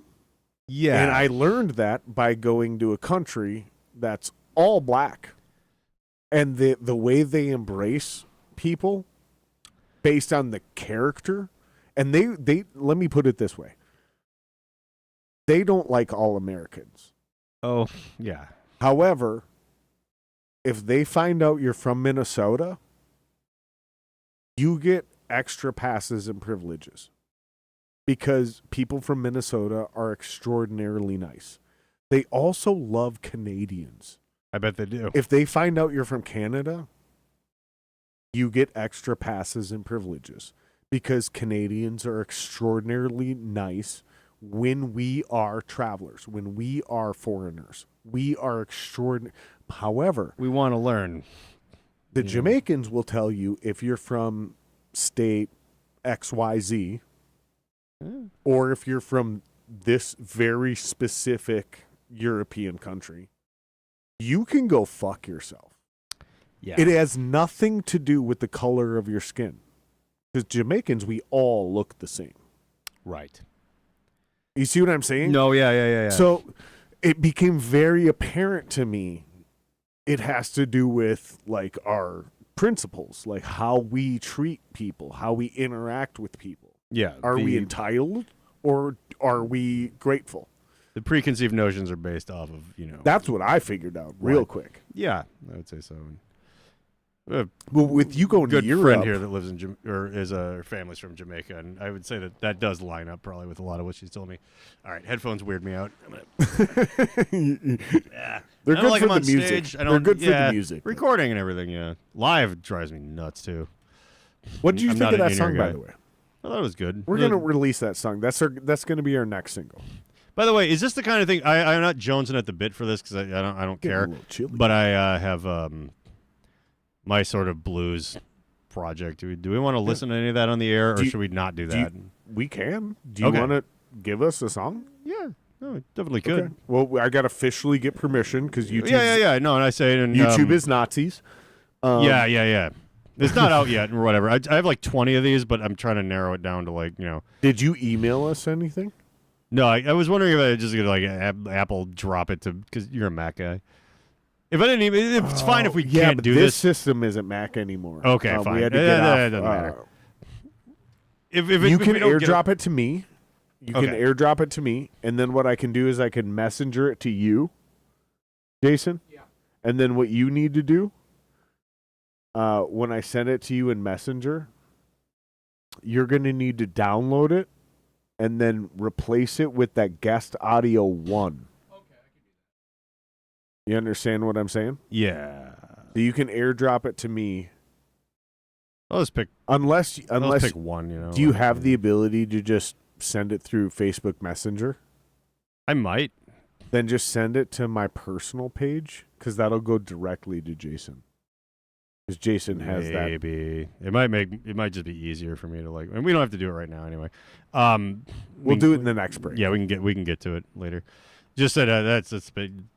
Yeah. And I learned that by going to a country that's all black. And the way they embrace people based on the character, and they let me put it this way. They don't like all Americans. Oh, yeah. However, if they find out you're from Minnesota, you get extra passes and privileges because people from Minnesota are extraordinarily nice. They also love Canadians. I bet they do. If they find out you're from Canada, you get extra passes and privileges because Canadians are extraordinarily nice when we are travelers, when we are foreigners. We are extraordinary. However, We want to learn. the Yeah. Jamaicans will tell you if you're from state XYZ or if you're from this very specific European country, you can go fuck yourself. Yeah. It has nothing to do with the color of your skin. Because Jamaicans, we all look the same. Right. You see what I'm saying? No, yeah. So it became very apparent to me it has to do with like our principles, like how we treat people, how we interact with people. Yeah. Are we entitled or are we grateful? The preconceived notions are based off of, That's what I figured out real Right. quick. Yeah, I would say so. A Well, with you going good to Europe, friend here that lives in her family's from Jamaica, and I would say that does line up probably with a lot of what she's told me. All right, headphones weird me out. Yeah, they're I don't good like for them the on music. stage. They're good for yeah, the music. recording and everything. Yeah, live drives me nuts too. What did you I'm think not of an that song, in-ear by guy. the way? Well, that was good. We're gonna release that song. That's going to be our next single. By the way, is this the kind of thing? I'm not jonesing at the bit for this because I don't Getting care. a little chilly. But I have my sort of blues project. Do we want to listen to any of that on the air, or Do you- should we not do do you- that? We can. Do you Okay. want to give us a song? Yeah, no, it definitely could. Okay. Well, I got to officially get permission because YouTube. Yeah. No, and I say it in YouTube is Nazis. Yeah. It's not out yet or whatever. I have like 20 of these, but I'm trying to narrow it down to like Did you email us anything? No, I was wondering if I just could like Apple drop it to because you're a Mac guy. If I didn't even, it's fine if we yeah, can't but do this this. system isn't Mac anymore. Okay, We fine. had to get off, It doesn't matter. If you if can we don't get airdrop it to me. You can Okay. airdrop it to me, and then what I can do is I can messenger it to you, Jason. Yeah. And then what you need to do, when I send it to you in Messenger, you're going to need to download it and then replace it with that guest audio 1. Okay, I can do that. You understand what I'm saying? Yeah. So you can airdrop it to me I'll just pick. unless pick one. do you have the ability to just send it through Facebook Messenger? I might. Then just send it to my personal page because that'll go directly to Jason. Because Jason has that. Maybe it might just be easier for me to like. And we don't have to do it right now anyway. We'll do it in the next break. Yeah, we can get to it later. Just that that's a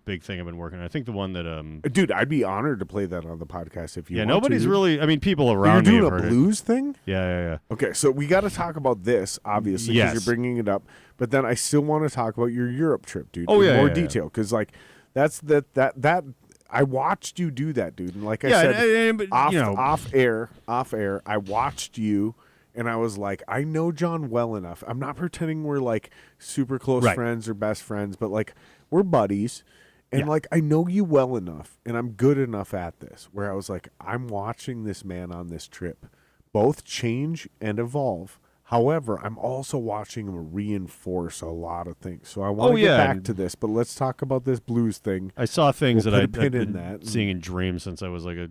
big thing I've been working on. I think the one that Dude, I'd be honored to play that on the podcast if you want nobody's to. really. I mean, people You're around me doing have a heard blues thing? it. Yeah. Okay, so we got to talk about this, obviously, because Yes. you're bringing it up. But then I still want to talk about your Europe trip, dude. Oh, in yeah, more yeah. detail, because like that's that. I watched you do that, dude. And like I Yeah, said, but, off air, I watched you, and I was like, I know John well enough. I'm not pretending we're like super close Right. friends or best friends, but like we're buddies. And Yeah. like I know you well enough, and I'm good enough at this, where I was like, I'm watching this man on this trip both change and evolve However, I'm also watching him reinforce a lot of things. So I want to yeah, get back and- to this, but let's talk about this blues thing. I saw things We'll that put a I've pin in been that. seeing in dreams since I was like a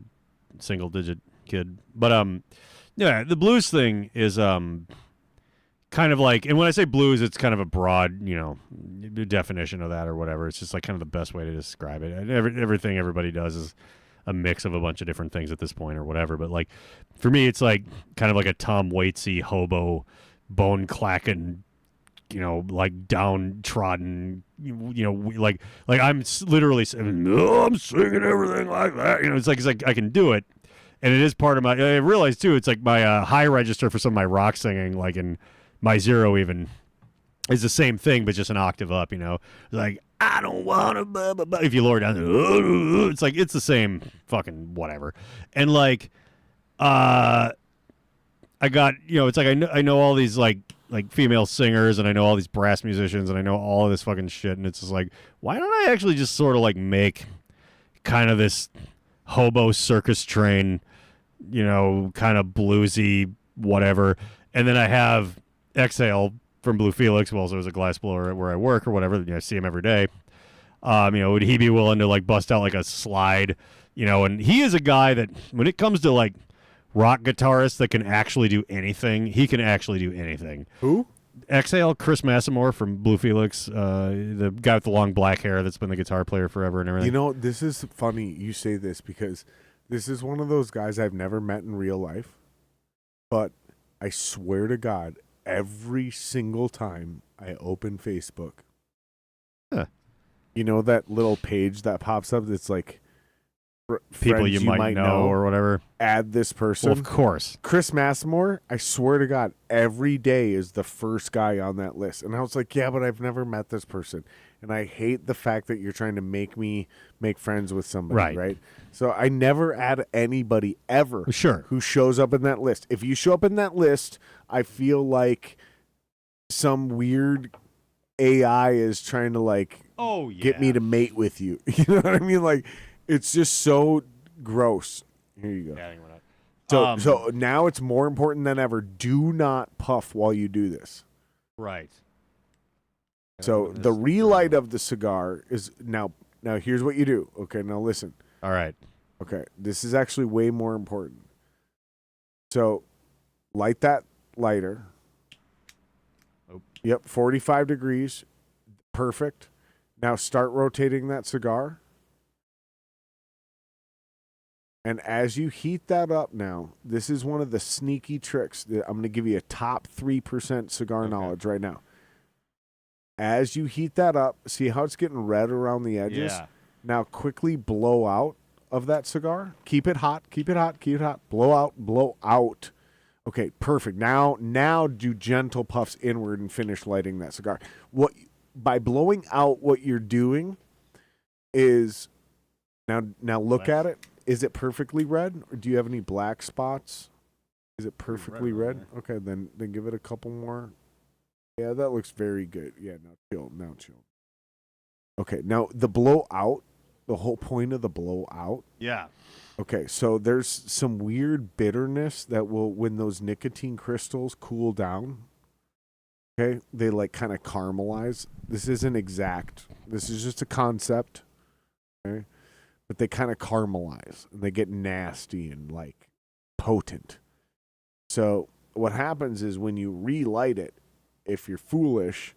single digit kid. But yeah, the blues thing is kind of like, and when I say blues, it's kind of a broad, definition of that or whatever. It's just like kind of the best way to describe it. And everything everybody does is a mix of a bunch of different things at this point or whatever. But like for me, it's like kind of like a Tom Waitsy hobo, bone clacking, like downtrodden, like literally saying, "No, I'm singing everything like that." It's like I can do it, and it is part of my. I realize too, it's like my high register for some of my rock singing, like in my zero even, is the same thing, but just an octave up. Like I don't want to. But if you lower down, it's like it's the same fucking whatever, and like, I got it's like I know all these like female singers, and I know all these brass musicians, and I know all of this fucking shit, and it's just like, why don't I actually just sort of like make kind of this hobo circus train, kind of bluesy whatever, and then I have Exhale from Blue Felix, who also is a glass blower where I work or whatever. I see him every day. Would he be willing to like bust out like a slide? And he is a guy that when it comes to like rock guitarist that can actually do anything. He can actually do anything. Who? Exhale, Chris Massimore from Blue Felix, the guy with the long black hair that's been the guitar player forever and everything. This is funny you say this because this is one of those guys I've never met in real life. But I swear to God, every single time I open Facebook, that little page that pops up that's like, people you might know or whatever. Add this person. Well, of course. Chris Massimore, I swear to God, every day is the first guy on that list. And I was like, yeah, but I've never met this person. And I hate the fact that you're trying to make me make friends with somebody, right? So I never add anybody ever who shows up in that list. If you show up in that list, I feel like some weird AI is trying to like get me to mate with you. You know what I mean? Like, it's just so gross. Here you go. So now it's more important than ever. Do not puff while you do this. Right. So the relight of the cigar is now. Now here's what you do. Okay, now listen. All right. Okay, this is actually way more important. So light that lighter. Oh. Yep, 45 degrees. Perfect. Now start rotating that cigar. And as you heat that up now, this is one of the sneaky tricks. I'm going to give you a top 3% cigar knowledge right now. As you heat that up, see how it's getting red around the edges? Yeah. Now quickly blow out of that cigar. Keep it hot, keep it hot, keep it hot. Blow out, blow out. Okay, perfect. Now do gentle puffs inward and finish lighting that cigar. By blowing out, what you're doing is now look at it. Is it perfectly red, or do you have any black spots? Is it perfectly red? Okay, then give it a couple more. Yeah, that looks very good. Yeah, now chill. Okay, now the blowout, the whole point of the blowout. Yeah. Okay, so there's some weird bitterness that will, when those nicotine crystals cool down, okay, they like kind of caramelize. This isn't exact. This is just a concept. Okay. But they kind of caramelize and they get nasty and like potent. So what happens is when you relight it, if you're foolish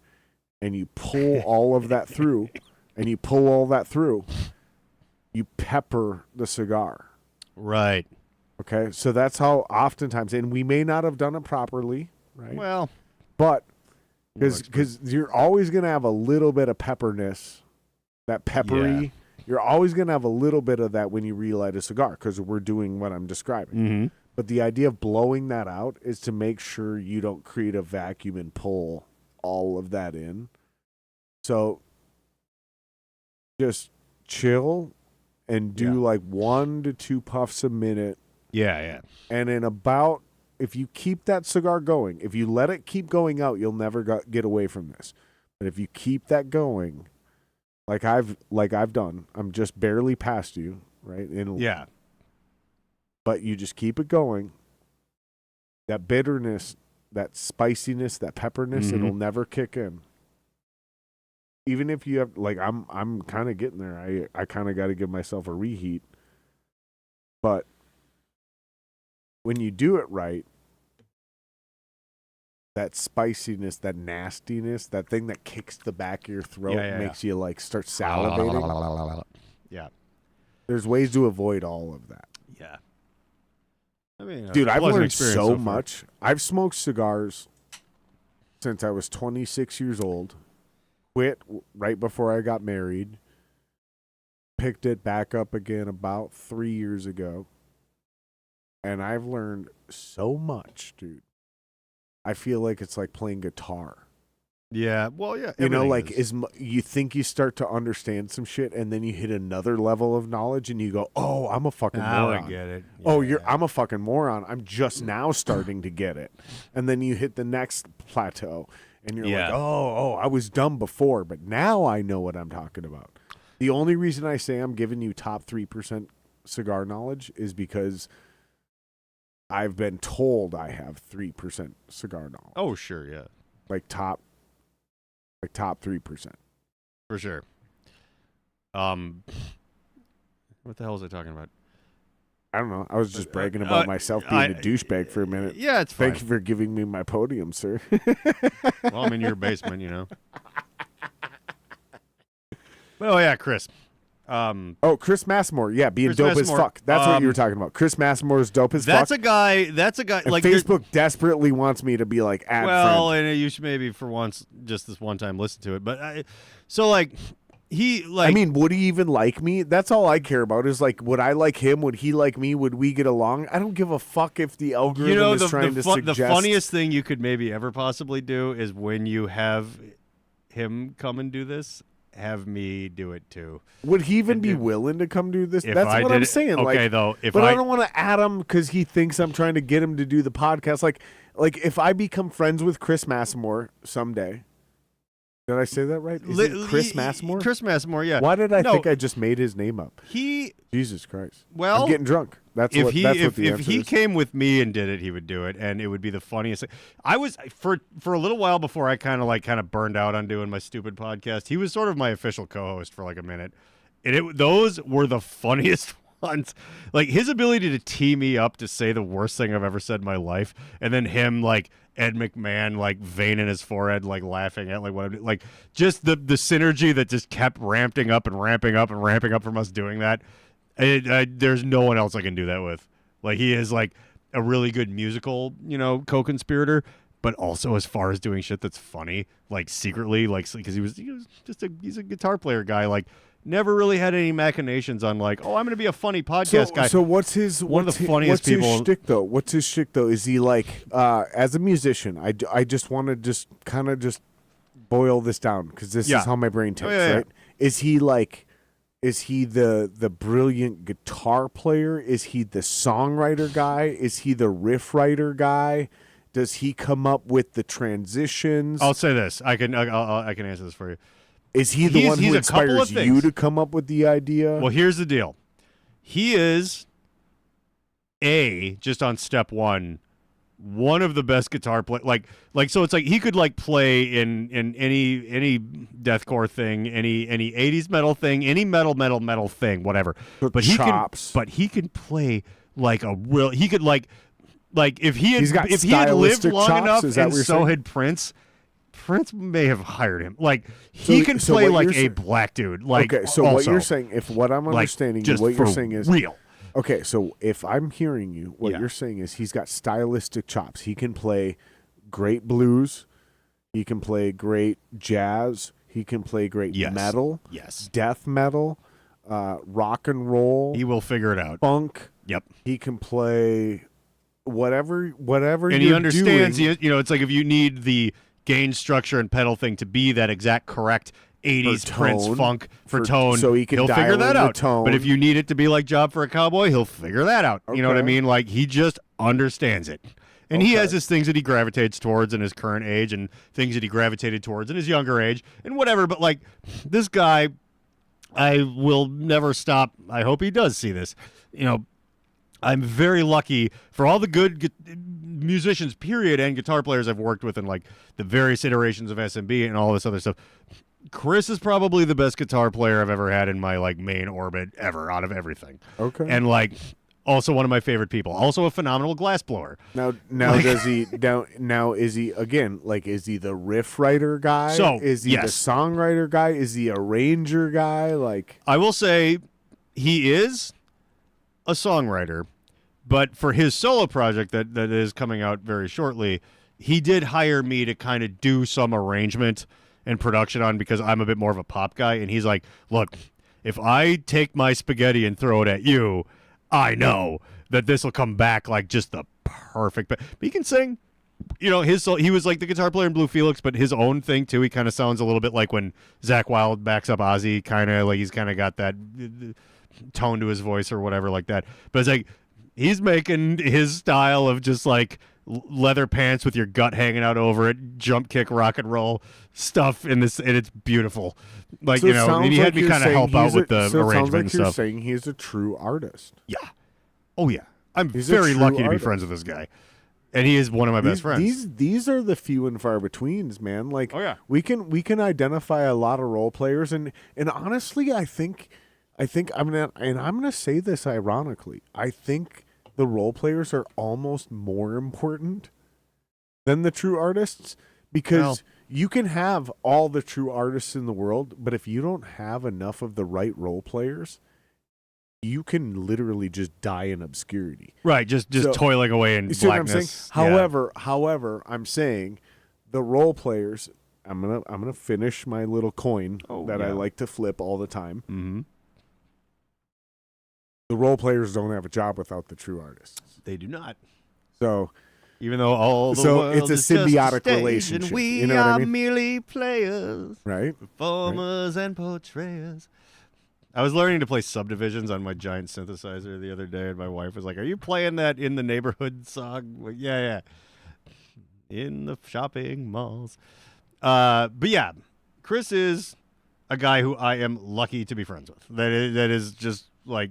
and you pull all of that through, you pepper the cigar. Right. Okay. So that's how oftentimes, and we may not have done it properly, right? Well, but because you're always going to have a little bit of pepperness, that peppery. Yeah. You're always going to have a little bit of that when you relight a cigar because we're doing what I'm describing. Mm-hmm. But the idea of blowing that out is to make sure you don't create a vacuum and pull all of that in. So just chill and do like 1 to 2 puffs a minute. Yeah. And in about, if you keep that cigar going, if you let it keep going out, you'll never get away from this. But if you keep that going, like I've done, I'm just barely past you, right? Yeah. But you just keep it going. That bitterness spiciness, that pepperness, it'll never kick in. Even if you have, like, I'm kind of getting there. I kind of got to give myself a reheat. But when you do it right, that spiciness, that nastiness, that thing that kicks the back of your throat, makes you like start salivating. Yeah. There's ways to avoid all of that. Yeah. I mean, dude, I've learned so much. I've smoked cigars since I was 26 years old. Quit right before I got married. Picked it back up again about 3 years ago. And I've learned so much, dude. I feel like it's like playing guitar. Yeah, well, yeah. You know, like you think you start to understand some shit, and then you hit another level of knowledge, and you go, "Oh, I'm a fucking moron." I get it. Yeah. Oh, I'm a fucking moron. I'm just now starting to get it, and then you hit the next plateau, and you're like, "Oh, I was dumb before, but now I know what I'm talking about." The only reason I say I'm giving you top 3% cigar knowledge is because I've been told I have 3% cigar knowledge. Oh, sure, yeah. Like top 3%. For sure. What the hell was I talking about? I don't know. I was just bragging about myself being a douchebag for a minute. Yeah, it's fine. Thank you for giving me my podium, sir. Well, I'm in your basement, you know. Oh, yeah, Chris. Chris Massmore. Yeah, being Chris dope Massmore, as fuck. That's what you were talking about. Chris Massmore is dope as fuck. That's a guy. And like Facebook desperately wants me to be like ad friend. And you should maybe for once, just this one time, listen to it. But I mean, would he even like me? That's all I care about is like, would I like him? Would he like me? Would we get along? I don't give a fuck if the algorithm is trying to suggest. The funniest thing you could maybe ever possibly do is when you have him come and do this, have me do it too. Would he even be willing to come do this? That's what I'm saying. Okay, like, I don't want to add him because he thinks I'm trying to get him to do the podcast. Like if I become friends with Chris Massmore someday. Did I say that right? Is it Chris Massmore? Chris Massmore, yeah. Why did I think I just made his name up? Jesus Christ. Well, I'm getting drunk. That's what the answer if he came with me and did it, he would do it, and it would be the funniest thing. I was for a little while before I kind of burned out on doing my stupid podcast. He was sort of my official co-host for like a minute, and those were the funniest ones. Like his ability to tee me up to say the worst thing I've ever said in my life, and then him like Ed McMahon like vein in his forehead, like laughing at like just the synergy that just kept ramping up and ramping up and ramping up from us doing that. There's no one else I can do that with. Like he is like a really good musical, co-conspirator, but also as far as doing shit that's funny, like secretly, like because he's a guitar player guy, like never really had any machinations on like, I'm going to be a funny podcast guy. So what's his one of the funniest people? What's his shtick though? What's his shtick though? Is he like as a musician? I just want to just kind of just boil this down because this is how my brain ticks. Right? Is he like? Is he the brilliant guitar player? Is he the songwriter guy? Is he the riff writer guy? Does he come up with the transitions? I'll say this. I can answer this for you. Is he the one who inspires you to come up with the idea? Well, here's the deal. He is just on step one of the best guitar play like so it's like he could like play in any deathcore thing, any 80s metal thing, any metal thing, whatever. But he can play like a real he could like if he had lived long enough and so had Prince may have hired him. Like he can play like a black dude. Like okay, so what you're saying, if what I'm understanding, what you're saying is real. Okay, so if I'm hearing you, what you're saying is he's got stylistic chops. He can play great blues. He can play great jazz. He can play great metal. Yes. Death metal, rock and roll. He will figure it out. Funk. Yep. He can play whatever and he understands, it's like if you need the gain structure and pedal thing to be that exact correct 80s Prince funk for tone, so he'll figure that out. But if you need it to be like Job for a Cowboy, he'll figure that out. Okay. You know what I mean? Like he just understands it. And he has his things that he gravitates towards in his current age and things that he gravitated towards in his younger age and whatever. But like this guy, I will never stop. I hope he does see this. I'm very lucky for all the good musicians, period, and guitar players I've worked with in like the various iterations of SMB and all this other stuff. Chris is probably the best guitar player I've ever had in my like main orbit ever out of everything. Okay. And like also one of my favorite people. Also a phenomenal glassblower. Now does he now is he again like is he the riff writer guy? So, is he the songwriter guy? Is he a arranger guy? Like I will say he is a songwriter, but for his solo project that is coming out very shortly, he did hire me to kind of do some arrangement and production on because I'm a bit more of a pop guy, and he's like, look, if I take my spaghetti and throw it at you, I know that this will come back like just the perfect. But he can sing, you know. He was like the guitar player in Blue Felix, but his own thing too. He kind of sounds a little bit like when Zakk Wylde backs up Ozzy, kind of like he's kind of got that tone to his voice or whatever like that. But it's like he's making his style of just like leather pants with your gut hanging out over it, jump kick, rock and roll stuff in this, and it's beautiful. Like, so you know, and he had me kind of help out with the so arrangement it sounds like and you're stuff. saying he's a true artist. Yeah. Oh yeah. I'm He's a very true lucky to be artist. friends with this guy, and he is one of my best friends. These are the few and far betweens, man. Like, Oh, yeah. we can identify a lot of role players, and honestly, I think I'm gonna say this ironically. I think the role players are almost more important than the true artists because Well, you can have all the true artists in the world, but if you don't have enough of the right role players, you can literally just die in obscurity. right, just So- toiling away in You see what I'm saying? blackness. Yeah. However, I'm saying the role players. I'm gonna finish my little coin that I yeah. like to flip all the time. Mm-hmm. The role players don't have a job without the true artists. They do not. So Even though all the So world it's a is just symbiotic stage relationship, and we you know what I are mean? merely players, right, performers and portrayers. I was learning to play Subdivisions on my giant synthesizer the other day, and my wife was like, "Are you playing that in the neighborhood song?" Like, yeah. In the shopping malls. But yeah, Chris is a guy who I am lucky to be friends with. That is just like,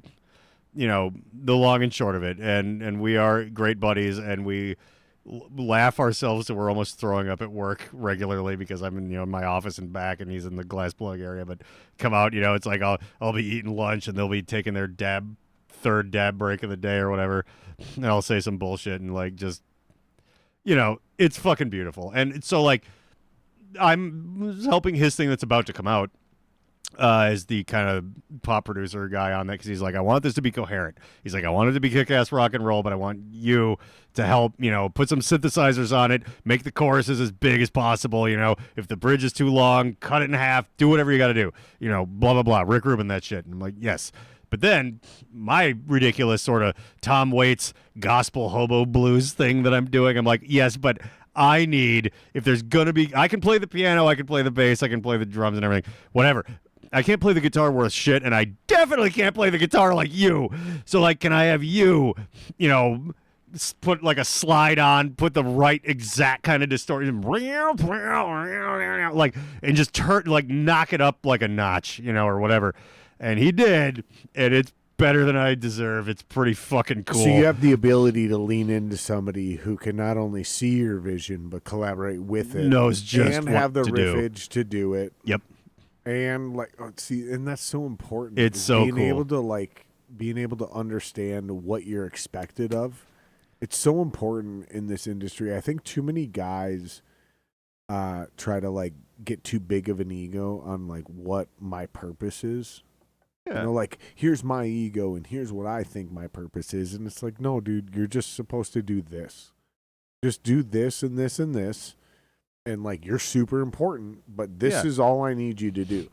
you know, the long and short of it. And we are great buddies, and we laugh ourselves till we're almost throwing up at work regularly because I'm in, you know, my office and back, and he's in the glass plug area. But come out, you know, it's like I'll be eating lunch, and they'll be taking their third dab break of the day or whatever, and I'll say some bullshit and like just, you know, it's fucking beautiful. And so like I'm helping his thing that's about to come out as the kind of pop producer guy on that, because he's like, I want this to be coherent. He's like, I want it to be kick-ass rock and roll, but I want you to help, you know, put some synthesizers on it, make the choruses as big as possible, you know, if the bridge is too long, cut it in half, do whatever you got to do, you know, blah, blah, blah, Rick Rubin that shit. And I'm like, yes. But then my ridiculous sort of Tom Waits gospel hobo blues thing that I'm doing, I'm like, yes, but I need, if there's going to be, I can play the piano, I can play the bass, I can play the drums and everything, whatever. I can't play the guitar worth shit, and I definitely can't play the guitar like you. So, like, can I have you, you know, put like a slide on, put the right exact kind of distortion, like, and just turn, like, knock it up like a notch, you know, or whatever. And he did, and it's better than I deserve. It's pretty fucking cool. So you have the ability to lean into somebody who can not only see your vision but collaborate with it, knows just and what have the to do. riffage to do it. Yep. And like, see, and that's so important. It's is so being cool. being able to understand what you're expected of. It's so important in this industry. I think too many guys try to like get too big of an ego on like what my purpose is. Yeah. You know, like, here's my ego and here's what I think my purpose is. And it's like, no, dude, you're just supposed to do this. Just do this and this and this. And, like, you're super important, but this is all I need you to do.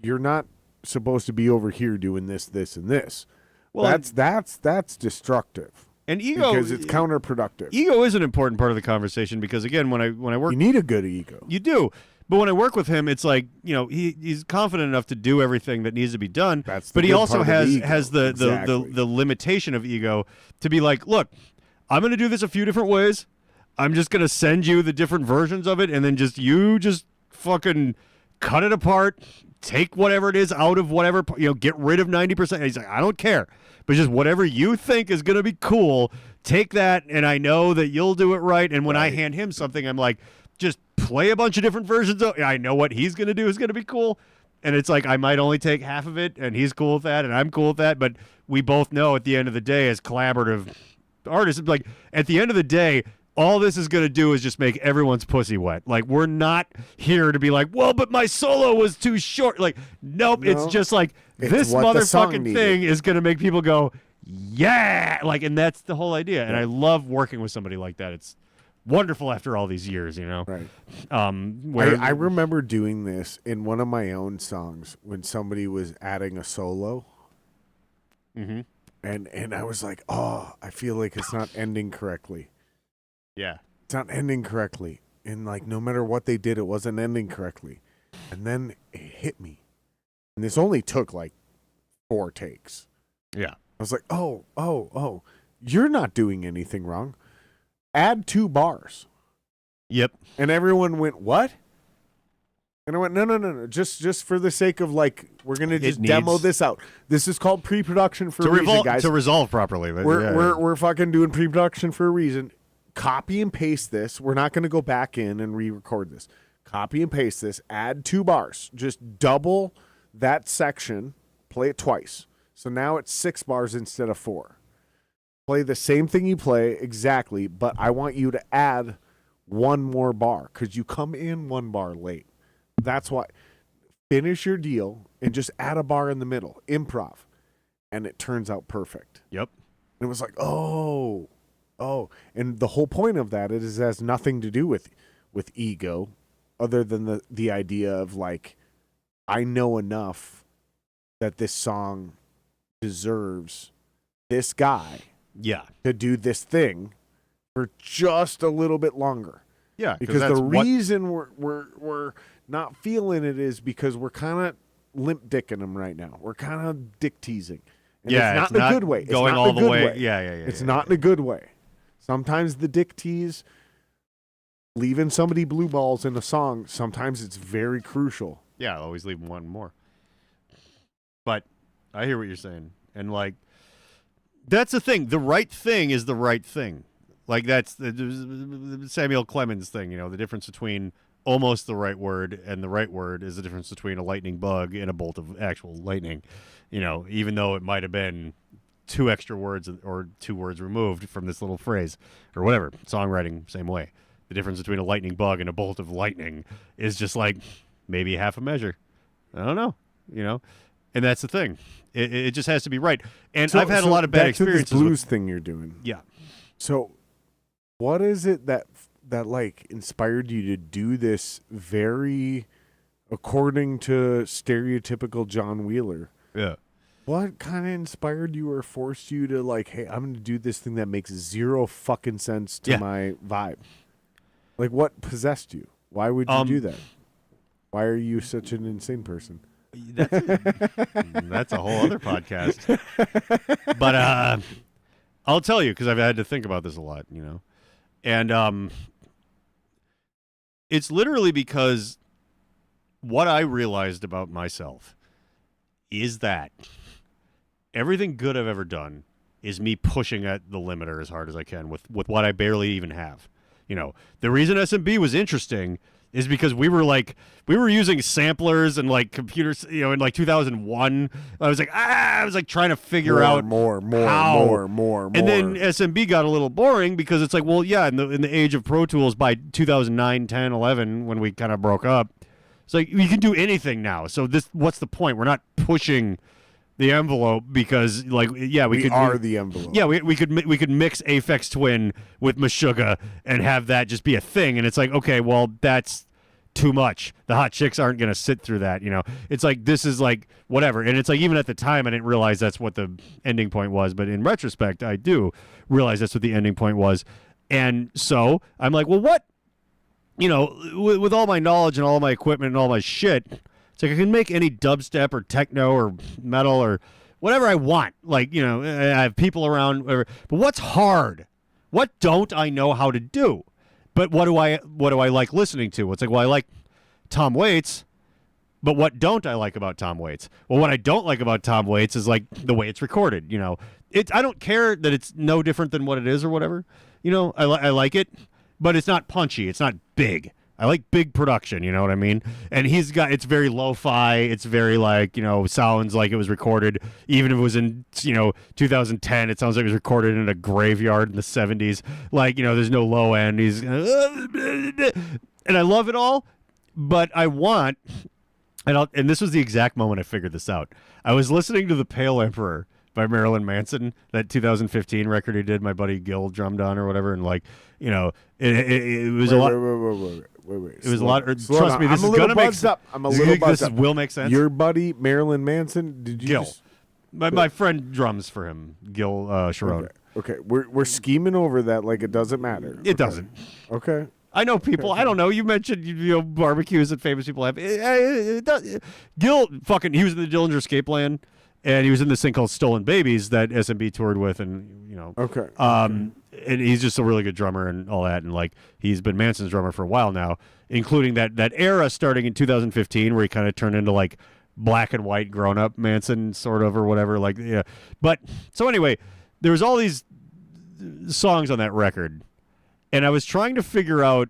You're not supposed to be over here doing this, this, and this. Well, that's destructive. And ego, because it's counterproductive. Ego is an important part of the conversation because, again, when I work, you need a good ego. You do. But when I work with him, it's like, you know, he's confident enough to do everything that needs to be done. But he also has the limitation of ego to be like, look, I'm going to do this a few different ways. I'm just going to send you the different versions of it, and then you just fucking cut it apart, take whatever it is out of whatever, get rid of 90%. He's like, I don't care. But just whatever you think is going to be cool, take that, and I know that you'll do it right. And when I hand him something, I'm like, just play a bunch of different versions of it. I know what he's going to do is going to be cool. And it's like I might only take half of it, and he's cool with that, and I'm cool with that. But we both know at the end of the day, as collaborative artists, like at the end of the day, all this is going to do is just make everyone's pussy wet. Like, we're not here to be like, well, but my solo was too short. Like, nope. No, it's just like, this motherfucking thing is going to make people go, yeah. Like, and that's the whole idea. And I love working with somebody like that. It's wonderful after all these years, Right. I remember doing this in one of my own songs when somebody was adding a solo. Mm-hmm. And I was like, oh, I feel like it's not ending correctly. Yeah. It's not ending correctly. And like, no matter what they did, it wasn't ending correctly. And then it hit me. And this only took like 4 takes. Yeah. I was like, oh, you're not doing anything wrong. Add 2 bars. Yep. And everyone went, what? And I went, no. Just for the sake of like, we're gonna just demo this out. This is called pre-production for a reason, guys. To resolve properly. We're fucking doing pre-production for a reason. Copy and paste this. We're not gonna go back in and re-record this. Copy and paste this. Add 2 bars. Just double that section. Play it twice. So now it's 6 bars instead of 4. Play the same thing you play exactly, but I want you to add 1 more bar because you come in 1 bar late. That's why. Finish your deal and just add a bar in the middle. Improv. And it turns out perfect. Yep. And it was like, oh. And the whole point of that is it has nothing to do with ego other than the idea of like, I know enough that this song deserves this guy to do this thing for just a little bit longer. Yeah, because the reason we're not feeling it is because we're kind of limp dicking them right now. We're kind of dick teasing. And it's not in a good way. Going all the way. Yeah. It's not in a good way. Sometimes the dick tease, leaving somebody blue balls in a song, sometimes it's very crucial. Yeah, always leave one more. But I hear what you're saying. And like, that's the thing. The right thing is the right thing. Like that's the Samuel Clemens thing, the difference between almost the right word and the right word is the difference between a lightning bug and a bolt of actual lightning. Even though it might have been 2 extra words or 2 words removed from this little phrase or whatever. Songwriting, same way. The difference between a lightning bug and a bolt of lightning is just like maybe half a measure. I don't know, And that's the thing. It just has to be right. And I've had a lot of bad experiences. This blues thing you're doing. Yeah. So what is it that like inspired you to do this very according to stereotypical John Wheeler? Yeah. What kind of inspired you or forced you to like, hey, I'm going to do this thing that makes 0 fucking sense to my vibe? Like, what possessed you? Why would you do that? Why are you such an insane person? That's a whole other podcast. But I'll tell you because I've had to think about this a lot, And it's literally because what I realized about myself is that everything good I've ever done is me pushing at the limiter as hard as I can with what I barely even have. The reason SMB was interesting is because we were using samplers and like computers, in like 2001. I was like trying to figure out more. And then SMB got a little boring because it's like, well, yeah, in the age of Pro Tools by 2009, 10, 11, when we kind of broke up, it's like we can do anything now. So what's the point? We're not pushing the envelope because we are the envelope. Yeah, we could mix Aphex Twin with Meshuggah and have that just be a thing. And it's like, okay, well, that's too much. The hot chicks aren't going to sit through that, It's like, this is like whatever. And it's like, even at the time, I didn't realize that's what the ending point was. But in retrospect, I do realize that's what the ending point was. And so I'm like, well, what? With all my knowledge and all my equipment and all my shit, it's like I can make any dubstep or techno or metal or whatever I want. Like, I have people around, whatever. But what's hard? What don't I know how to do? But what do I like listening to? It's like, well, I like Tom Waits, But what don't I like about Tom Waits? Well, what I don't like about Tom Waits is like the way it's recorded. I don't care that it's no different than what it is or whatever. I like it, but it's not punchy. It's not big. I like big production, you know what I mean? And it's very lo-fi. It's very sounds like it was recorded. Even if it was in, 2010, it sounds like it was recorded in a graveyard in the 70s. There's no low end. And I love it all, but I want, and this was the exact moment I figured this out. I was listening to The Pale Emperor by Marilyn Manson, that 2015 record he did, my buddy Gil drummed on or whatever, and it was a lot. Wait. It was a lot. Trust me, this is gonna make sense. I'm a little buzzed up. This will make sense. Your buddy Marilyn Manson? Did you? Gil, my friend drums for him, Gil Sharon. Okay, we're scheming over that like it doesn't matter. It doesn't. Okay. I know people. I don't know. You mentioned barbecues that famous people have. It does. Gil he was in the Dillinger Escape Plan, and he was in this thing called Stolen Babies that SMB toured with, and Okay. And he's just a really good drummer and all that, and he's been Manson's drummer for a while now, including that era starting in 2015 where he kind of turned into black and white grown up Manson sort of or whatever. But so anyway, there was all these songs on that record, and I was trying to figure out.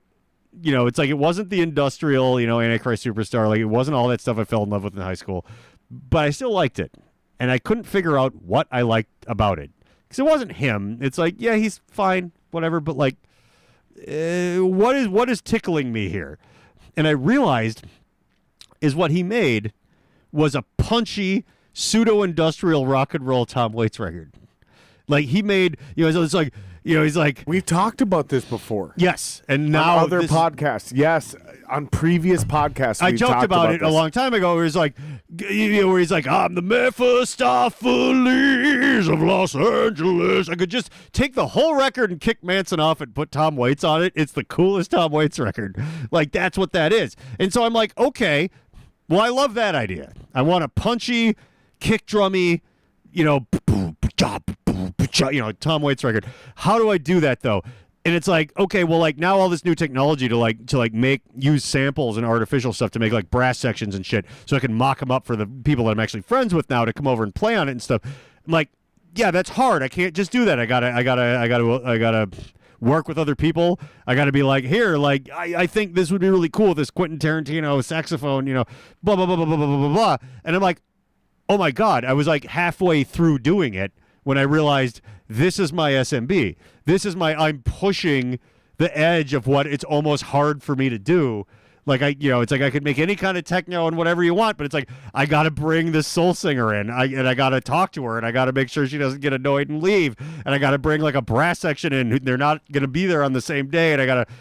It's it wasn't the industrial, Antichrist Superstar. It wasn't all that stuff I fell in love with in high school, but I still liked it, and I couldn't figure out what I liked about it. Because it wasn't him. It's yeah, he's fine, whatever. But what is tickling me here? And I realized is what he made was a punchy pseudo-industrial rock and roll Tom Waits record. He made, he's we've talked about this before. Yes, and now on other podcasts. Yes, on previous podcasts. I joked about it a long time ago. Where he's I'm the Mephistopheles of Los Angeles. I could just take the whole record and kick Manson off and put Tom Waits on it. It's the coolest Tom Waits record. That's what that is. And so I'm okay. Well, I love that idea. I want a punchy, kick drummy, Tom Waits record. How do I do that though? And it's okay, well, now all this new technology to use samples and artificial stuff to make brass sections and shit, so I can mock them up for the people that I'm actually friends with now to come over and play on it and stuff. I'm yeah, that's hard. I can't just do that. I gotta work with other people. I gotta be here. I think this would be really cool. This Quentin Tarantino saxophone, blah blah blah blah blah blah blah blah. And I'm oh my God, I was halfway through doing it when I realized this is my SMB. I'm pushing the edge of what it's almost hard for me to do. It's I could make any kind of techno and whatever you want, but it's I got to bring this soul singer in, and I got to talk to her, and I got to make sure she doesn't get annoyed and leave, and I got to bring a brass section in. They're not going to be there on the same day, and I got to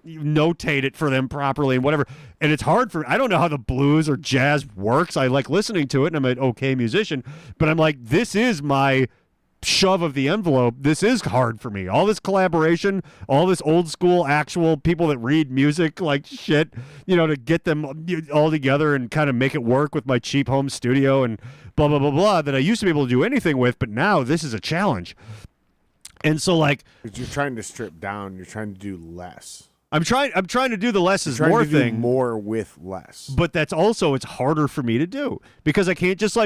notate it for them properly and whatever. And it's hard I don't know how the blues or jazz works. I like listening to it, and I'm an okay musician, but I'm this is my shove of the envelope. This is hard for me. All this collaboration, all this old school actual people that read music shit, to get them all together and kind of make it work with my cheap home studio and blah blah blah blah that I used to be able to do anything with, but now this is a challenge. And so you're trying to strip down, you're trying to do less. I'm trying to do the less is more thing, more with less. But that's also it's harder for me to do because I can't just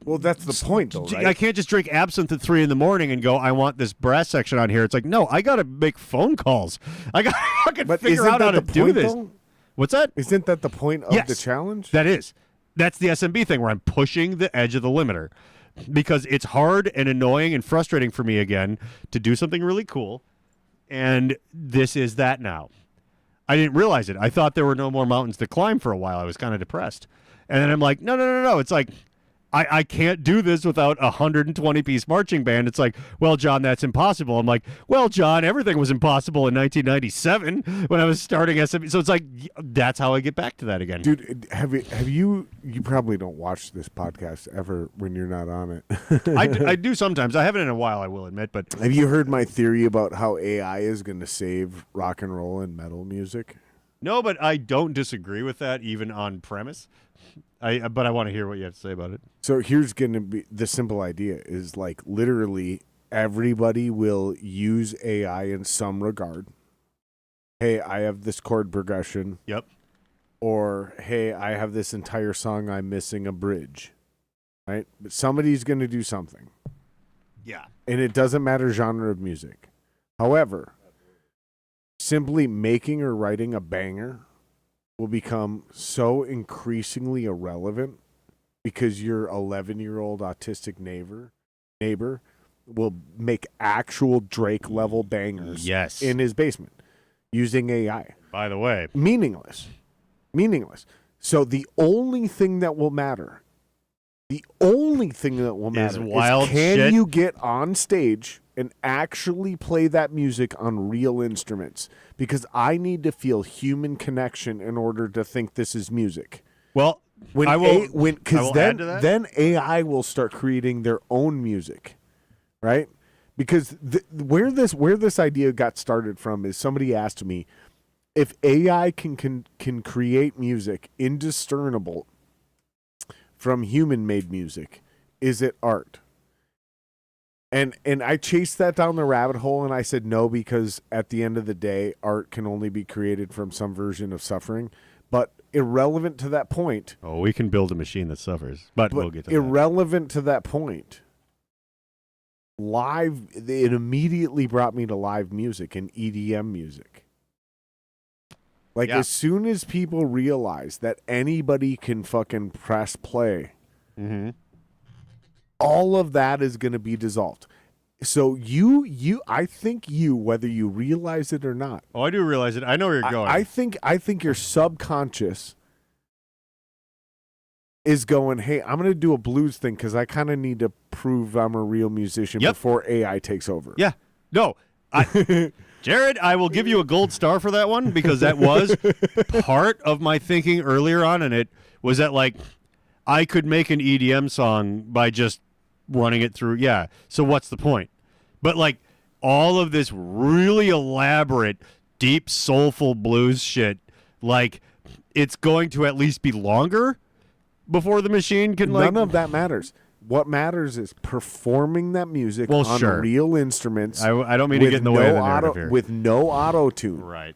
well, that's the point, though, right? I can't just drink absinthe at 3 a.m. and go, I want this brass section on here. It's no, I got to make phone calls. I got to fucking figure out how to do this. Though? What's that? Isn't that the point of the challenge? That is. That's the SMB thing where I'm pushing the edge of the limiter because it's hard and annoying and frustrating for me again to do something really cool. And this is that now. I didn't realize it. I thought there were no more mountains to climb for a while. I was kind of depressed. And then I'm no. It's I can't do this without a 120-piece marching band. It's well, John, that's impossible. I'm well, John, everything was impossible in 1997 when I was starting SMB. So it's that's how I get back to that again. Dude, have you probably don't watch this podcast ever when you're not on it. I do sometimes. I haven't in a while, I will admit. But have you heard my theory about how AI is going to save rock and roll and metal music? No, but I don't disagree with that even on premise. But I want to hear what you have to say about it. So here's going to be the simple idea is literally everybody will use AI in some regard. Hey, I have this chord progression. Yep. or hey, I have this entire song, I'm missing a bridge, right? But somebody's going to do something. Yeah. And it doesn't matter genre of music. However, simply making or writing a banger will become so increasingly irrelevant because your 11-year-old autistic neighbor will make actual Drake level bangers in his basement using AI. By the way, Meaningless. So the only thing that will matter is wild can shit. you get on stage and actually play that music on real instruments? Because I need to feel human connection in order to think this is music. well, When I will then add to that. then AI will start creating their own music, right? Because where this idea got started from is somebody asked me if AI can create music indiscernible from human-made music, is it art? And I chased that down the rabbit hole, and I said no, because at the end of the day, art can only be created from some version of suffering. But irrelevant to that point. Oh, we can build a machine that suffers, but we'll get to that. Irrelevant to that point. It immediately brought me to live music and EDM music. Like, as soon as people realize that anybody can fucking press play, all of that is going to be dissolved. So I think whether you realize it or not. Oh, I do realize it. I know where you're going. I think your subconscious is going, hey, I'm going to do a blues thing because I kind of need to prove I'm a real musician before AI takes over. Yeah. No. Jared, I will give you a gold star for that one, because that was part of my thinking earlier on, and it was that, like, I could make an EDM song by just running it through. Yeah. So what's the point? But, like, all of this really elaborate, deep, soulful blues shit, like, it's going to at least be longer before the machine can, like... None of that matters. What matters is performing that music on sure. real instruments. I don't mean to get in the way of the narrative here. With no auto-tune. Right.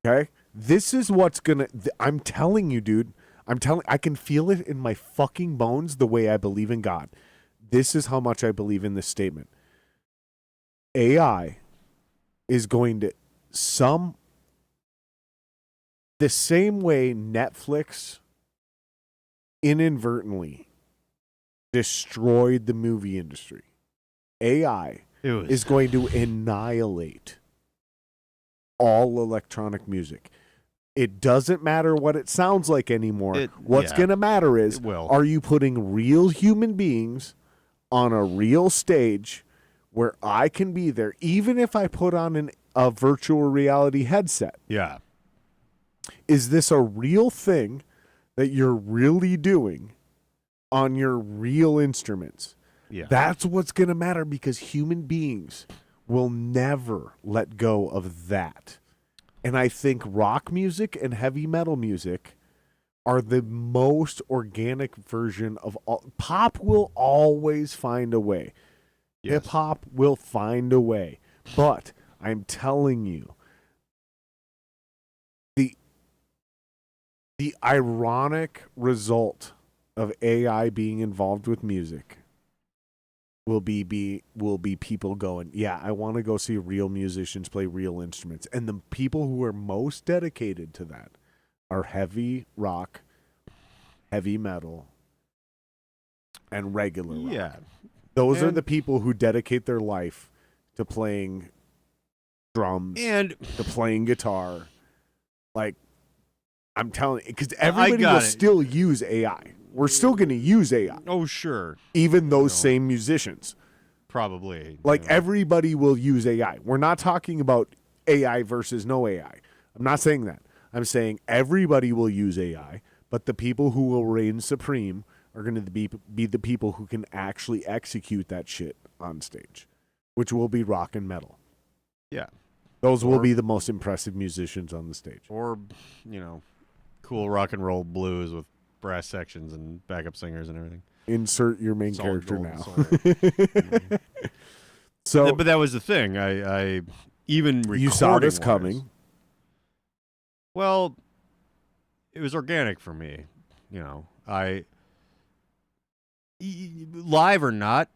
Okay? This is what's going to... I'm telling you, dude. I can feel it in my fucking bones the way I believe in God. This is how much I believe in this statement. AI is going to... The same way Netflix inadvertently destroyed the movie industry. AI is going to annihilate all electronic music. It doesn't matter what it sounds like anymore. What's going to matter is, are you putting real human beings on a real stage where I can be there, even if I put on a virtual reality headset? Yeah. Is this a real thing that you're really doing on your real instruments? Yeah. That's what's going to matter, because human beings will never let go of that. And I think rock music and heavy metal music are the most organic version of all. Pop will always find a way. Yes. Hip-hop will find a way. But I'm telling you, the ironic result of AI being involved with music will be people going, yeah, I want to go see real musicians play real instruments. And the people who are most dedicated to that are heavy rock, heavy metal, and regular rock. Yeah. Those are the people who dedicate their life to playing drums and to playing guitar. Like, I'm telling you, because everybody will still use AI. We're still going to use AI. Oh, sure. Even those same musicians. Probably. Like, everybody will use AI. We're not talking about AI versus no AI. I'm not saying that. I'm saying everybody will use AI, but the people who will reign supreme are going to be the people who can actually execute that shit on stage, which will be rock and metal. Yeah. Those will be the most impressive musicians on the stage. Or, cool rock and roll blues with brass sections and backup singers and everything. Insert your main character now. But that was the thing. I even recording. You saw this coming. Well, it was organic for me. You know, live or not,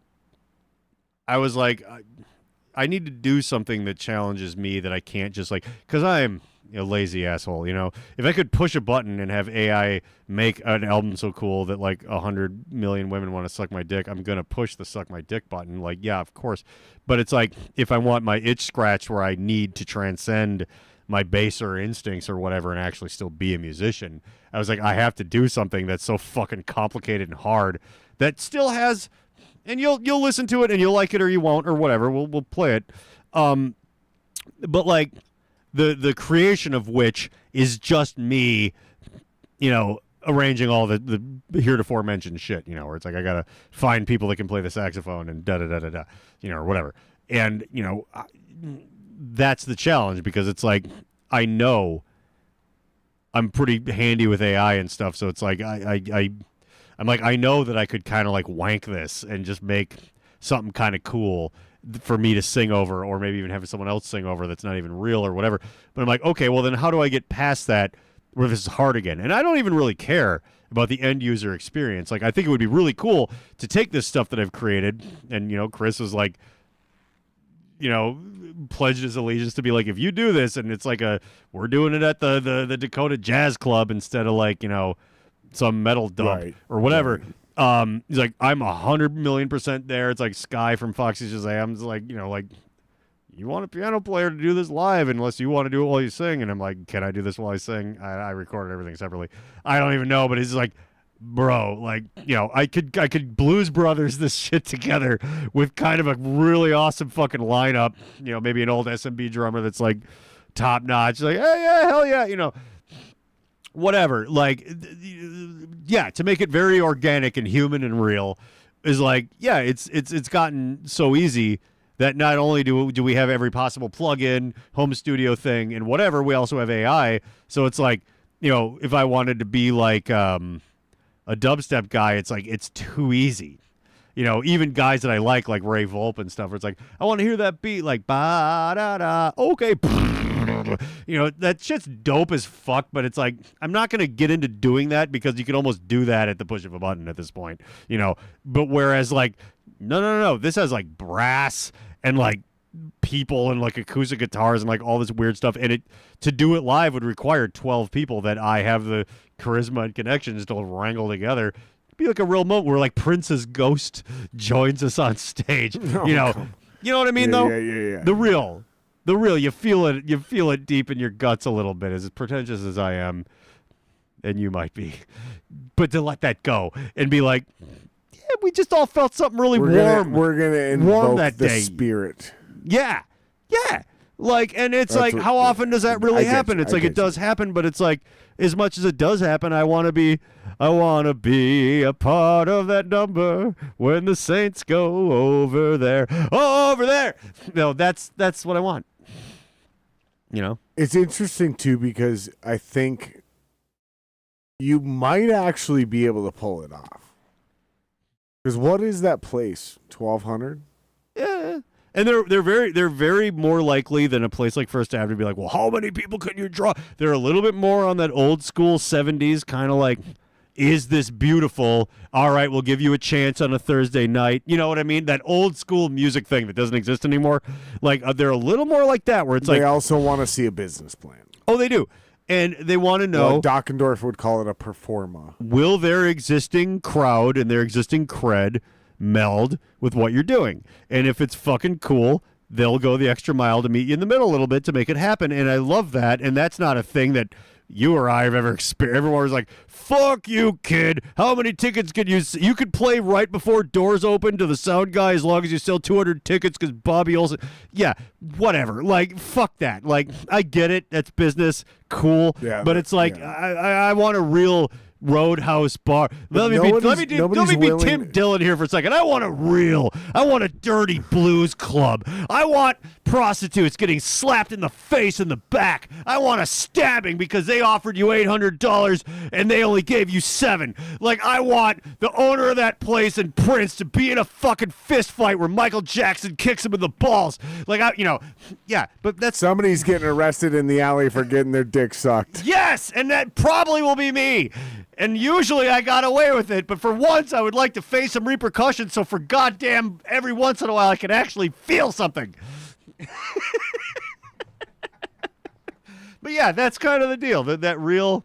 I was like, I need to do something that challenges me that I can't just like, because I'm a lazy asshole, you know. If I could push a button and have AI make an album so cool that like 100 million women want to suck my dick, I'm gonna push the suck my dick button. Like, yeah, of course. But it's like, if I want my itch scratched where I need to transcend my baser instincts or whatever and actually still be a musician, I was like, I have to do something that's so fucking complicated and hard that still has, and you'll listen to it and you'll like it or you won't or whatever. We'll play it. But like the creation of which is just me, you know, arranging all the heretofore mentioned shit, you know, where it's like I gotta find people that can play the saxophone and da da da da da, you know, or whatever. And you know, that's the challenge, because it's like I know I'm pretty handy with AI and stuff, so it's like I'm like, I know that I could kind of like wank this and just make something kind of cool for me to sing over, or maybe even have someone else sing over that's not even real or whatever. But I'm like, okay, well then how do I get past that where this is hard again? And I don't even really care about the end user experience. Like, I think it would be really cool to take this stuff that I've created, and you know, Chris was like, you know, pledged his allegiance to be like, if you do this, and it's like we're doing it at the Dakota Jazz Club instead of like, you know, some metal dump or whatever. Right. He's like, I'm 100,000,000% there. It's like Sky from Foxy Shazam's like, you know, like, you want a piano player to do this live unless you want to do it while you sing. And I'm like, can I do this while I sing? I recorded everything separately. I don't even know, but he's like, bro, like, you know, I could Blues Brothers this shit together with kind of a really awesome fucking lineup. You know, maybe an old SMB drummer that's like top notch, like, hey, yeah, hell yeah, you know, whatever. Like, yeah, to make it very organic and human and real is like, yeah, it's gotten so easy that not only do we have every possible plug-in, home studio thing and whatever, we also have AI. So it's like, you know, if I wanted to be like a dubstep guy, it's like, it's too easy. You know, even guys that I like Ray Volp and stuff, where it's like, I want to hear that beat, like, ba-da-da, okay. You know, that shit's dope as fuck, but it's like, I'm not going to get into doing that because you can almost do that at the push of a button at this point, you know. But whereas, like, no, this has, like, brass and, like, people and, like, acoustic guitars and, like, all this weird stuff. And to do it live would require 12 people that I have the charisma and connections to wrangle together. It'd be like a real moment where, like, Prince's ghost joins us on stage. Oh, you know what I mean, though? Yeah. The real, you feel it deep in your guts a little bit, as pretentious as I am, and you might be. But to let that go and be like, yeah, we just all felt something really warm. We're gonna invoke that the day. Spirit. Yeah. Like, and it's like, how often does that really happen? It's like, it does happen, but it's like, as much as it does happen, I want to be a part of that number when the saints go over there. No, that's what I want. You know, it's interesting too, because I think you might actually be able to pull it off. Because what is that place? 1,200? Yeah. And they're very more likely than a place like First Avenue to be like, well, how many people can you draw? They're a little bit more on that old school 70s kind of like, is this beautiful? All right, we'll give you a chance on a Thursday night. You know what I mean? That old school music thing that doesn't exist anymore. Like, they're a little more like that, where it's they like, also want to see a business plan. Oh, they do. And they want to know, Dockendorf would call it a performa. Will their existing crowd and their existing cred meld with what you're doing? And if it's fucking cool, they'll go the extra mile to meet you in the middle a little bit to make it happen. And I love that. And that's not a thing that you or I have ever experienced. Everyone was like, fuck you, kid. How many tickets could you could play right before doors open to the sound guy as long as you sell 200 tickets because Bobby Olson. Yeah, whatever. Like, fuck that. Like, I get it. That's business. Cool. Yeah, but it's like, yeah. I want a real Roadhouse bar. Let me be Tim Dillon here for a second. I want a dirty blues club. I want prostitutes getting slapped in the face and the back. I want a stabbing because they offered you $800 and they only gave you $7. Like, I want the owner of that place and Prince to be in a fucking fist fight where Michael Jackson kicks him in the balls. Like, yeah, but that's... Somebody's getting arrested in the alley for getting their dick sucked. Yes, and that probably will be me. And usually I got away with it, but for once I would like to face some repercussions, so for goddamn every once in a while I can actually feel something. But yeah, that's kind of the deal. That real,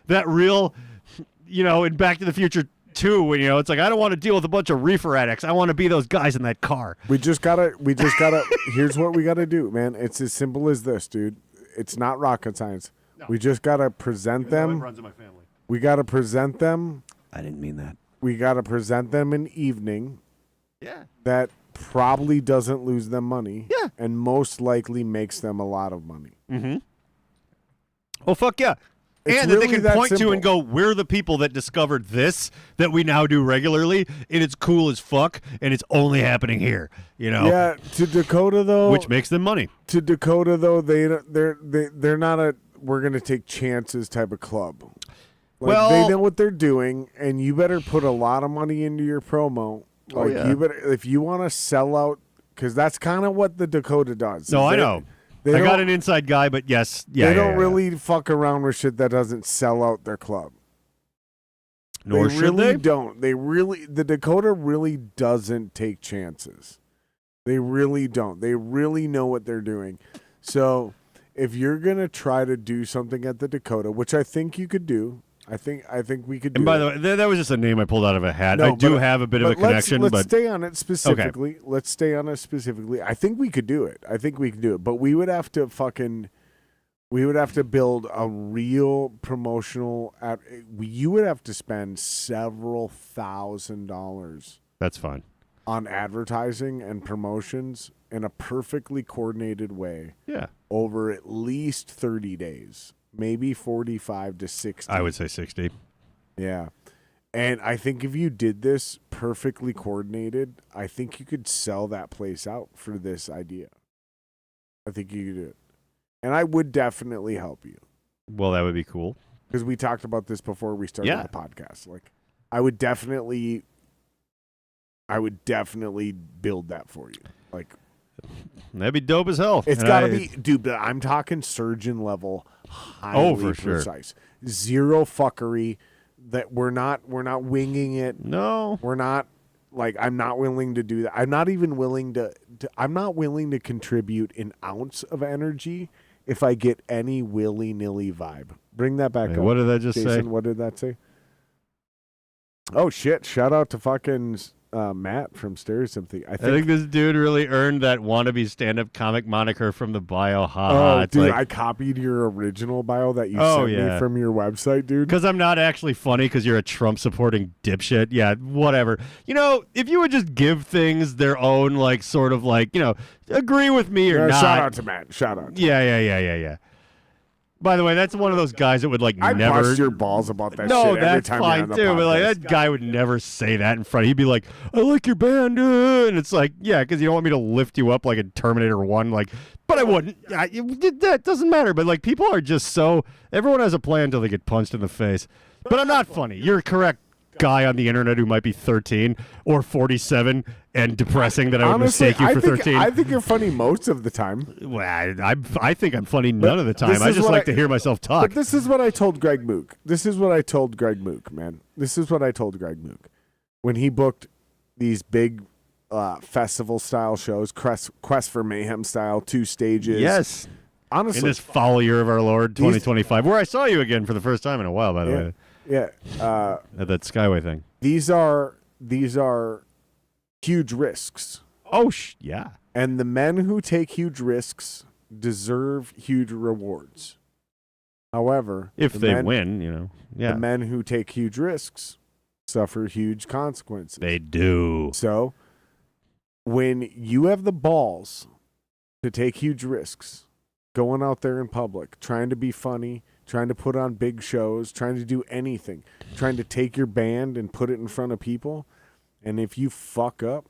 in Back to the Future 2, when it's like, I don't want to deal with a bunch of reefer addicts. I want to be those guys in that car. We just gotta here's what we gotta do, man. It's as simple as this, dude. It's not rocket science. No. We just gotta present them. It runs in my family. We gotta present them. I didn't mean that. We gotta present them an evening. Yeah. That probably doesn't lose them money. Yeah. And most likely makes them a lot of money. Mm-hmm. Oh, fuck yeah. It's and really that they can that point simple. to and go, we're the people that discovered this that we now do regularly, and it's cool as fuck, and it's only happening here. Yeah. To Dakota though, which makes them money. To Dakota though, they're not a we're gonna take chances type of club. Like, well, they know what they're doing, and you better put a lot of money into your promo. Like, yeah. you better, if you want to sell out, because that's kind of what the Dakota does. No, I know. I got an inside guy, but yes, yeah. They don't really fuck around with shit that doesn't sell out their club. Nor they should really they. don't. The Dakota really doesn't take chances. They really don't. They really know what they're doing. So if you're gonna try to do something at the Dakota, which I think you could do. I think we could do. And by it. the way, that was just a name I pulled out of a hat. No, I do have a bit of a connection, let's but stay on it specifically. Okay. Let's stay on it specifically. I think we could do it. But we would have to build a real promotional. You would have to spend several $1,000s. That's fine. On advertising and promotions in a perfectly coordinated way. Yeah. Over at least 30 days. Maybe 45 to 60. I would say 60. Yeah. And I think if you did this perfectly coordinated, I think you could sell that place out for this idea. I think you could do it. And I would definitely help you. Well, that would be cool. Because we talked about this before we started the podcast. Like, I would definitely build that for you. Like, that'd be dope as hell. It's got to be, dude, but I'm talking surgeon level, highly precise. Sure. Zero fuckery. That we're not winging it. No. We're not, like, I'm not willing to do that. I'm not even willing I'm not willing to contribute an ounce of energy if I get any willy-nilly vibe. Bring that back up. What did that just Jason, say? What did that say? Oh, shit. Shout out to fucking Matt from Stereo Sympathy. I think this dude really earned that wannabe stand-up comic moniker from the bio. Oh, dude, I copied your original bio that you sent me from your website, dude. Because I'm not actually funny because you're a Trump-supporting dipshit. Yeah, whatever. If you would just give things their own, like, sort of like, agree with me or not. Shout out to Matt. Shout out. Yeah. By the way, that's one of those guys that would I never bust your balls about that no, shit every that's time fine you're on the too. But like podcast. that guy would never say that in front. He'd be like, "I like your band," and it's like, yeah, because you don't want me to lift you up like in Terminator 1. Like, but I wouldn't. That doesn't matter. But like, people are just so. Everyone has a plan until they get punched in the face. But I'm not funny. You're correct. Guy on the internet who might be 13 or 47 and depressing that I would Honestly, mistake you for 13. I think you're funny most of the time. Well, I think I'm funny none of the time. I just like to hear myself talk. But this is what I told Greg Mook. Man. This is what I told Greg Mook when he booked these big festival-style shows, Quest for Mayhem style, 2 stages. Yes. Honestly. In this foul year of our Lord, 2025, where I saw you again for the first time in a while, by the way. Yeah. At that Skyway thing. These are huge risks. Oh, yeah. And the men who take huge risks deserve huge rewards. However, if they win, the men who take huge risks suffer huge consequences. They do. So, when you have the balls to take huge risks, going out there in public, trying to be funny, trying to put on big shows, trying to do anything, trying to take your band and put it in front of people, and if you fuck up,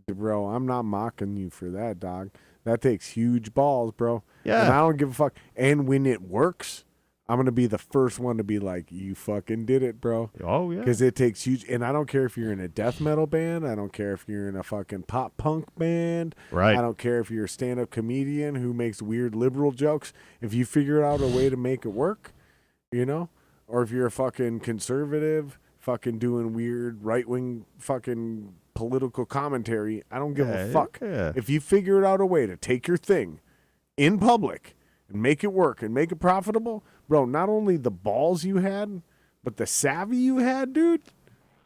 bro, I'm not mocking you for that, dog. That takes huge balls, bro. Yeah. And I don't give a fuck. And when it works, I'm going to be the first one to be like, you fucking did it, bro. Oh, yeah. Because it takes huge. And I don't care if you're in a death metal band. I don't care if you're in a fucking pop punk band. Right. I don't care if you're a stand-up comedian who makes weird liberal jokes. If you figure out a way to make it work, you know, or if you're a fucking conservative, fucking doing weird right-wing fucking political commentary, I don't give a fuck. Yeah. If you figure out a way to take your thing in public and make it work and make it profitable, bro, not only the balls you had, but the savvy you had, dude.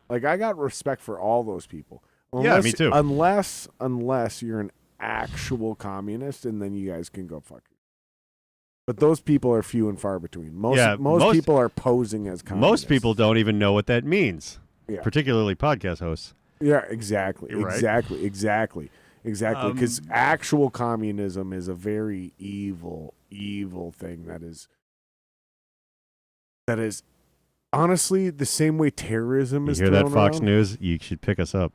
Like, I got respect for all those people. Yeah, me too. Unless you're an actual communist, and then you guys can go fuck it. But those people are few and far between. Most people are posing as communists. Most people don't even know what that means, Yeah. particularly podcast hosts. Yeah, exactly. You're right. Exactly. Because actual communism is a very evil thing that is honestly the same way terrorism is You hear thrown that, Fox around. News? You should pick us up.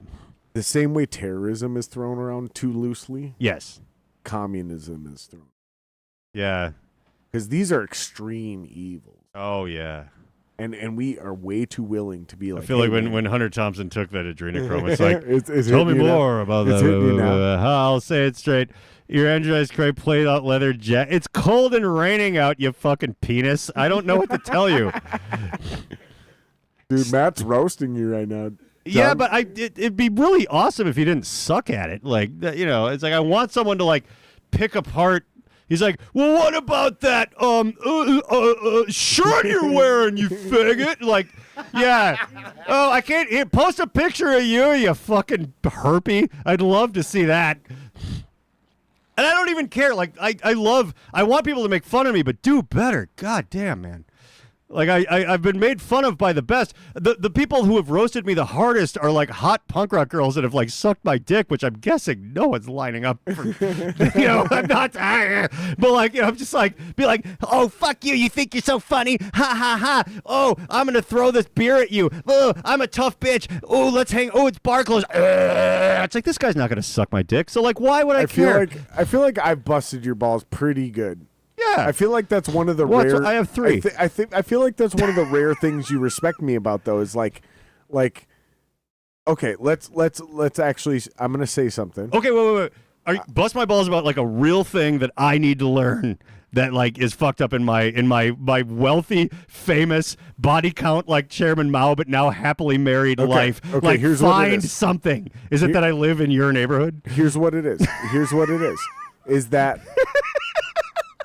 The same way terrorism is thrown around too loosely, Yes. communism is thrown. Yeah. Because these are extreme evils. Oh, yeah. And we are way too willing to be like, I feel like hey, when Hunter Thompson took that adrenochrome, it's like, it's tell me hitting you now. more about It's that. hitting you now. I'll say it straight. Your energized crate played out leather jacket. It's cold and raining out, you fucking penis. I don't know what to tell you. Dude, Matt's roasting you right now. Yeah, John? but it'd be really awesome if you didn't suck at it. Like, you know, it's like I want someone to like pick apart. He's like, well, what about that shirt you're wearing, you faggot? Like, yeah. Oh, I can't. Here, post a picture of you fucking herpy. I'd love to see that. And I don't even care. Like, I want people to make fun of me, but do better. God damn, man. Like, I've been made fun of by the best. The people who have roasted me the hardest are like hot punk rock girls that have like sucked my dick, which I'm guessing no one's lining up for. You know, I'm not. But like, you know, I'm just like, be like, oh, fuck you. You think you're so funny? Ha ha ha. Oh, I'm going to throw this beer at you. Oh, I'm a tough bitch. Oh, let's hang. Oh, it's bar closed. It's like, this guy's not going to suck my dick. So like, why would I care? I feel like I've busted your balls pretty good. Yeah. I feel like that's one of the Well, rare. I have three. I feel like that's one of the rare things you respect me about, though. Is like, okay, let's actually. I'm gonna say something. Okay, wait. Bust my balls about like a real thing that I need to learn that like is fucked up in my wealthy, famous body count like Chairman Mao, but now happily married life. Okay, like, here's what it find is. something. Is it that I live in your neighborhood? Here's what it is. Is that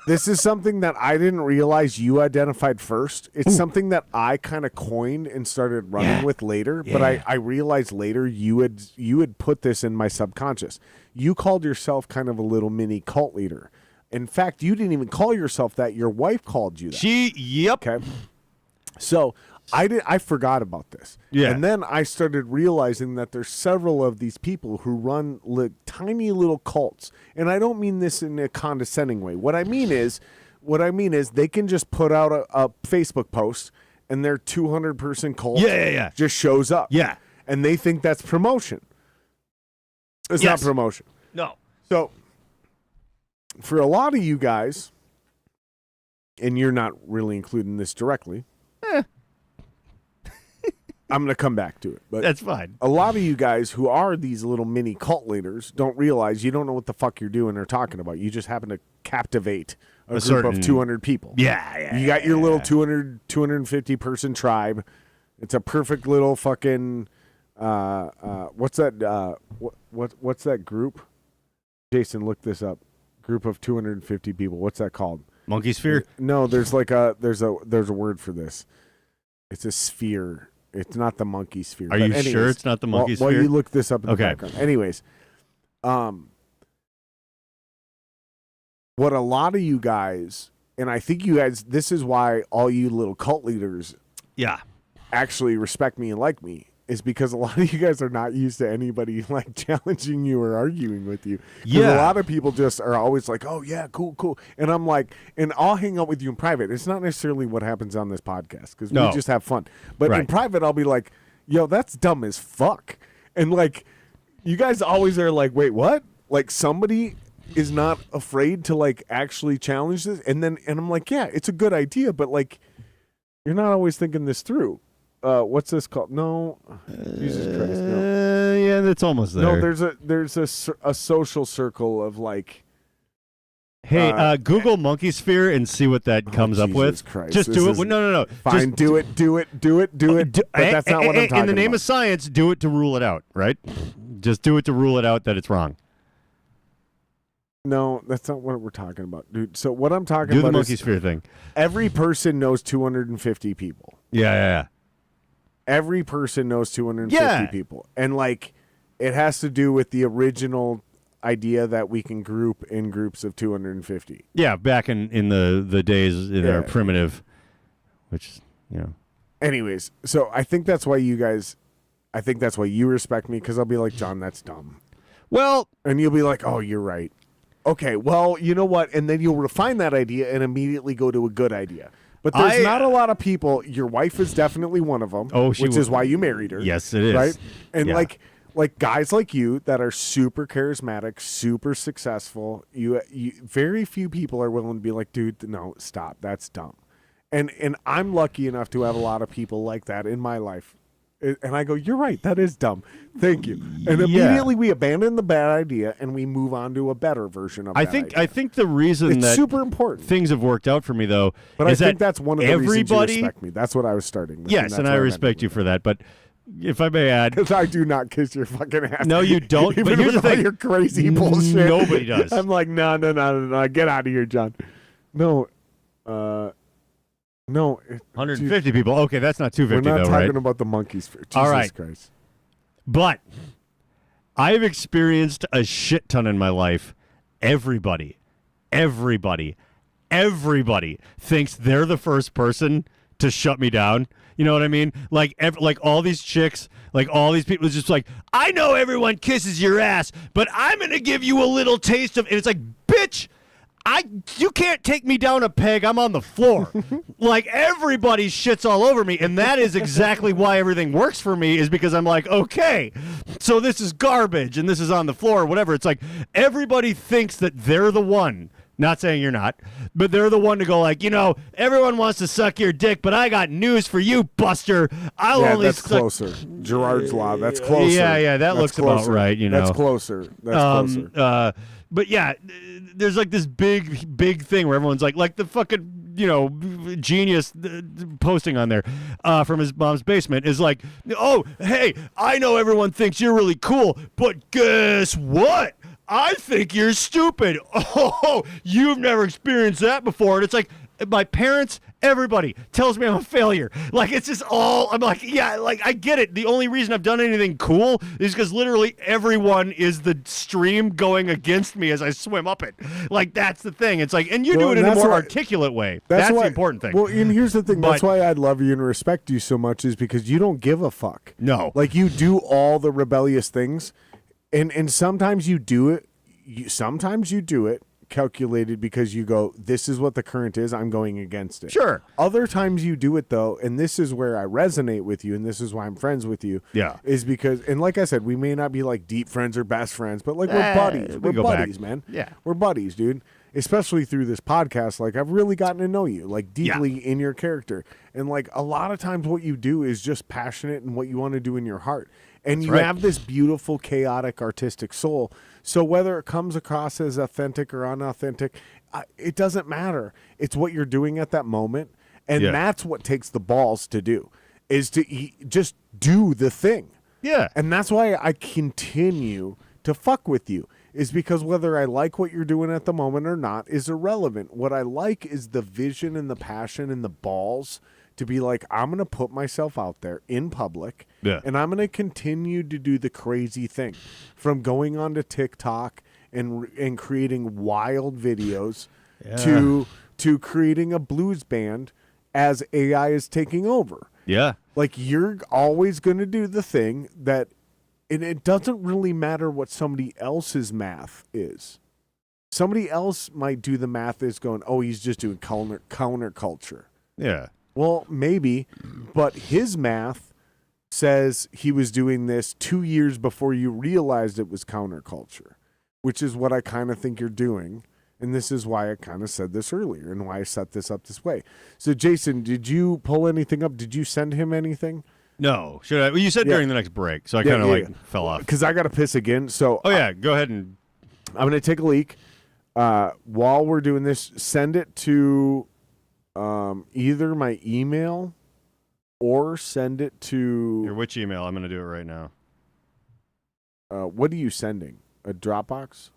this is something that I didn't realize you identified first. It's something that I kind of coined and started running with later, but I realized later you had put this in my subconscious. You called yourself kind of a little mini cult leader. In fact, you didn't even call yourself that. Your wife called you that. Yep. Okay. So I forgot about this. Yeah. And then I started realizing that there's several of these people who run tiny little cults. And I don't mean this in a condescending way. What I mean is they can just put out a Facebook post and their 200-person cult just shows up. Yeah. And they think that's promotion. It's not promotion. No. So for a lot of you guys, and you're not really including this directly, I'm going to come back to it. But that's fine. A lot of you guys who are these little mini cult leaders don't realize you don't know what the fuck you're doing or talking about. You just happen to captivate a group of 200 people. Yeah. You got your little 250 person tribe. It's a perfect little fucking what's that what's that group? Jason, look this up. Group of 250 people. What's that called? Monkey sphere? No, there's like there's a word for this. It's a sphere. It's not the monkey sphere. Are you sure it's not the monkey sphere? Well, you look this up in the Okay. background. Anyways, what a lot of you guys, and I think you guys, this is why all you little cult leaders actually respect me and like me, is because a lot of you guys are not used to anybody like challenging you or arguing with you. Yeah. A lot of people just are always like, oh yeah, cool. And I'm like, and I'll hang out with you in private. It's not necessarily what happens on this podcast because we just have fun. But in private, I'll be like, yo, that's dumb as fuck. And like, You guys always are like, wait, what? Like somebody is not afraid to like actually challenge this, and I'm like, yeah, it's a good idea, but like, you're not always thinking this through. What's this called? No, Jesus Christ, no. Yeah, that's almost there. No, there's a social circle of like, hey, Google monkey sphere and see what that comes up Jesus with. Christ, Just do it. No. Fine, Just, do it. But that's not what I'm talking in the name about. of science, do it to rule it out, right? Just do it to rule it out that it's wrong. No, that's not what we're talking about, dude. So what I'm talking Do about the monkey is sphere thing. every person knows 250 people. Yeah. Every person knows 250 Yeah. people. And like it has to do with the original idea that we can group in groups of 250. Yeah, back in the days in our Yeah. primitive, which, you know. Anyways, so I think that's why you respect me, because I'll be like, John, that's dumb. Well, And you'll be like, oh, you're right. Okay, well, you know what? And then you'll refine that idea and immediately go to a good idea. But there's not a lot of people. Your wife is definitely one of them, Oh, which is why you married her. Yes, it is. Right? And Yeah. like guys like you that are super charismatic, super successful, you very few people are willing to be like, dude, no, stop. That's dumb. And I'm lucky enough to have a lot of people like that in my life. And I go, you're right. That is dumb. Thank you. And immediately we abandon the bad idea and we move on to a better version of I that think idea. I think the reason It's that super important. things have worked out for me, though, But is I think that that's one of the reasons you everybody. respect me. That's what I was starting with. Yes, that's and I what meant respect you with for that. But if I may add, Because I do not kiss your fucking ass. No, you don't. Even But here's with the all thing. your crazy bullshit. Nobody does. I'm like, no. Get out of here, John. No. No. 150 people. Okay, that's not We're 250 not though, talking right? about the monkeys. Jesus All right. Christ. But I've experienced a shit ton in my life. Everybody thinks they're the first person to shut me down. You know what I mean? Like all these chicks, like all these people, just like, I know everyone kisses your ass, but I'm gonna give you a little taste of. And it's like, bitch. You can't take me down a peg. I'm on the floor. Like everybody shits all over me, and that is exactly why everything works for me. Is because I'm like, okay, so this is garbage, and this is on the floor, or whatever. It's like everybody thinks that they're the one. Not saying you're not, but they're the one to go like, everyone wants to suck your dick, but I got news for you, Buster. I'll only that's suck. closer. Gerard's Law. That's closer. Yeah, that That's looks about closer. right. That's closer. That's closer. But yeah, there's like this big thing where everyone's like the fucking, genius posting on there from his mom's basement is like, oh, hey, I know everyone thinks you're really cool, but guess what? I think you're stupid. Oh, you've never experienced that before. And it's like, my parents, everybody tells me I'm a failure. Like, it's just all, I'm like, yeah, like, I get it. The only reason I've done anything cool is because literally everyone is the stream going against me as I swim up it. Like, that's the thing. It's like, and you do it in a more articulate way. That's the important thing. Well, and here's the thing. That's why I love you and respect you so much, is because you don't give a fuck. No. Like, you do all the rebellious things, and sometimes you do it. Sometimes you do it calculated because you go, this is what the current is, I'm going against it. Sure. Other times you do it though, and this is where I resonate with you, and this is why I'm friends with you. Yeah. Is because, and like I said, we may not be like deep friends or best friends, but like we're buddies. we We're go buddies, back. man. Yeah. We're buddies, dude. Especially through this podcast, like I've really gotten to know you, like deeply in your character. And like a lot of times what you do is just passionate and what you want to do in your heart. And you have this beautiful, chaotic, artistic soul. So whether it comes across as authentic or unauthentic, it doesn't matter. It's what you're doing at that moment. And that's what takes the balls to do, is to just do the thing. Yeah. And that's why I continue to fuck with you, is because whether I like what you're doing at the moment or not is irrelevant. What I like is the vision and the passion and the balls to be like, I'm going to put myself out there in public, and I'm going to continue to do the crazy thing, from going on to TikTok and creating wild videos to creating a blues band as AI is taking over. Yeah. Like, you're always going to do the thing that, and it doesn't really matter what somebody else's math is. Somebody else might do the math is going, oh, he's just doing counterculture. Yeah. Well, maybe, but his math says he was doing this 2 years before you realized it was counterculture, which is what I kind of think you're doing. And this is why I kind of said this earlier and why I set this up this way. So, Jason, did you pull anything up? Did you send him anything? No. Should I? Well, you said during the next break, so I kind of fell off. Because I got to piss again. So, Oh, yeah. Go ahead and. I'm going to take a leak. While we're doing this, send it to either my email or send it to. Which email? I'm going to do it right now. What are you sending? A Dropbox?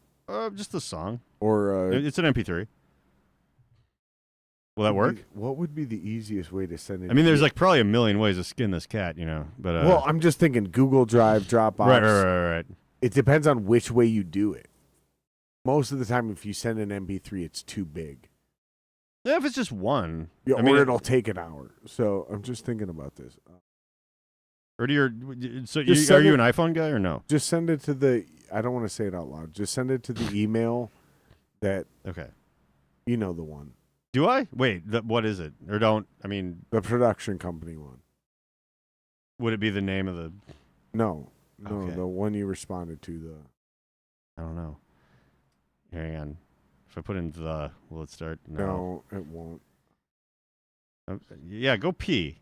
Just the song. Or it's an MP3. Will that work? What would be the easiest way to send it? I mean, there's like probably a million ways to skin this cat, you know. But well, I'm just thinking Google Drive, Dropbox. Right. It depends on which way you do it. Most of the time, if you send an MP3, it's too big. Yeah, if it's just one. Yeah, I mean, or it'll take an hour. So I'm just thinking about this. Or do your Just are send you it- an iPhone guy or no? Just send it to the. I don't want to say it out loud. Just send it to the email that Okay. you know the one, Do I? Wait, what is it? Or don't? I mean, the production company one. would it be the name of the? No, Okay. the one you responded to. The I don't know. Hang on. If I put in the, will it start? no, it won't. Yeah, go pee.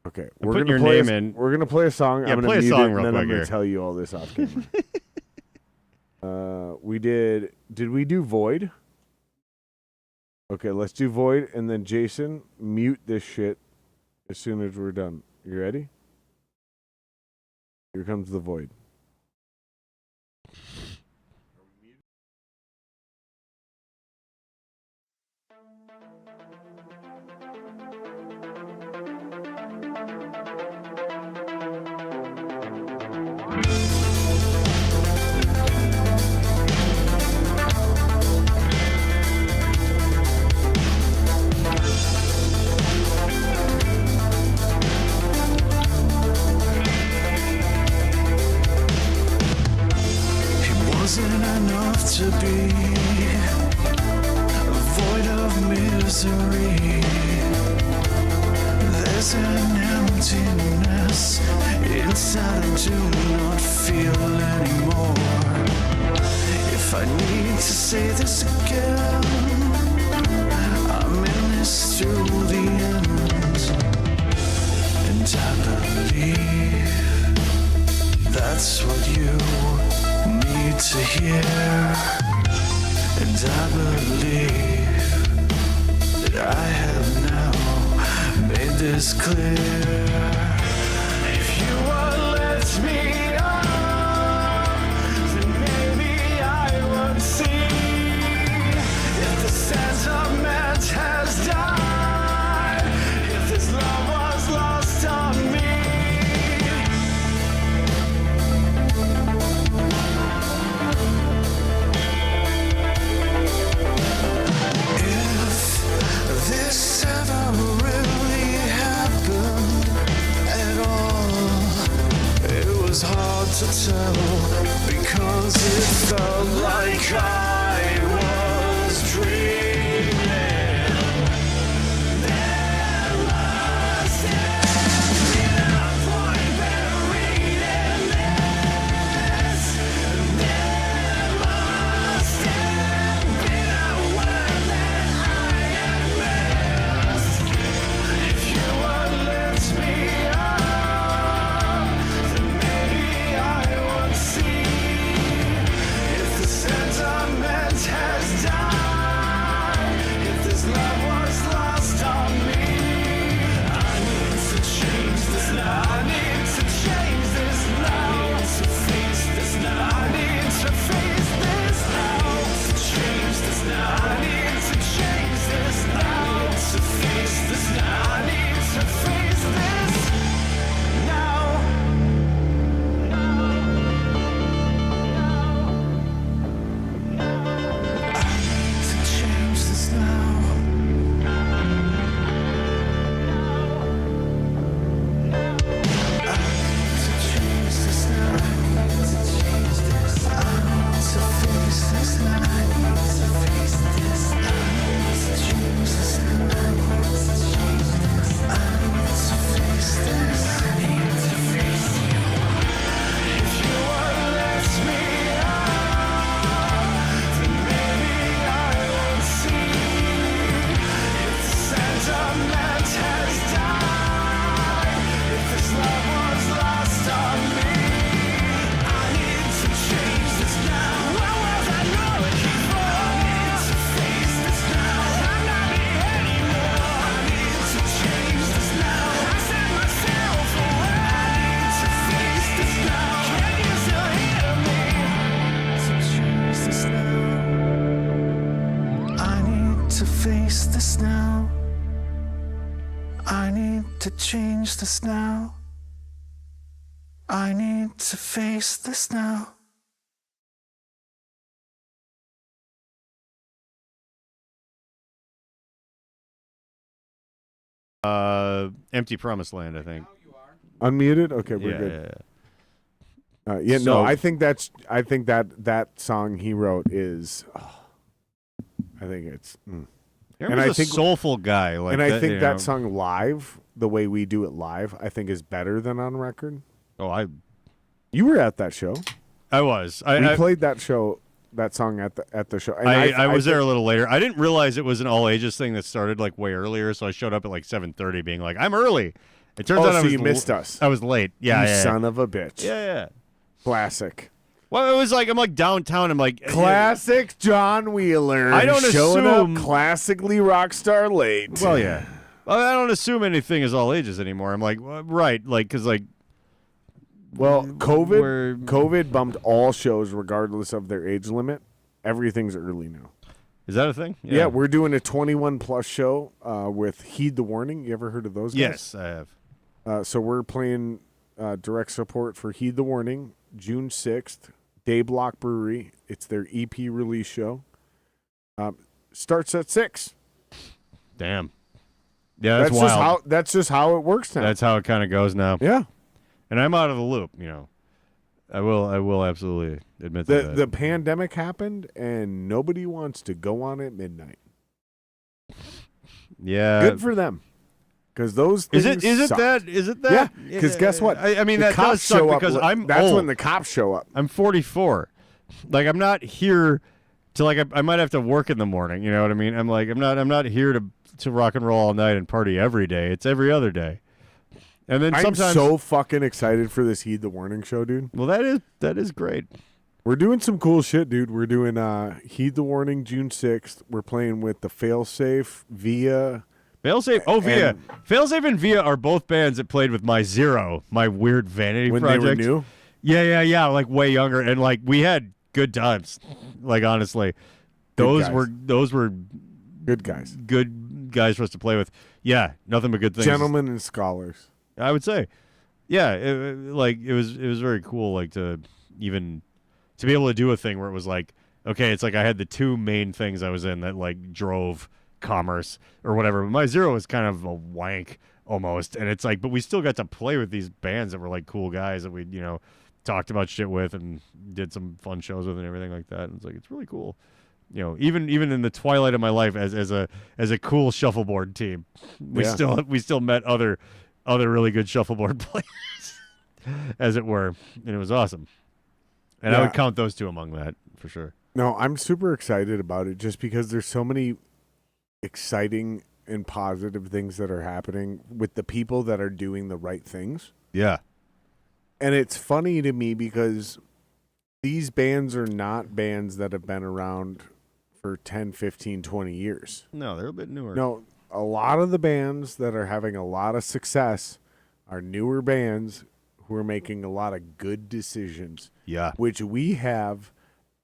Okay, And put your name in. We're gonna play a song. Yeah, I'm gonna play a mute song it, real and then quick I'm gonna here. tell you all this off camera. We did. Did we do Void? Okay, let's do Void, and then Jason, mute this shit as soon as we're done. You ready? Here comes the Void. Wasn't enough to be void of misery. There's an emptiness inside I do not feel anymore. If I need to say this again, I'm in this through the end. And I believe that's what you need to hear, and I believe that I have now made this clear. If you would let me up, then maybe I would see if the sentiment has died, if this love was lost on me. This ever really happened at all. It was hard. face this now. I need to change this now. I need to face this now. Empty Promised Land, I think. Unmuted? Okay, we're good. Yeah, So- no, I think that song he wrote is, I think it's, Aaron's I a think- soulful guy. Like and I that, think you that know. song live, the way we do it live, I think is better than on record. Oh, You were at that show. I was. We played that song at the show. And I was there a think- little later. I didn't realize it was an all ages thing that started like way earlier, so I showed up at like 7:30, being like, "I'm early." It turns out I so was you missed us. I was late. Yeah, You yeah, son of a bitch. yeah. Classic. Well, it was like I'm like downtown. I'm like Classic John Wheeler. I don't showing assume- up classically rock star late. Well, yeah. Well, I don't assume anything is all ages anymore. I'm like, well, right, like because like Well, We're- COVID bumped all shows regardless of their age limit. Everything's early now. is that a thing? Yeah, we're doing a 21 plus show with Heed the Warning. You ever heard of those guys? Yes, I have. So we're playing direct support for Heed the Warning, June 6th, Day Block Brewery. It's their EP release show. Starts at 6. Damn. Yeah, that's wild. That's just how it works now. That's how it kind of goes now. yeah. And I'm out of the loop. You know, I will absolutely admit that. The pandemic happened and nobody wants to go on at midnight. Yeah. Good for them. Because those things Is it suck. that? Is it that? Yeah, because guess what? I mean, The that cops does suck show up because li- I'm That's old. when the cops show up. I'm 44. Like I'm not here to like I might have to work in the morning. You know what I mean? I'm not here to rock and roll all night and party every day. It's every other day. And then I'm sometimes so fucking excited for this Heed the Warning show, dude. well that is great. We're doing some cool shit, dude. We're doing Heed the Warning June 6th. We're playing with the Failsafe, Via. Failsafe, Via. And- Failsafe and Via are both bands that played with my Zero, my weird vanity When project. they were new. Yeah, like way younger, and like we had good times. Like honestly, those guys. were Good guys. good guys for us to play with. Yeah, nothing but good things. Gentlemen and scholars. I would say, yeah, it was very cool, like to be able to do a thing where it was like, okay, it's like I had the two main things I was in that like drove commerce or whatever. But my Zero was kind of a wank almost, and it's like, but we still got to play with these bands that were like cool guys that we talked about shit with and did some fun shows with and everything like that. And it's like it's really cool. You know, even in the twilight of my life as a cool shuffleboard team, we still met other really good shuffleboard players, as it were, and it was awesome. And I Yeah. would count those two among that for sure. No, I'm super excited about it just because there's so many exciting and positive things that are happening with the people that are doing the right things. Yeah, And it's funny to me because these bands are not bands that have been around for 10, 15, 20 years. no, they're a bit newer. No, a lot of the bands that are having a lot of success are newer bands who are making a lot of good decisions, Yeah, which we have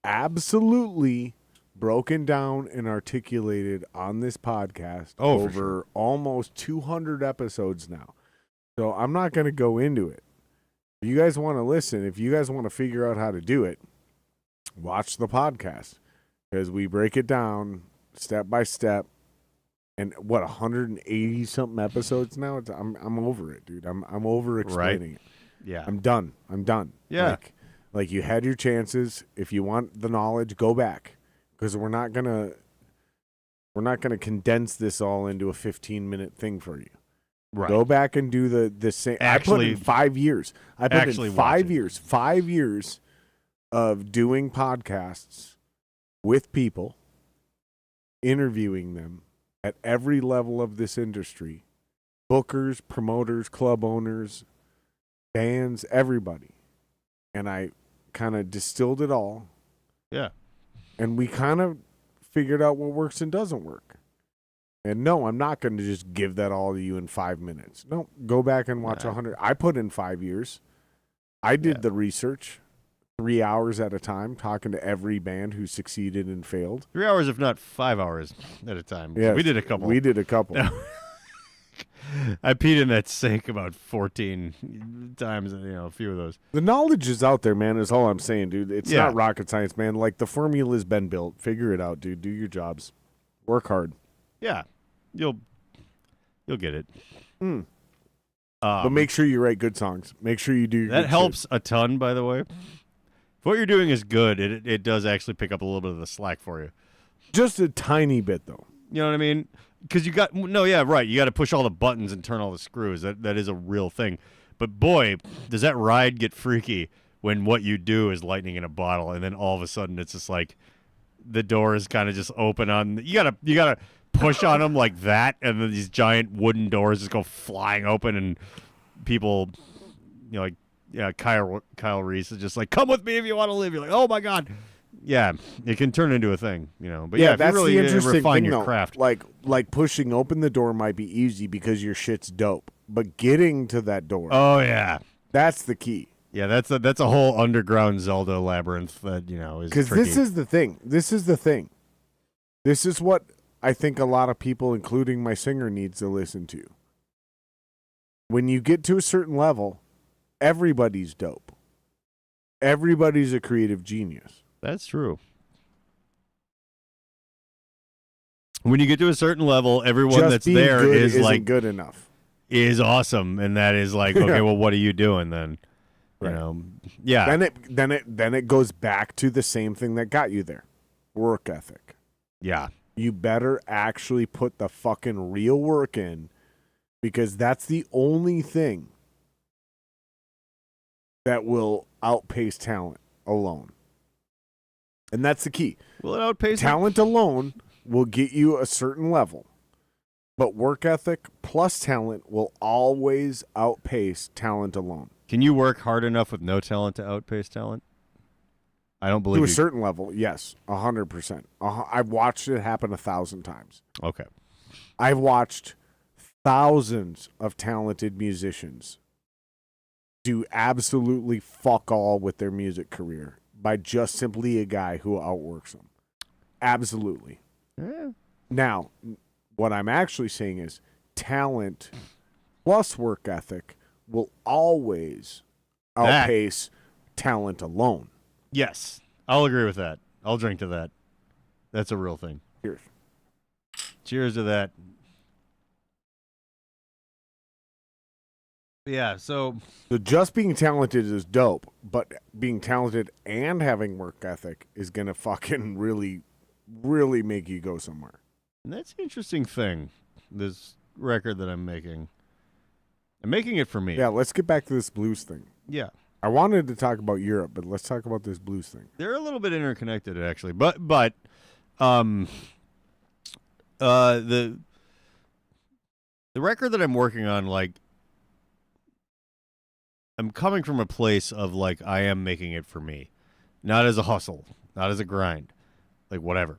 absolutely broken down and articulated on this podcast Oh, for over sure. almost 200 episodes now. So I'm not going to go into it. If you guys want to listen, if you guys want to figure out how to do it, watch the podcast because we break it down step by step. And what 180 something episodes now? I'm over it, dude. I'm over explaining it. yeah, I'm done. Yeah. Like you had your chances. If you want the knowledge, go back because we're not gonna condense this all into a 15-minute thing for you. right. Go back and do the same. I put Actually- in 5 years. I put actually in watch 5 it. years. 5 years of doing podcasts with people, interviewing them at every level of this industry. Bookers, promoters, club owners, bands, everybody. And I kind of distilled it all. Yeah, And we kind of figured out what works and doesn't work. And no, I'm not going to just give that all to you in 5 minutes. No, go back and watch Nah. 100. I put in 5 years. I did Yeah. the research. 3 hours at a time talking to every band who succeeded and failed. 3 hours, if not 5 hours at a time. Yeah, We did a couple. We did a couple. I peed in that sink about 14 times, a few of those. The knowledge is out there, man, is all I'm saying, dude. It's Yeah. not rocket science, man. Like, the formula's been built. Figure it out, dude. Do your jobs. Work hard. Yeah, you'll get it. But make sure you write good songs. Make sure you do your That good helps a ton, by the way. If what you're doing is good, it does actually pick up a little bit of the slack for you. shit. Just a tiny bit, though. You know what I mean? Because you got you got to push all the buttons and turn all the screws. That is a real thing. But boy, does that ride get freaky when what you do is lightning in a bottle, and then all of a sudden it's just like the door is kind of just open on. You gotta push on them like that, and then these giant wooden doors just go flying open, and people, Kyle Reese is just like, "Come with me if you want to live." You're like, "Oh my god." Yeah, it can turn into a thing, But yeah, if that's you really the interesting refine thing, your though. craft. Like pushing open the door might be easy because your shit's dope, but getting to that door, Oh yeah, that's the key. yeah. That's a whole underground Zelda labyrinth that is Because tricky. this is the thing. This is the thing. This is what I think a lot of people, including my singer, needs to listen to. When you get to a certain level, everybody's dope. Everybody's a creative genius. That's true. When you get to a certain level, everyone Just that's being there good is isn't like good enough. is awesome, and that is like, okay, well, what are you doing then? Right. Yeah, Then it goes back to the same thing that got you there. Work ethic. yeah. You better actually put the fucking real work in, because that's the only thing that will outpace talent alone. And that's the key. Will it outpace Talent alone will get you a certain level, but work ethic plus talent will always outpace talent alone. Can you work hard enough with no talent to outpace talent? I don't believe To a you. certain level, yes, 100%. I've watched it happen 1,000 times. Okay. I've watched thousands of talented musicians do absolutely fuck all with their music career by just simply a guy who outworks them. Absolutely. Yeah. Now, what I'm actually saying is talent plus work ethic will always outpace talent alone. Yes, I'll agree with that. I'll drink to that. That's a real thing. Cheers. Cheers to that. Yeah, so So just being talented is dope, but being talented and having work ethic is going to fucking really, really make you go somewhere. that's the interesting thing. This record that I'm making it for me. Yeah, let's get back to this blues thing. Yeah. I wanted to talk about Europe, but let's talk about this blues thing. They're a little bit interconnected, actually, but the record that I'm working on, like, I'm coming from a place of like I am making it for me, not as a hustle, not as a grind, like whatever.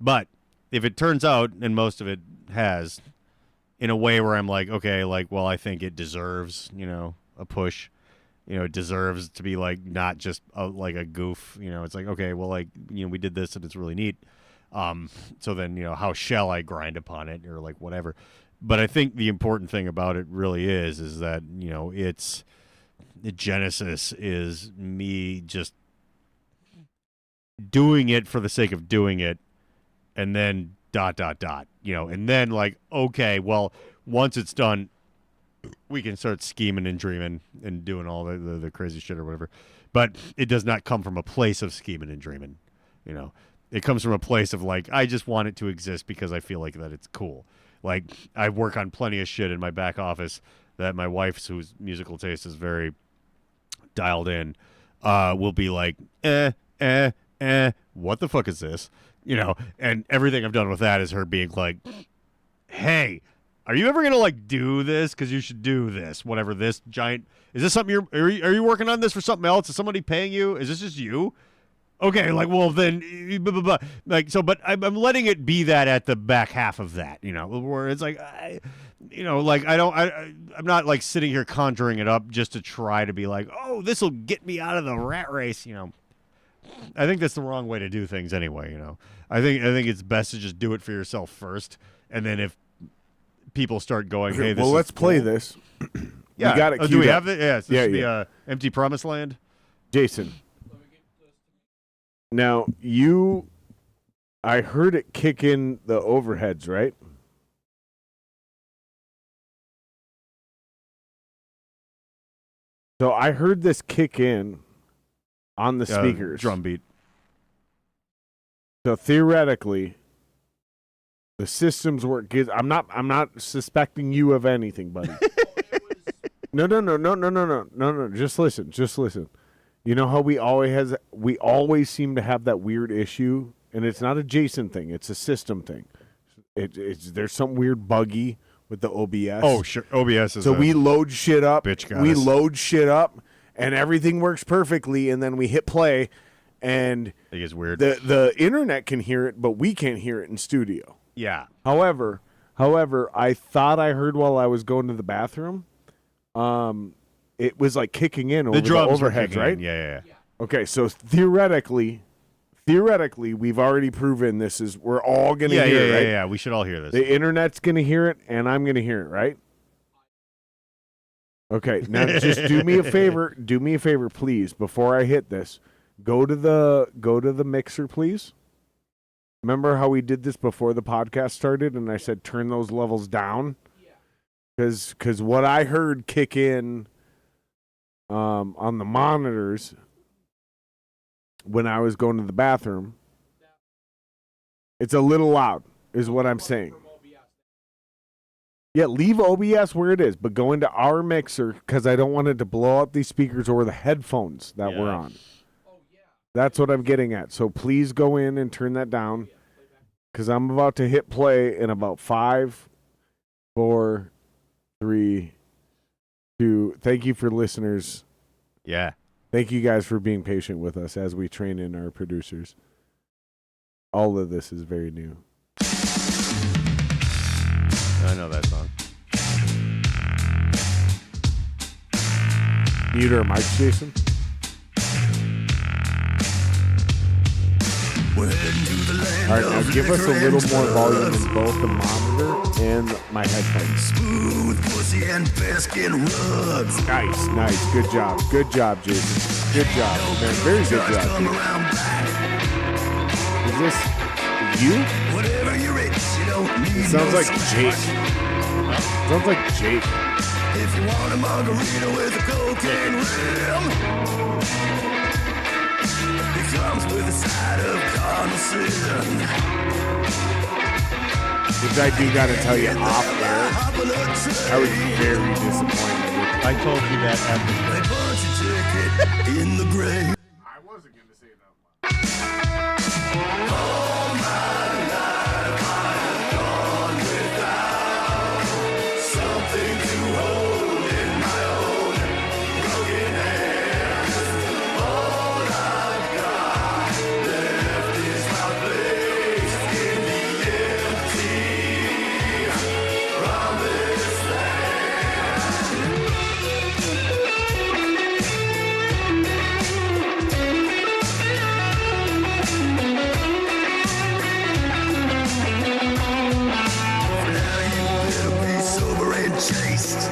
But if it turns out, and most of it has, in a way where I'm like, okay, like, well, I think it deserves, a push. It deserves to be like not just like a goof. It's like, okay, well, like, we did this and it's really neat. So then, how shall I grind upon it or like whatever. But I think the important thing about it really is that, the genesis is me just doing it for the sake of doing it, and then ... and then like, okay, well, once it's done, we can start scheming and dreaming and doing all the crazy shit or whatever. But it does not come from a place of scheming and dreaming. It comes from a place of like, I just want it to exist because I feel like that it's cool. Like, I work on plenty of shit in my back office that my wife's, whose musical taste is very dialed in, will be like, what the fuck is this? And everything I've done with that is her being like, hey, are you ever going to like do this? Because you should do this, whatever this giant, is this something are you working on this for something else? Is somebody paying you? Is this just you? Okay, like, well, then, blah, blah, blah. Like, so, but I'm letting it be that at the back half of that, where it's like, like I'm not like sitting here conjuring it up just to try to be like, oh, this will get me out of the rat race. I think that's the wrong way to do things anyway. I think it's best to just do it for yourself first, and then if people start going, hey, this well, is let's play cool. this. Yeah, We got it. do we queued have up. it? Yeah, so this should be yeah. Empty Promised Land. Jason. Now I heard it kick in the overheads, right? So I heard this kick in on the speakers. Drum beat. So theoretically, the systems work. I'm not suspecting you of anything, buddy. No. Just listen. You know how we always seem to have that weird issue, and it's not a Jason thing; it's a system thing. There's some weird buggy with the OBS. Oh, sure. OBS is so we load shit up. Bitch got we us. load shit up, and everything works perfectly, and then we hit play, and I think it's weird. the internet can hear it, but we can't hear it in studio. Yeah. However, I thought I heard while I was going to the bathroom, it was like kicking in over The drums were overheads, kicking right? in. Yeah. Okay, so theoretically, we've already proven we're all gonna hear it, right? Yeah. We should all hear this. The internet's gonna hear it, and I'm gonna hear it, right? Okay, now just do me a favor. Do me a favor, please. Before I hit this, go to the mixer, please. Remember how we did this before the podcast started, and I said turn those levels down, because what I heard kick in on the monitors when I was going to the bathroom, it's a little loud, is what I'm saying. Yeah, leave OBS where it is, but go into our mixer because I don't want it to blow up these speakers or the headphones that we're on. That's what I'm getting at. So please go in and turn that down because I'm about to hit play in about 5, 4, 3, 2. Thank you for listeners. Yeah. Thank you guys for being patient with us as we train in our producers. All of this is very new. I know that song. Mute our mics, Jason. All right, now give us a little more volume in both the monitor and my headphones. Smooth pussy and baskin rugs. Nice. Good job, Jason. Good job, man. Very good job. Come around back. Is this you? Whatever you're rich, you don't need Sounds no like Jake. sunshine. Sounds like Jake. If you want a margarita with a cocaine rim, it comes with a side of carnation. Which I do got to tell you off air, I was very disappointed with I told you that after. They punch a ticket in the grave. I wasn't going to say that. Something to hold in my own broken hands. All I've got left is my place in the empty promised For now you better be sober and chaste.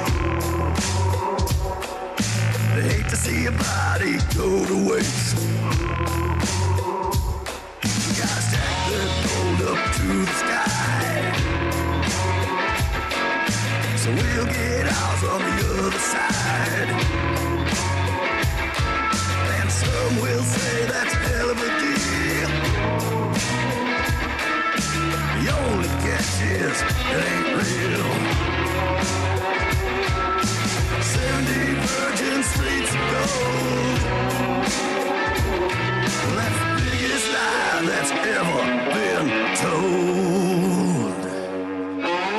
I hate to see your body go to waste. You gotta stack that gold up to the sky. So we'll get ours on the other side. And some will say that's a hell of a deal. The only catch is it ain't real. 70 virgin streets of gold. Well, that's the biggest lie that's ever been told.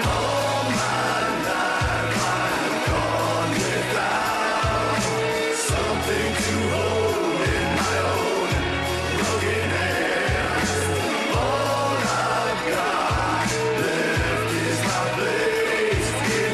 All my life I've gone without something to hold in my own broken hands. All I've got left is my place in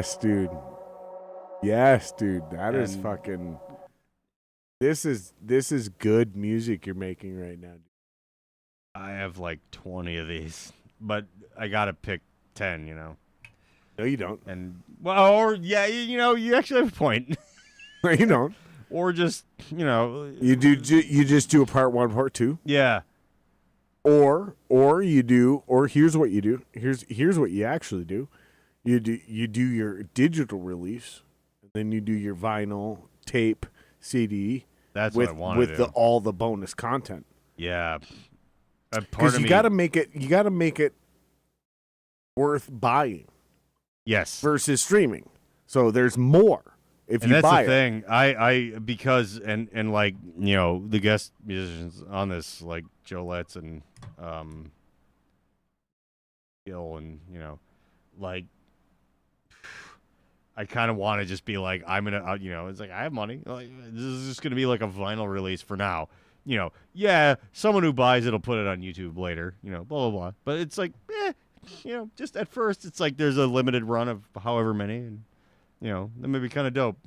Yes, dude. Yes, dude. That is And- fucking. This is good music you're making right now. I have like 20 of these, but I gotta pick 10. No, you don't. And well, or yeah, you actually have a point. No, you don't. Or just You just do a part 1, part 2, yeah. or you do, or here's what you do. Here's what you actually do. You do your digital release, and then you do your vinyl, tape, CD. That's with what I want to do. all the bonus content. Yeah. Part Because of you me, got to make it worth buying yes. versus streaming. So there's more if And you that's buy the it. thing. I because and like the guest musicians on this, like Joe Letts and Gil, and like I kind of want to just be like, I'm gonna it's like I have money, like this is just gonna be like a vinyl release for now. Yeah, someone who buys it'll put it on YouTube later, blah blah blah. But it's like, just at first it's like there's a limited run of however many, and that may be kind of dope.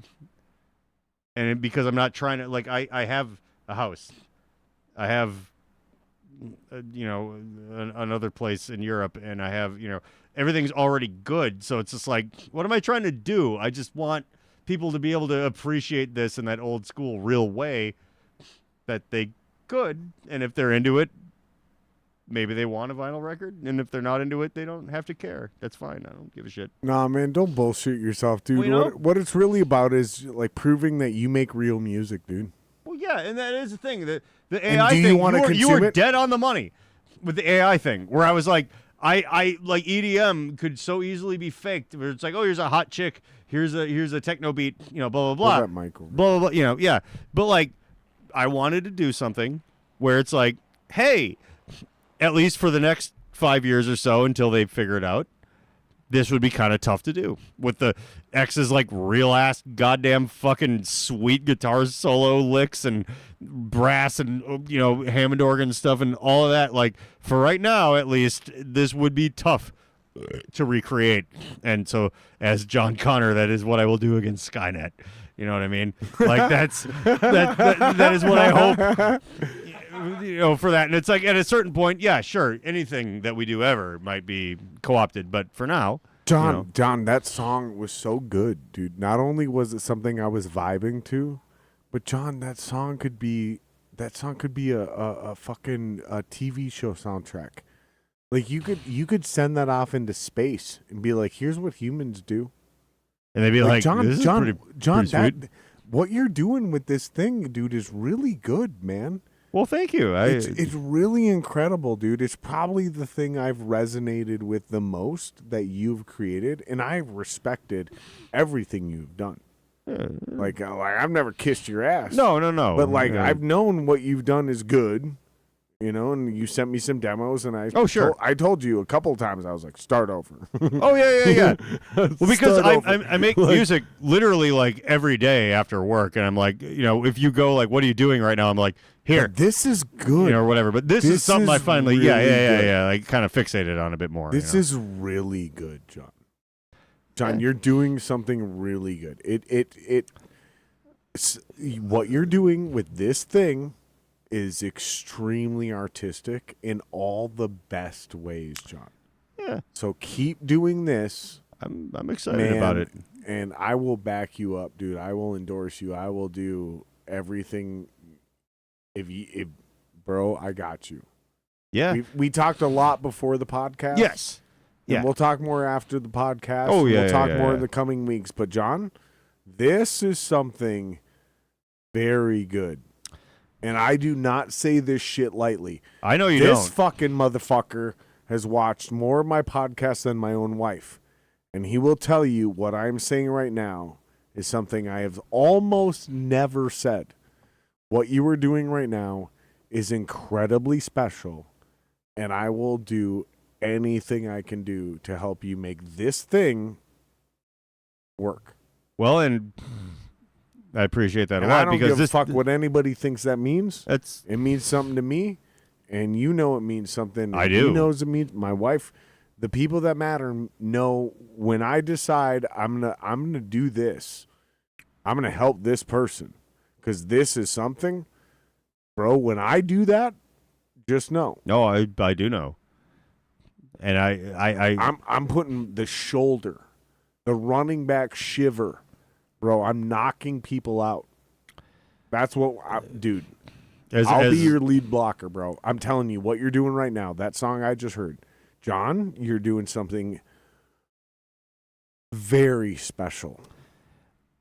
And because I'm not trying to, like, I have a house, I have another place in Europe, and I have everything's already good. So it's just like, what am I trying to do? I just want people to be able to appreciate this in that old school real way that they could. And if they're into it, maybe they want a vinyl record. And if they're not into it, they don't have to care. That's fine. I don't give a shit. Nah, man, don't bullshit yourself, dude. Well, What it's really about is like proving that you make real music, dude. Well, yeah, and that is the thing. The And AI do you thing, wanna you consume were it? dead on the money with the AI thing, where I was like, I like EDM could so easily be faked. Where it's like, oh, here's a hot chick, here's a techno beat, blah blah blah, Pull that mic over. blah blah blah, yeah. But like, I wanted to do something where it's like, hey, at least for the next 5 years or so until they figure it out, this would be kind of tough to do with the X's like real ass goddamn fucking sweet guitar solo licks and brass and Hammond organ stuff and all of that. Like, for right now, at least, this would be tough to recreate. And so, as John Connor, that is what I will do against Skynet. You know what I mean? Like, that is what I hope. For that. And it's like, at a certain point, yeah, sure, anything that we do ever might be co-opted, but for now, John, that song was so good, dude. Not only was it something I was vibing to, but John, that song could be a fucking TV show soundtrack. Like you could send that off into space and be like, here's what humans do. and they'd be like, John, this is John, pretty John, sweet. what you're doing with this thing, dude, is really good, man. Well, thank you. It's really incredible, dude. It's probably the thing I've resonated with the most that you've created, and I've respected everything you've done. Like I've never kissed your ass. no. But like Yeah. I've known what you've done is good, and you sent me some demos, and I Oh, sure. I told you a couple of times I was like, start over. Oh yeah. Well, because Start over. I make music literally like every day after work, and I'm like, if you go like, what are you doing right now? I'm like, here, But this is good. or whatever. But this is This something I is finally, really good. yeah, like kind of fixated on a bit more. This is really good, John. John, you're doing something really good. What you're doing with this thing is extremely artistic in all the best ways, John. Yeah. So keep doing this. I'm excited Man, about it. And I will back you up, dude. I will endorse you. I will do everything. Bro, I got you. Yeah. We talked a lot before the podcast. Yes. And Yeah. we'll talk more after the podcast. Oh, yeah, We'll talk yeah, more yeah. in the coming weeks. But John, this is something very good. And I do not say this shit lightly. I know you This don't. fucking motherfucker has watched more of my podcasts than my own wife. And he will tell you what I'm saying right now is something I have almost never said. What you are doing right now is incredibly special. And I will do anything I can do to help you make this thing work. Well, and I appreciate that And a lot I don't because give this a fuck what anybody thinks that means. that's It means something to me, and you know it means something. I He do. knows it means. My wife The people that matter know when I decide I'm gonna do this, I'm gonna help this person because this is something, bro. When I do that, just know. No, I do know. And I'm putting the shoulder, the running back shiver, bro. I'm knocking people out. That's what, dude. I'll be your lead blocker, bro. I'm telling you what you're doing right now. That song I just heard. John, you're doing something very special.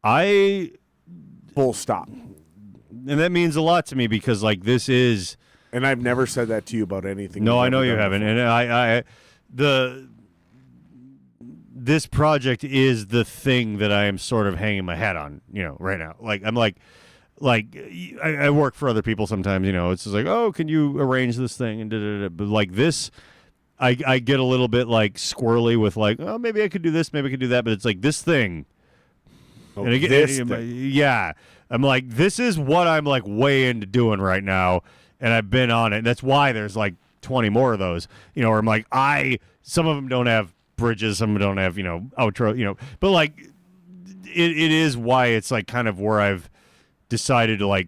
Full stop. And that means a lot to me because, like, this is. And I've never said that to you about anything. No, I know you haven't. And this project is the thing that I am sort of hanging my hat on, right now. Like, I'm like I work for other people sometimes, it's just like, oh, can you arrange this thing? And da-da-da. But like this, I get a little bit like squirrely with like, oh, maybe I could do this, maybe I could do that. But it's like this thing. Oh, and again, yeah. I'm like, this is what I'm like way into doing right now. And I've been on it. And that's why there's like 20 more of those, where I'm like, some of them don't have bridges, some of them don't have, outro, but like it is why it's like kind of where I've decided to like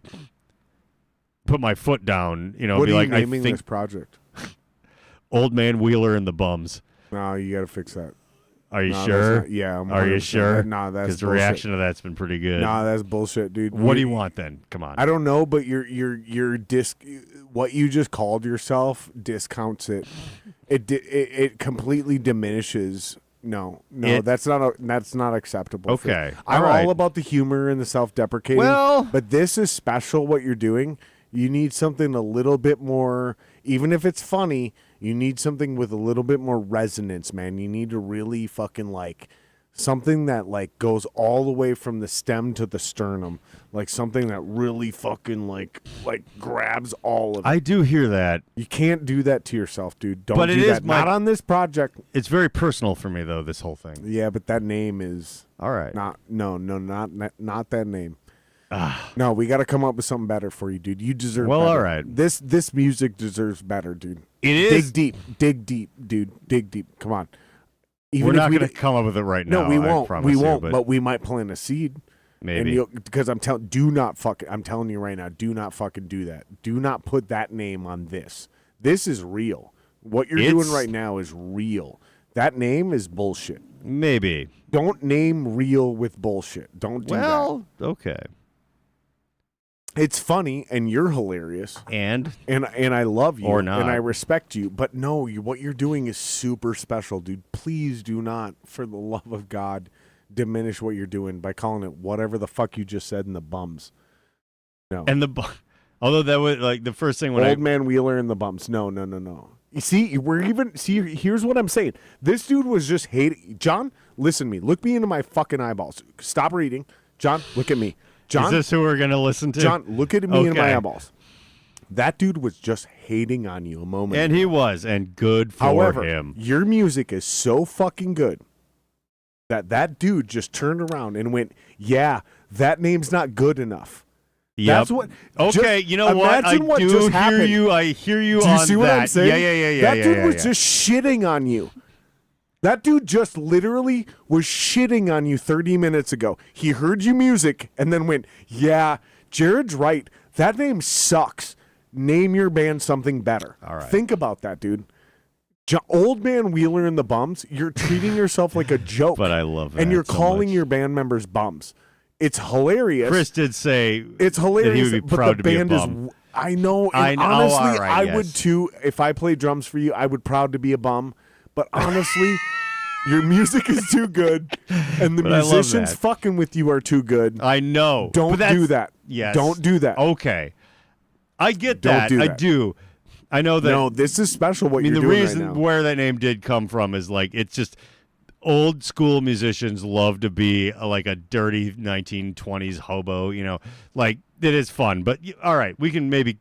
put my foot down, what be are like, you naming I think this project? Old Man Wheeler and the Bums. No, you got to fix that. Are you No, sure? Yeah. Are you sure? No, that's because the bullshit. reaction to that's been pretty good. No, that's bullshit, dude. What do you want then? Come on. I don't know, but your what you just called yourself discounts it. It completely diminishes. No, that's not acceptable. Okay, I'm all right. all about the humor and the self-deprecating. Well, but this is special. What you're doing, you need something a little bit more. Even if it's funny, you need something with a little bit more resonance, man. You need to really fucking like something that like goes all the way from the stem to the sternum, like something that really fucking like grabs all of it. I do hear that. You can't do that to yourself, dude. Don't But do it is that. Not on this project. It's very personal for me though, this whole thing. Yeah, but that name is All right. not that name. No, we got to come up with something better for you, dude. You deserve Well, better. all right. This music deserves better, dude. It is. Dig deep, dude. Dig deep. Come on. We're not going to come up with it right now. No, we won't. I promise We won't. you, but we might plant a seed. maybe. Because I'm telling you right now, do not fucking do that. Do not put that name on this. This is real. What you're doing right now is real. That name is bullshit. Maybe. Don't name real with bullshit. Don't do that. Well, okay. It's funny and you're hilarious. And I love you or not. and I respect you. But no, what you're doing is super special, dude. Please do not, for the love of God, diminish what you're doing by calling it whatever the fuck you just said in the Bums. No. And although that was like the first thing when Old Man Wheeler and the Bums. No. You see, here's what I'm saying. This dude was just hating. John, listen to me. Look me into my fucking eyeballs. Stop reading. John, look at me. John, is this who we're going to listen to? John, look at me in my eyeballs. That dude was just hating on you a moment And ago. he was, and good for However, him. your music is so fucking good that dude just turned around and went, yeah, that name's not good enough. Yep. That's what. Okay, you know what? I imagine what do just hear happened. you. I hear you Do you on see what that. I'm saying? Yeah. That dude was just shitting on you. That dude just literally was shitting on you 30 minutes ago. He heard your music and then went, yeah, Jared's right. That name sucks. Name your band something better. All right. Think about that, dude. Old Man Wheeler and the Bums, you're treating yourself like a joke. But I love that And you're so calling much. your band members bums. It's hilarious. Chris did say It's hilarious. that he would be but proud the to be a band bum. is. I know. And I know. honestly, All right, I yes. would too. If I played drums for you, I would proud to be a bum. But honestly, your music is too good, and the But I love musicians that. fucking with you are too good. I know. Don't But that's- do that. Yes. Don't do that. Okay. I get Don't that. do I that. do. I know that. No, this is special. What I mean, you're the doing reason right now. where that name did come from is like it's just old school musicians love to be like a dirty 1920s hobo. Like it is fun. But all right, we can maybe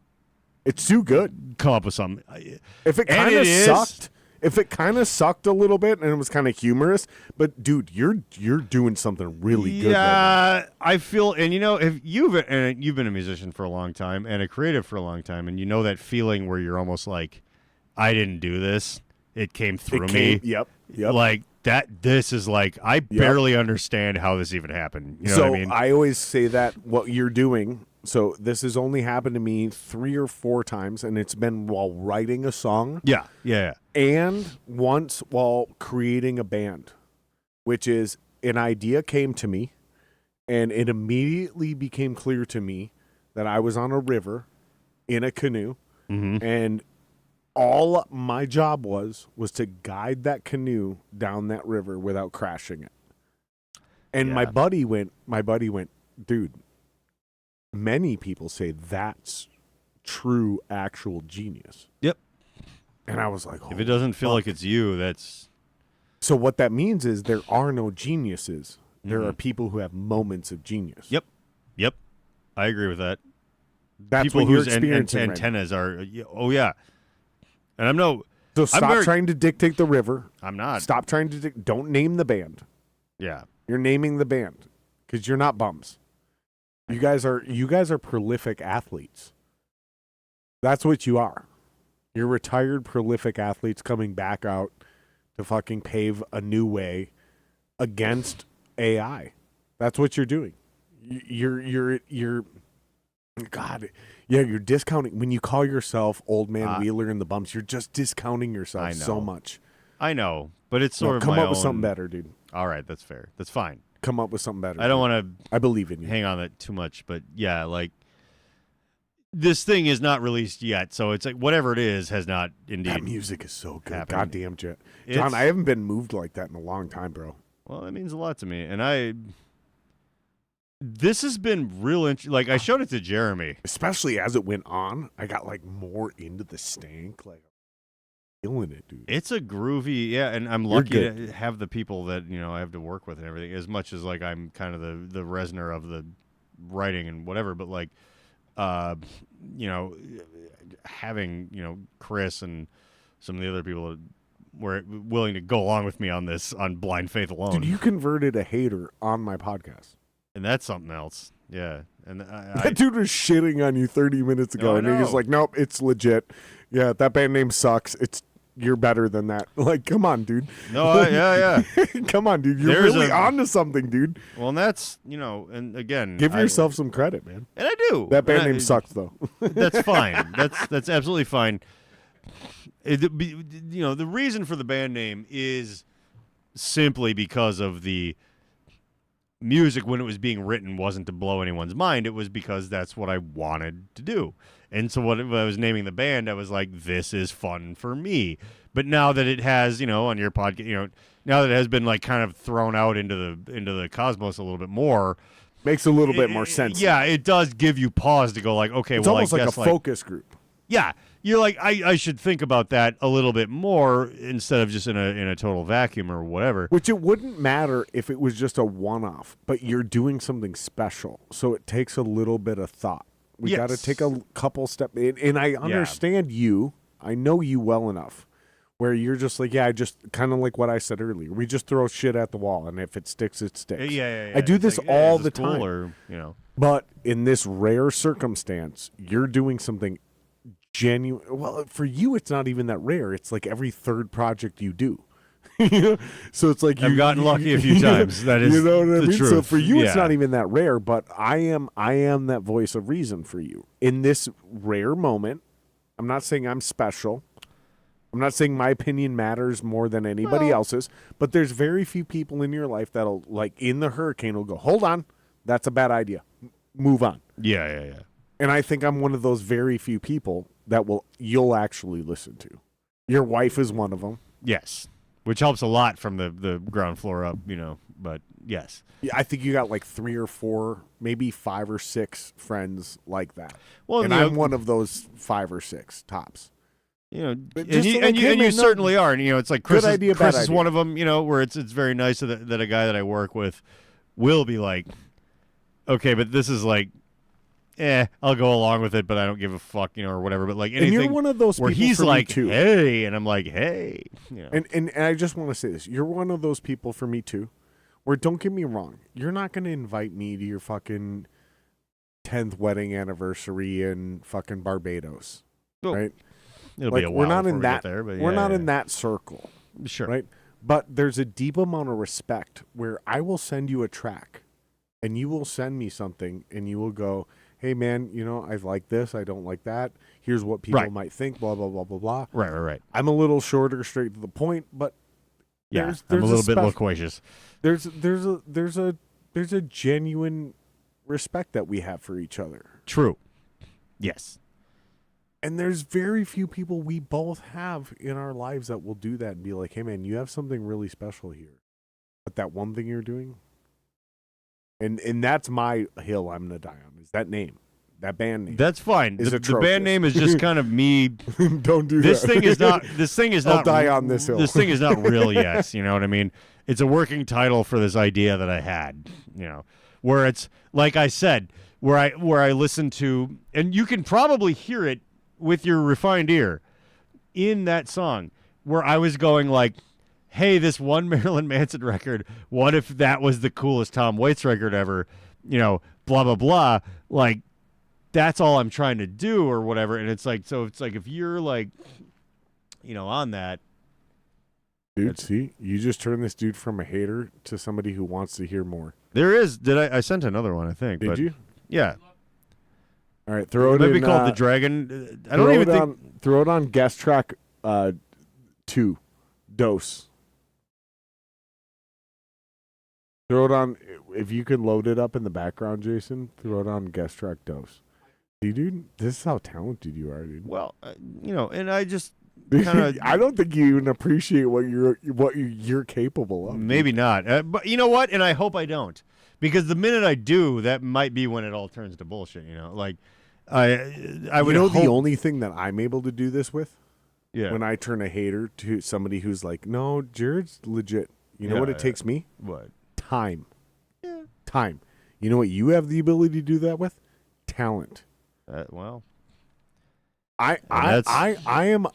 It's too good. come up with something. If it And kind of it is- sucked, a little bit and it was kind of humorous, but dude, you're doing something really good. Right Yeah, I feel, and if you've been a musician for a long time and a creative for a long time, and you know that feeling where you're almost like, I didn't do this. it came through me. Yep. Like that. This is like I barely understand how this even happened. You know so what I mean? I always say that what you're doing. So this has only happened to me 3 or 4 times, and it's been while writing a song. Yeah. And once while creating a band, which is an idea came to me, and it immediately became clear to me that I was on a river in a canoe, and all my job was to guide that canoe down that river without crashing it. And my buddy went, dude, many people say that's true actual genius. Yep. And I was like, If it doesn't feel like it's you, that's so what that means is there are no geniuses. There are people who have moments of genius. Yep. I agree with that. That's People what you're whose experiencing right now. antennas are. Oh yeah. And I'm no. So stop trying to dictate the river. I'm not. Stop trying to don't name the band. Yeah. You're naming the band because you're not bums. You guys are prolific athletes. That's what you are. You're retired prolific athletes coming back out to fucking pave a new way against AI. That's what you're doing. You're God, yeah, you're discounting when you call yourself Old Man Wheeler and the Bumps. You're just discounting yourself so much. I know, but it's sort of come my up with own- something better, dude. All right, that's fair. That's fine. Come up with something better. I don't want I believe in to you. hang on that too much, but yeah, like this thing is not released yet, so it's like whatever it is has not indeed. That music is so good. happened. Goddamn, John, It's- I haven't been moved like that in a long time, bro. Well, that means a lot to me, and this has been real interesting. Like I showed it to Jeremy. Especially as it went on, I got like more into the stank. Like feeling it, dude. It's a groovy, yeah, and I'm You're lucky good. to have the people that I have to work with and everything. As much as like I'm kind of the Reznor of the writing and whatever, but like, having Chris and some of the other people that were willing to go along with me on this on blind faith alone, Dude, you converted a hater on my podcast. and that's something else. Yeah, and That dude was shitting on you 30 minutes ago, No, I and he was know. like, "Nope, it's legit. Yeah, that band name sucks. You're better than that." Like, come on, dude. yeah. Come on, dude. You're There's really a- onto something, dude. Well, and that's and again, Give yourself some credit, man. and I do. That band And name sucks, though. That's fine. That's absolutely fine. The reason for the band name is simply because of the music when it was being written wasn't to blow anyone's mind. It was because that's what I wanted to do. And so when I was naming the band, I was like, this is fun for me. But now that it has, on your podcast, now that it has been like kind of thrown out into the cosmos a little bit more, Makes a little bit more sense. Yeah, it does give you pause to go like, okay, It's well, almost I like a guess focus group. yeah, you're like I should think about that a little bit more instead of just in a total vacuum or whatever. Which it wouldn't matter if it was just a one-off, but you're doing something special, so it takes a little bit of thought. We got to Yes. take a couple steps, and I understand you. I know you well enough, where you're just like, I just kind of like what I said earlier. We just throw shit at the wall, and if it sticks, it sticks. Yeah. I do It's this like, all is the this cool time. or, But in this rare circumstance, you're doing something genuine. Well, for you, it's not even that rare. It's like every third project you do. So it's like I've gotten lucky a few times. That is you know what I the mean. So truth. for you, it's Yeah. not even that rare. But I am that voice of reason for you in this rare moment. I'm not saying I'm special. I'm not saying my opinion matters more than anybody else's. But there's very few people in your life that'll, like in the hurricane, will go, hold on, that's a bad idea. Move on. Yeah. And I think I'm one of those very few people that you'll actually listen to. Your wife is one of them. Yes, which helps a lot from the ground floor up, But yes, Yeah, I think you got like 3 or 4, maybe 5 or 6 friends like that. well, And I'm one of those 5 or 6 tops. and just you, like, and you, hey, and you man, no- certainly are, and it's like Chris. idea, Chris bad is idea. one of them, where it's very nice that a guy that I work with will be like, okay, but this is like, I'll go along with it, but I don't give a fuck, or whatever. But like And anything you're one of those where people he's for me, like, too. hey, and I'm like, hey, And I just want to say this. You're one of those people for me too, where don't get me wrong, you're not going to invite me to your fucking 10th wedding anniversary in fucking Barbados, Oh. right? It'll like be a we're while not before in we that get there, but we're yeah, not yeah, in that circle, Sure. right? But there's a deep amount of respect where I will send you a track and you will send me something and you will go, hey man, I like this, I don't like that. Here's what people Right. might think, blah blah blah blah blah. Right. I'm a little shorter, straight to the point, but Yeah, there's I'm a little bit spec- loquacious. there's a genuine respect that we have for each other. True. Yes. And there's very few people we both have in our lives that will do that and be like, hey man, you have something really special here. But that one thing you're doing, and that's my hill I'm gonna die on, is that name. That band name. That's fine. Is The atrocious. band name is just kind of me. Don't do This that. thing is not. This thing is I'll not. die on this hill. This thing is not real yet. You know what I mean? It's a working title for this idea that I had. Where it's like I said, where I listen to, and you can probably hear it with your refined ear in that song, where I was going like, hey, this one Marilyn Manson record, what if that was the coolest Tom Waits record ever? Blah blah blah. Like, that's all I'm trying to do or whatever. And it's like, so it's like, if you're like, on that. Dude, see, you just turned this dude from a hater to somebody who wants to hear more. There is, I sent another one, I think. Did you? Yeah. All right, throw it It might in. be called The Dragon. I don't even think. Throw it on guest track 2, Dose. Throw it on, if you can load it up in the background, Jason, throw it on guest track Dose. See, dude, this is how talented you are, dude. Well, and I just kind of. I don't think you even appreciate what you're capable of. Maybe not. But you know what? And I hope I don't. Because the minute I do, that might be when it all turns to bullshit, Like, I would hope. The only thing that I'm able to do this with? Yeah. When I turn a hater to somebody who's like, no, Jared's legit. You know what it takes me? What? Time. Yeah. Time. You know what you have the ability to do that with? Talent. Well. I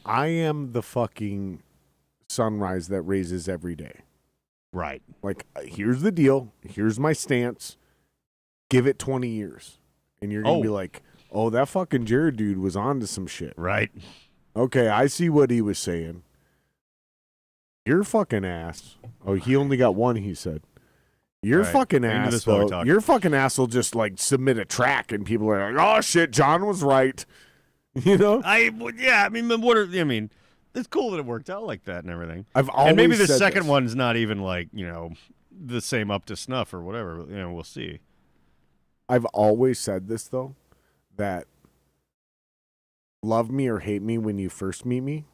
am the fucking sunrise that raises every day. Right. Like, here's the deal. Here's my stance. Give it 20 years. And you're going to be like, oh, that fucking Jared dude was on to some shit. Right. Okay, I see what he was saying. Your fucking ass. Oh, he only got one, he said. Your fucking ass, though. Your fucking ass will just, like, submit a track, and people are like, oh, shit, John was right. I mean, it's cool that it worked out like that and everything. I've always and maybe the said second this. one's not even like, the same up to snuff or whatever. We'll see. I've always said this, though, that love me or hate me when you first meet me,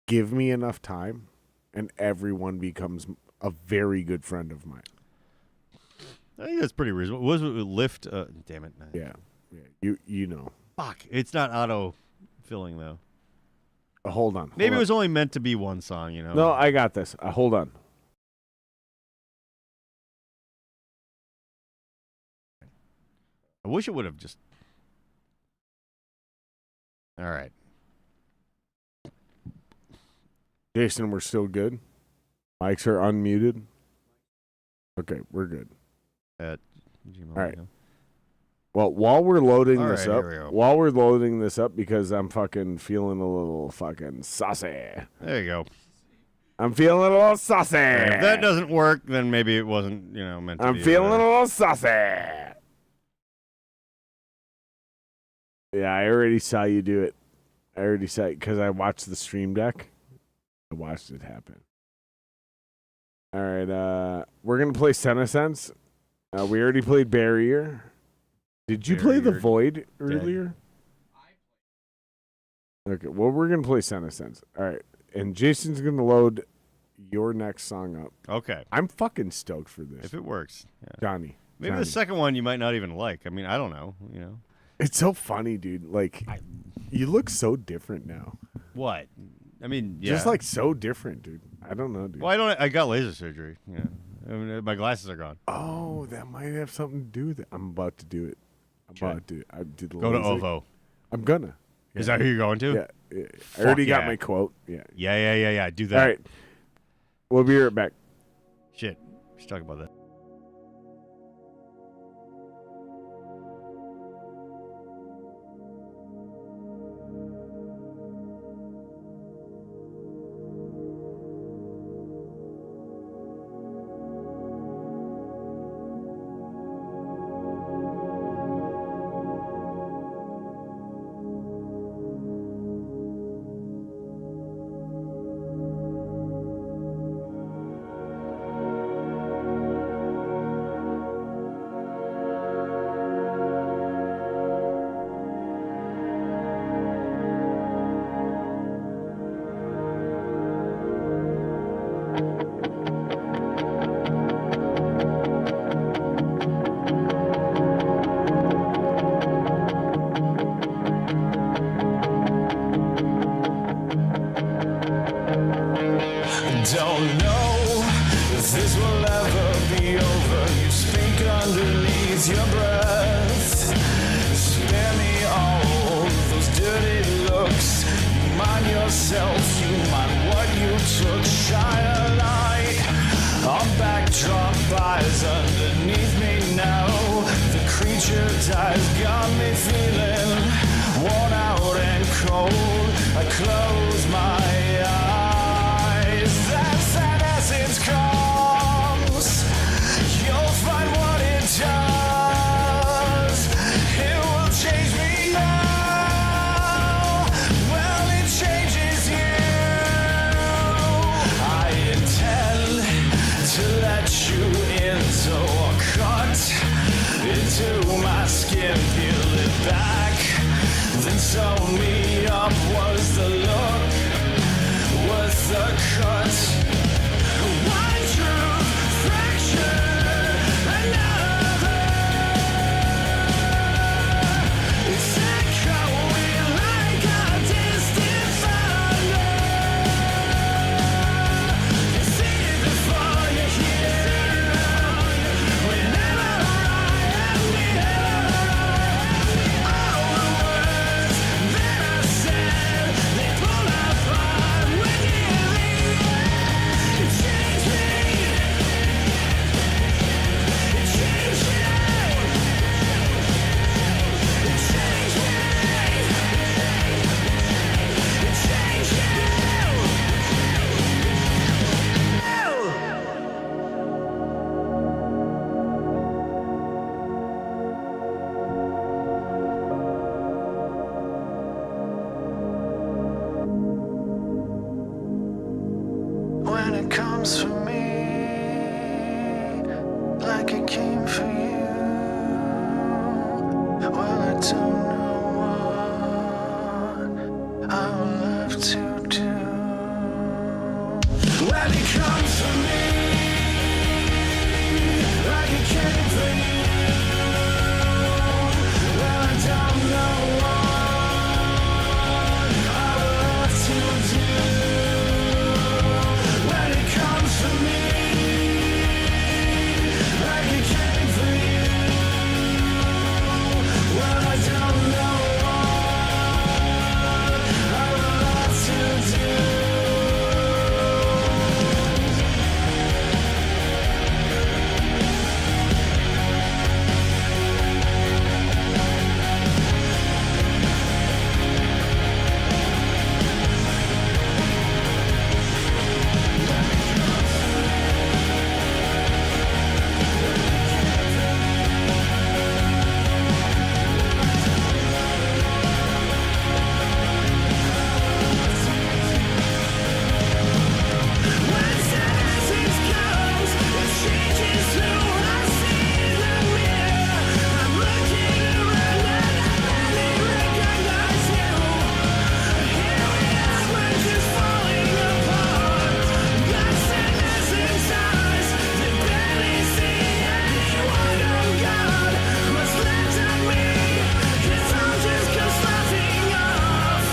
give me enough time, and everyone becomes a very good friend of mine. I think that's pretty reasonable. Was it Lyft? Damn it. Yeah. You know. Fuck. It's not auto-filling, though. Hold on. Maybe it was only meant to be one song, No, I got this. Hold on. I wish it would have just... All right. Jason, we're still good? Mics are unmuted? Okay, we're good. At Gmail. All right. Well, while we're loading All this right, up, here we go. while we're loading this up, because I'm fucking feeling a little fucking saucy. There you go. I'm feeling a little saucy. If that doesn't work, then maybe it wasn't, meant to be. I'm feeling a little saucy. Yeah, I already saw you do it. I already saw it because I watched the stream deck. I watched it happen. All right, we're going to play Senescence. We already played Barrier. Did you play The Barrier Void earlier? Okay, well, we're going to play Senescence. All right, and Jason's going to load your next song up. Okay. I'm fucking stoked for this. If it works. Yeah. Johnny. Maybe Johnny. the second one you might not even like. I mean, I don't know, It's so funny, dude. Like, you look so different now. What? I mean, yeah. Just like so different, dude. I don't know, dude. Why don't I got laser surgery? Yeah. I mean, my glasses are gone. Oh, that might have something to do with it. I'm about to do it. I did the Go to LASIK. OVO. I'm gonna. Is that who you're going to? Yeah. I already got yeah. my quote. Yeah. Yeah. Do that. All right. We'll be right back. Shit. We should talk about that. has got me feeling worn out and cold. I close my eyes, that sadness it comes. You'll find what it does. It will change me now. Well, it changes you. I intend to let you in, so cut into my skin, peel it back, then sew me up. Was the look worth the cut? One truth fracture another. It's echoing like a distant thunder. You see it before you hear. Whenever I am near, all the words that I said, they pull apart when you leave. You change me. You change me. You change me. You change when it comes for me, like it came for you. Well, I don't know what I will have to do. When it comes for me, like it came for you. Well, I don't know what I will have to do. When it comes for me, like it came for you. Well, I don't know what I will have to do. When sadness comes, it changes who I see in the mirror. I'm looking around and I barely recognize you. Here we are, we're just falling apart. Got sadness inside, they barely see anyone. Oh God, what's left of me? 'Cause I'm just sloughing off.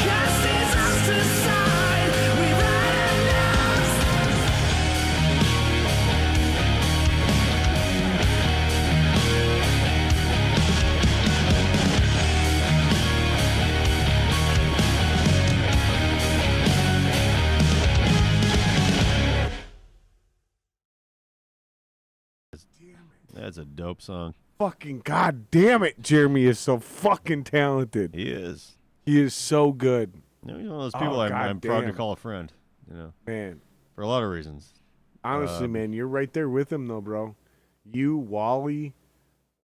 Cast these arms aside, we've had enough. That's a dope song. Fucking god damn it, Jeremy is so fucking talented. He is. He is so good, You know, he's one of those people Oh, I'm proud to goddamn. call a friend. You know, man. for a lot of reasons. Honestly, man, you're right there with him though, bro. You, Wally,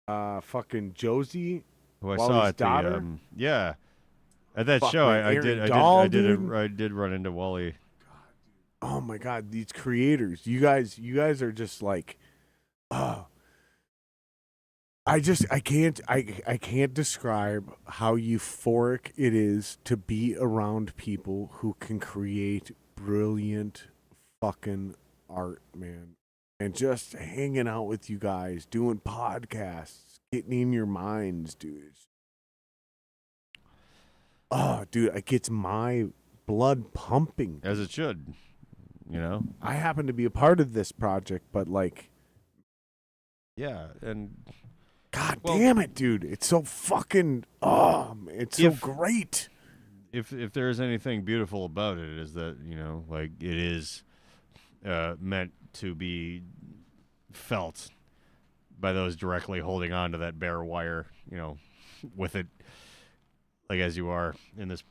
fucking Josie. Who I Wally's saw at daughter? the at that Fuck, show. man, I Aaron did Dahl, I did dude. I did run into Wally. Oh my god, these creators. You guys are just like I can't describe how euphoric it is to be around people who can create brilliant fucking art, man. And just hanging out with you guys, doing podcasts, getting in your minds, dude. Oh, dude, it gets my blood pumping. As it should. You know? I happen to be a part of this project, but like, Yeah, and god Well- damn it, dude. It's so fucking, it's so great. if there is anything beautiful about it, it is that, you know, like, it is meant to be felt by those directly holding on to that bare wire, with it, like as you are in this,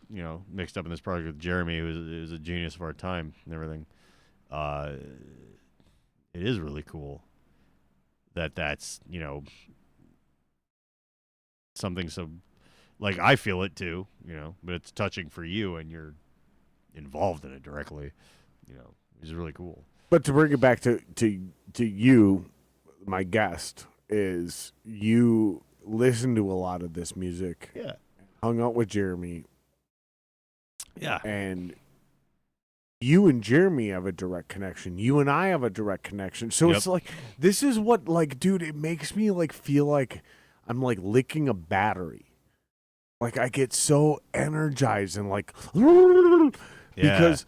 mixed up in this project with Jeremy, who's a genius of our time and everything. It is really cool that's, something so, like, I feel it too, but it's touching for you and you're involved in it directly, which is really cool. But to bring it back to you, my guest, is you listen to a lot of this music. Yeah. Hung out with Jeremy. Yeah. And you and Jeremy have a direct connection. You and I have a direct connection. So it's like, this is what, like, dude, it makes me like feel like I'm like licking a battery. Like I get so energized and like, because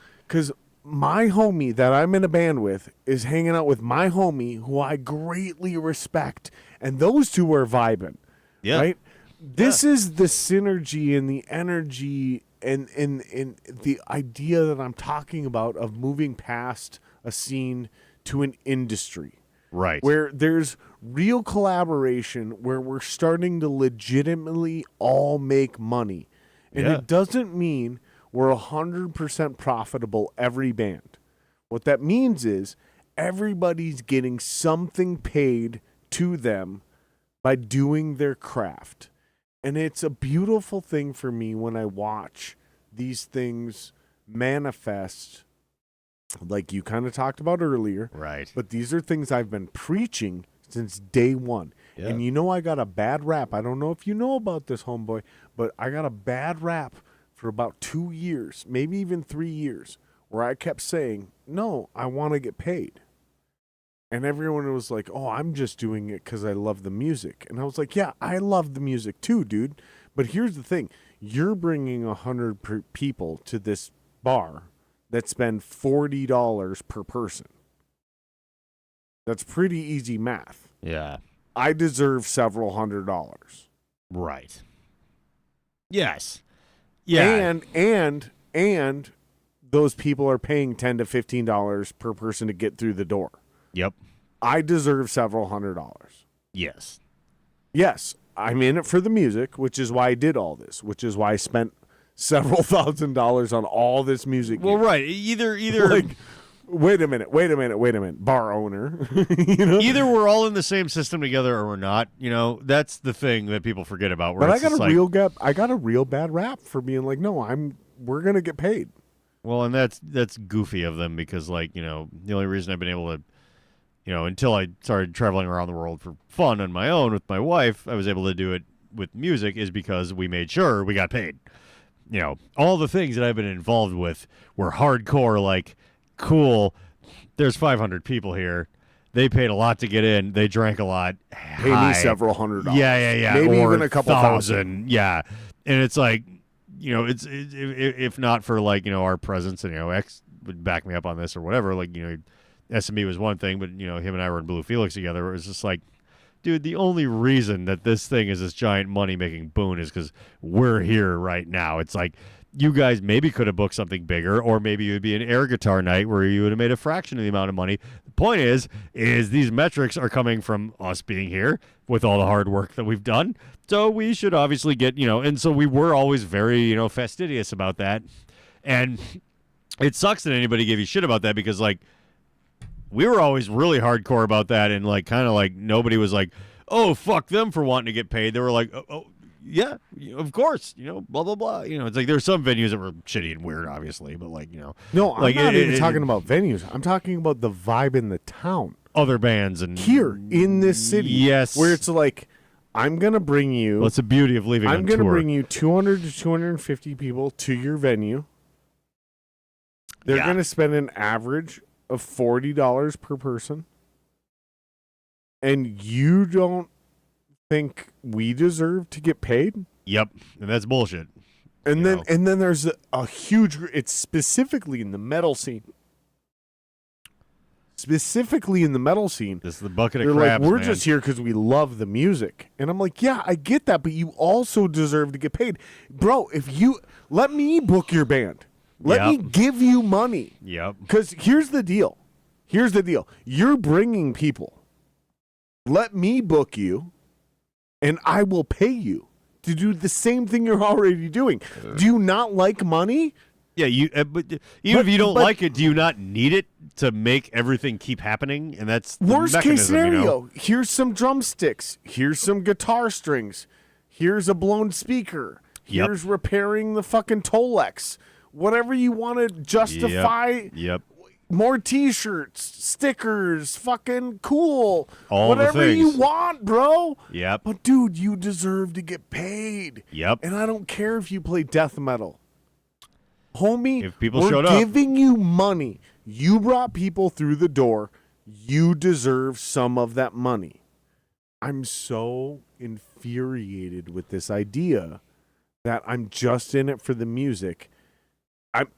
my homie that I'm in a band with is hanging out with my homie who I greatly respect, and those two are vibing. Yeah. Right? This is the synergy and the energy and the idea that I'm talking about of moving past a scene to an industry. Right. Where there's real collaboration, where we're starting to legitimately all make money. And it doesn't mean we're 100% profitable every band. What that means is everybody's getting something paid to them by doing their craft. And it's a beautiful thing for me when I watch these things manifest, like you kind of talked about earlier. Right. But these are things I've been preaching since day one. Yeah. And I got a bad rap. I don't know if you know about this, homeboy, but I got a bad rap for about 2 years, maybe even 3 years, where I kept saying, no, I want to get paid. And everyone was like, oh, I'm just doing it because I love the music. And I was like, yeah, I love the music too, dude. But here's the thing. You're bringing 100 people to this bar that spend $40 per person. That's pretty easy math. Yeah. I deserve several $100s. Right. Yes. Yeah. And those people are paying $10 to $15 per person to get through the door. Yep. I deserve several $100s. Yes. Yes, I'm in it for the music, which is why I did all this, which is why I spent several $1,000s on all this music. Well, gear. right. Either Like, wait a minute, bar owner. either we're all in the same system together or we're not. That's the thing that people forget about. But I got a real bad rap for being like, no, we're gonna get paid. Well, and that's goofy of them because, like, the only reason I've been able to, until I started traveling around the world for fun on my own with my wife, I was able to do it with music is because we made sure we got paid. All the things that I've been involved with were hardcore, like, cool, there's 500 people here. They paid a lot to get in. They drank a lot. Pay me several $100s. Yeah. Maybe or even a couple thousand. Yeah. And it's like, it's if not for, like, our presence, and, X would back me up on this or whatever, like, SME was one thing, but, him and I were in Blue Felix together. It was just like, dude, the only reason that this thing is this giant money-making boon is because we're here right now. It's like, you guys maybe could have booked something bigger, or maybe it would be an air guitar night where you would have made a fraction of the amount of money. The point is these metrics are coming from us being here with all the hard work that we've done. So we should obviously get, and so we were always very, fastidious about that. And it sucks that anybody gave you shit about that because, like, we were always really hardcore about that, and, like, kind of like nobody was like, oh, fuck them for wanting to get paid. They were like, oh yeah, of course, blah, blah, blah. It's like there's some venues that were shitty and weird, obviously, but, like, No, I'm like, not even talking about venues. I'm talking about the vibe in the town. Other bands and Here in this city. Yes. Where it's like, I'm going to bring you. Well, it's the beauty of leaving I'm on going to tour. bring you 200 to 250 people to your venue. They're going to spend an average of $40 per person. And you don't think we deserve to get paid? Yep, and that's bullshit. And then there's a huge. It's specifically in the metal scene. Specifically in the metal scene, This is the bucket of they're crabs, like, we're man. just here because we love the music, and I'm like, yeah, I get that, but you also deserve to get paid, bro. If you let me book your band, let me give you money. Yep. Because here's the deal. You're bringing people. Let me book you, and I will pay you to do the same thing you're already doing. Do you not like money? Yeah, but even if you don't like it, do you not need it to make everything keep happening? And that's the Worst case mechanism, scenario, you know? here's some drumsticks. Here's some guitar strings. Here's a blown speaker. Yep. Here's repairing the fucking Tolex. Whatever you want to justify. Yep. More T-shirts, stickers, fucking cool. All the whatever you things. want, bro. Yep. But dude, you deserve to get paid. Yep. And I don't care if you play death metal. Homie, If people we're showed up. giving you money. You brought people through the door. You deserve some of that money. I'm so infuriated with this idea that I'm just in it for the music.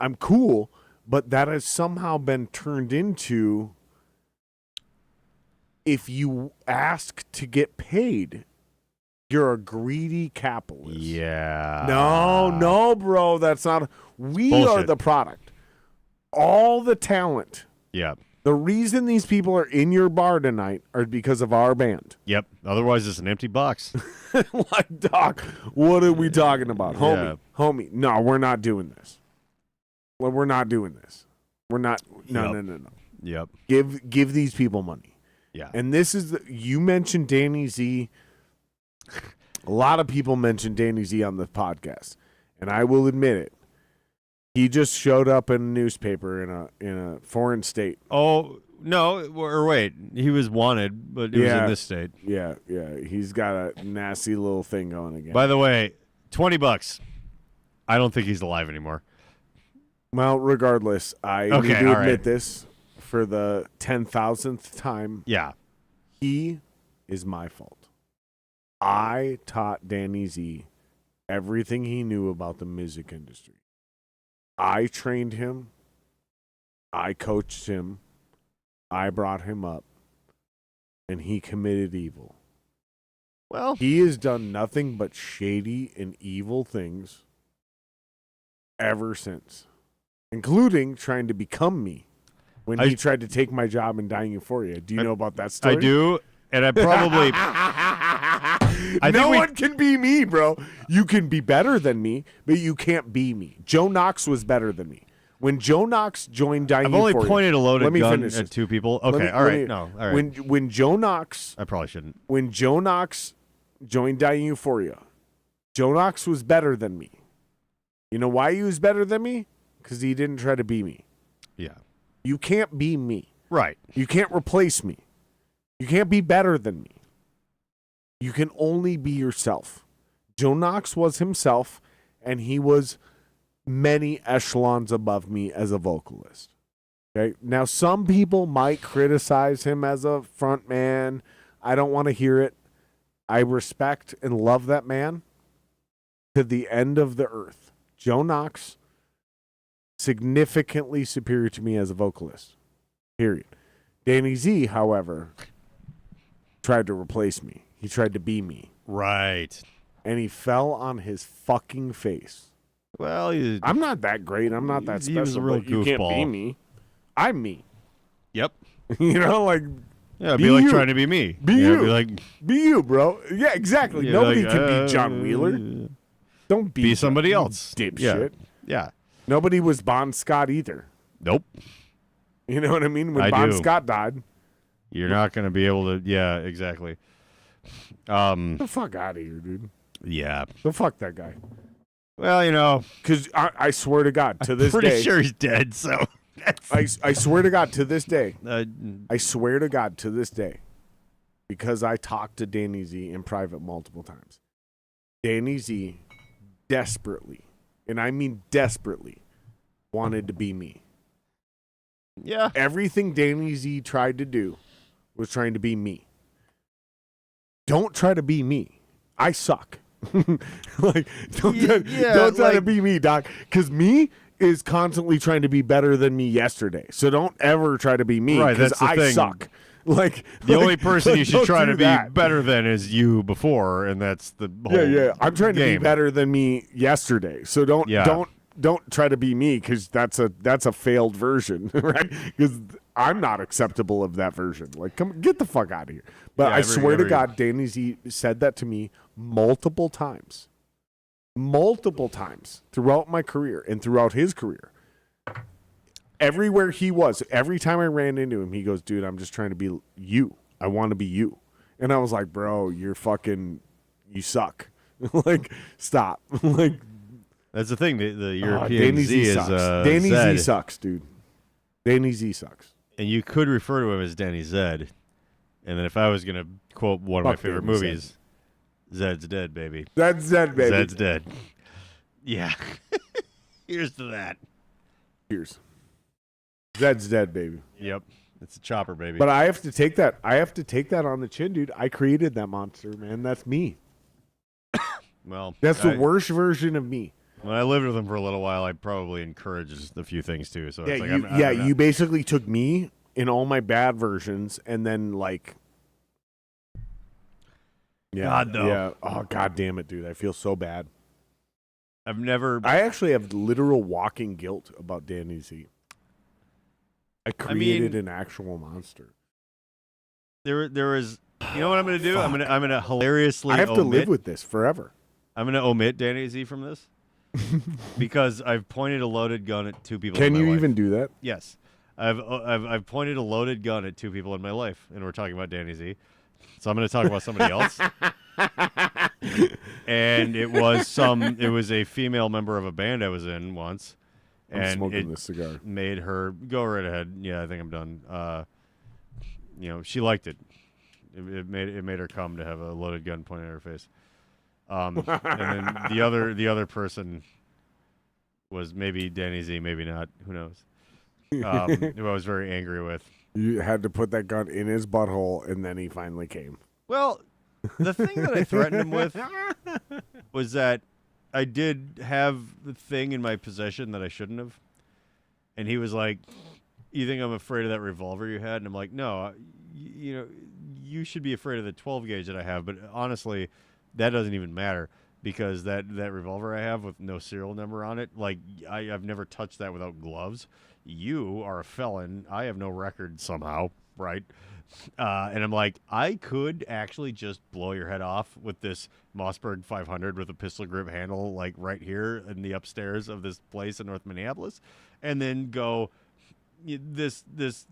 I'm cool, but that has somehow been turned into if you ask to get paid, you're a greedy capitalist. Yeah. No, bro, that's not. We are Bullshit. the product. All the talent. Yeah. The reason these people are in your bar tonight are because of our band. Yep. Otherwise, it's an empty box. Like, Doc, what are we talking about? Homie, no, we're not doing this. Well, we're not doing this. We're not. No. Yep. Give these people money. Yeah. And this is you mentioned Danny Z. A lot of people mentioned Danny Z on the podcast, and I will admit it. He just showed up in a newspaper in a foreign state. Oh no! Or wait, he was wanted, but it was in this state. Yeah. He's got a nasty little thing going again. By the way, $20. I don't think he's alive anymore. Well, regardless, I Okay, need to all admit right. this for the 10,000th time. Yeah. He is my fault. I taught Danny Z everything he knew about the music industry. I trained him. I coached him. I brought him up. And he committed evil. Well, He has done nothing but shady and evil things ever since, including trying to become me when he tried to take my job in Dying Euphoria. Do you know about that story? I do, and I probably. No one can be me, bro. You can be better than me, but you can't be me. Joe Knox was better than me. When Joe Knox joined Dying I've only Euphoria, pointed a loaded let me gun finish at this. two people. Let Okay, me- all let right, me- no, all right. When Joe Knox I probably shouldn't. when Joe Knox joined Dying Euphoria, Joe Knox was better than me. You know why he was better than me? Because he didn't try to be me. Yeah. You can't be me. Right. You can't replace me. You can't be better than me. You can only be yourself. Joe Knox was himself, and he was many echelons above me as a vocalist. Okay. Now, some people might criticize him as a front man. I don't want to hear it. I respect and love that man to the end of the earth. Joe Knox, significantly superior to me as a vocalist. Period. Danny Z, however, tried to replace me. He tried to be me. Right. And he fell on his fucking face. Well, I'm not that great. I'm not that He special. was a real but you can't be goofball. me. I'm me. yep. You know, like, Yeah, it'd Be be like you. trying to be me. Be Yeah, you. Be like, be you, bro. Yeah, exactly. yeah, Nobody like, can be John Wheeler. Don't be somebody you else. dipshit. Yeah. Nobody was Bon Scott either. Nope. You know what I mean? When I Bon do. Scott died, You're not going to be able to. Yeah, exactly. get the fuck out of here, dude. Yeah. The fuck that guy. Well, you know, Because I swear to God, to this pretty day, sure he's dead. So. I swear to God, to this day, Uh, I swear to God, to this day, because I talked to Danny Z in private multiple times. Danny Z desperately, and I mean desperately, wanted to be me. yeah. Everything Danny Z tried to do was trying to be me. Don't try to be me. I suck. Like, don't try to like- be me, Doc. Because me is constantly trying to be better than me yesterday. So don't ever try to be me. Right, Because that's the I thing. suck. Like The only person you should don't try do to be that. better than is you before, and that's the whole Yeah. I'm trying to game. be better than me yesterday. So don't don't try to be me because that's a failed version, right? Because I'm not acceptable of that version. Like, come get the fuck out of here. But Yeah, I swear to God, Danny Z said that to me multiple times throughout my career and throughout his career. Everywhere he was, every time I ran into him, he goes, dude, I'm just trying to be you. I want to be you. And I was like, bro, you suck. Like, stop. Like, That's the thing. The European Danny Z is sucks. Danny Zed. Z sucks, dude. Danny Z sucks. And you could refer to him as Danny Zed. And then if I was going to quote one of my Fuck favorite Danny movies, Zed's dead, baby. That's Zed, baby. Zed's dead. Yeah. Here's to that. Cheers. Zed's dead, baby. Yep. It's a chopper, baby. But I have to take that. I have to take that on the chin, dude. I created that monster, man. That's me. well, That's the worst version of me. When I lived with him for a little while, I probably encouraged a few things too. So Yeah, it's like you basically took me in all my bad versions, and then like, yeah, God, though. yeah. Oh, god damn it, dude! I feel so bad. I've never. I actually have literal walking guilt about Danny Z. I created an actual monster. There was. You know what I'm going to do? I'm going to hilariously. I have to live with this forever. I'm going to omit Danny Z from this because I've pointed a loaded gun at two people. Can in my you life. do that? Yes, I've pointed a loaded gun at two people in my life, and we're talking about Danny Z. So I'm going to talk about somebody else. And it was a female member of a band I was in once. I'm smoking this cigar. Made her go right ahead. Yeah, I think I'm done. She liked it. It made her come to have a loaded gun pointed at her face. And then the other person was maybe Danny Z, maybe not. Who knows? Who I was very angry with. You had to put that gun in his butthole, and then he finally came. Well, the thing that I threatened him with was that I did have the thing in my possession that I shouldn't have. And he was like, you think I'm afraid of that revolver you had? And I'm like, no, you should be afraid of the 12 gauge that I have. But honestly, that doesn't even matter because that revolver I have with no serial number on it, like I've never touched that without gloves. You are a felon. I have no record somehow, right? And I'm like, I could actually just blow your head off with this Mossberg 500 with a pistol grip handle, like right here in the upstairs of this place in North Minneapolis, and then go, this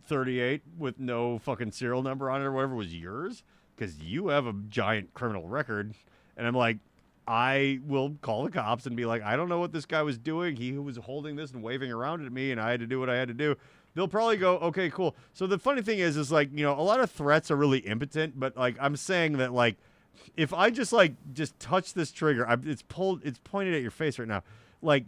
38 with no fucking serial number on it or whatever was yours because you have a giant criminal record. And I'm like, I will call the cops and be like, I don't know what this guy was doing. He was holding this and waving around at me, and I had to do what I had to do. They'll probably go, okay, cool. So the funny thing is like, a lot of threats are really impotent, but like I'm saying that like, if I just touch this trigger, it's pointed at your face right now, like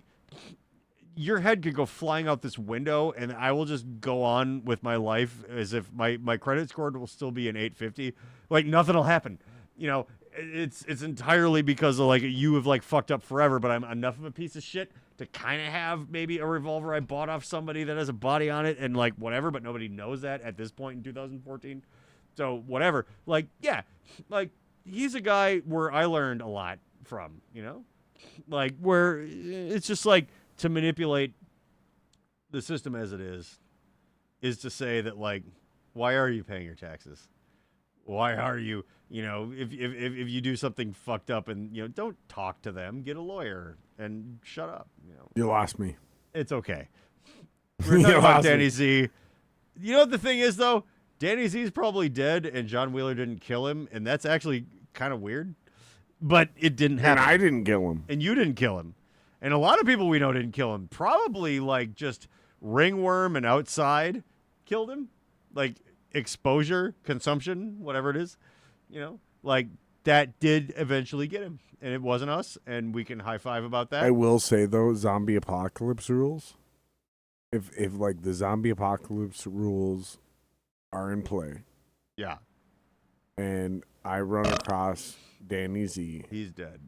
your head could go flying out this window, and I will just go on with my life as if my credit score will still be an 850. Like nothing will happen. It's entirely because of like you have like fucked up forever, but I'm enough of a piece of shit to kind of have maybe a revolver I bought off somebody that has a body on it and like whatever, but nobody knows that at this point in 2014. So whatever. Like, yeah, like he's a guy where I learned a lot from, like where it's just like to manipulate the system as it is to say that like, why are you paying your taxes? Why are you, if you do something fucked up and, don't talk to them, get a lawyer and shut up. You lost me. It's okay. We're talking about Danny Z. You know what the thing is, though? Danny Z is probably dead and John Wheeler didn't kill him. And that's actually kind of weird. But it didn't happen. And I didn't kill him. And you didn't kill him. And a lot of people we know didn't kill him. Probably like just ringworm and outside killed him. Like exposure, consumption, whatever it is, like that did eventually get him, and it wasn't us, and we can high five about that. I will say though, zombie apocalypse rules. If like the zombie apocalypse rules are in play, yeah, and I run across Danny Z, he's dead.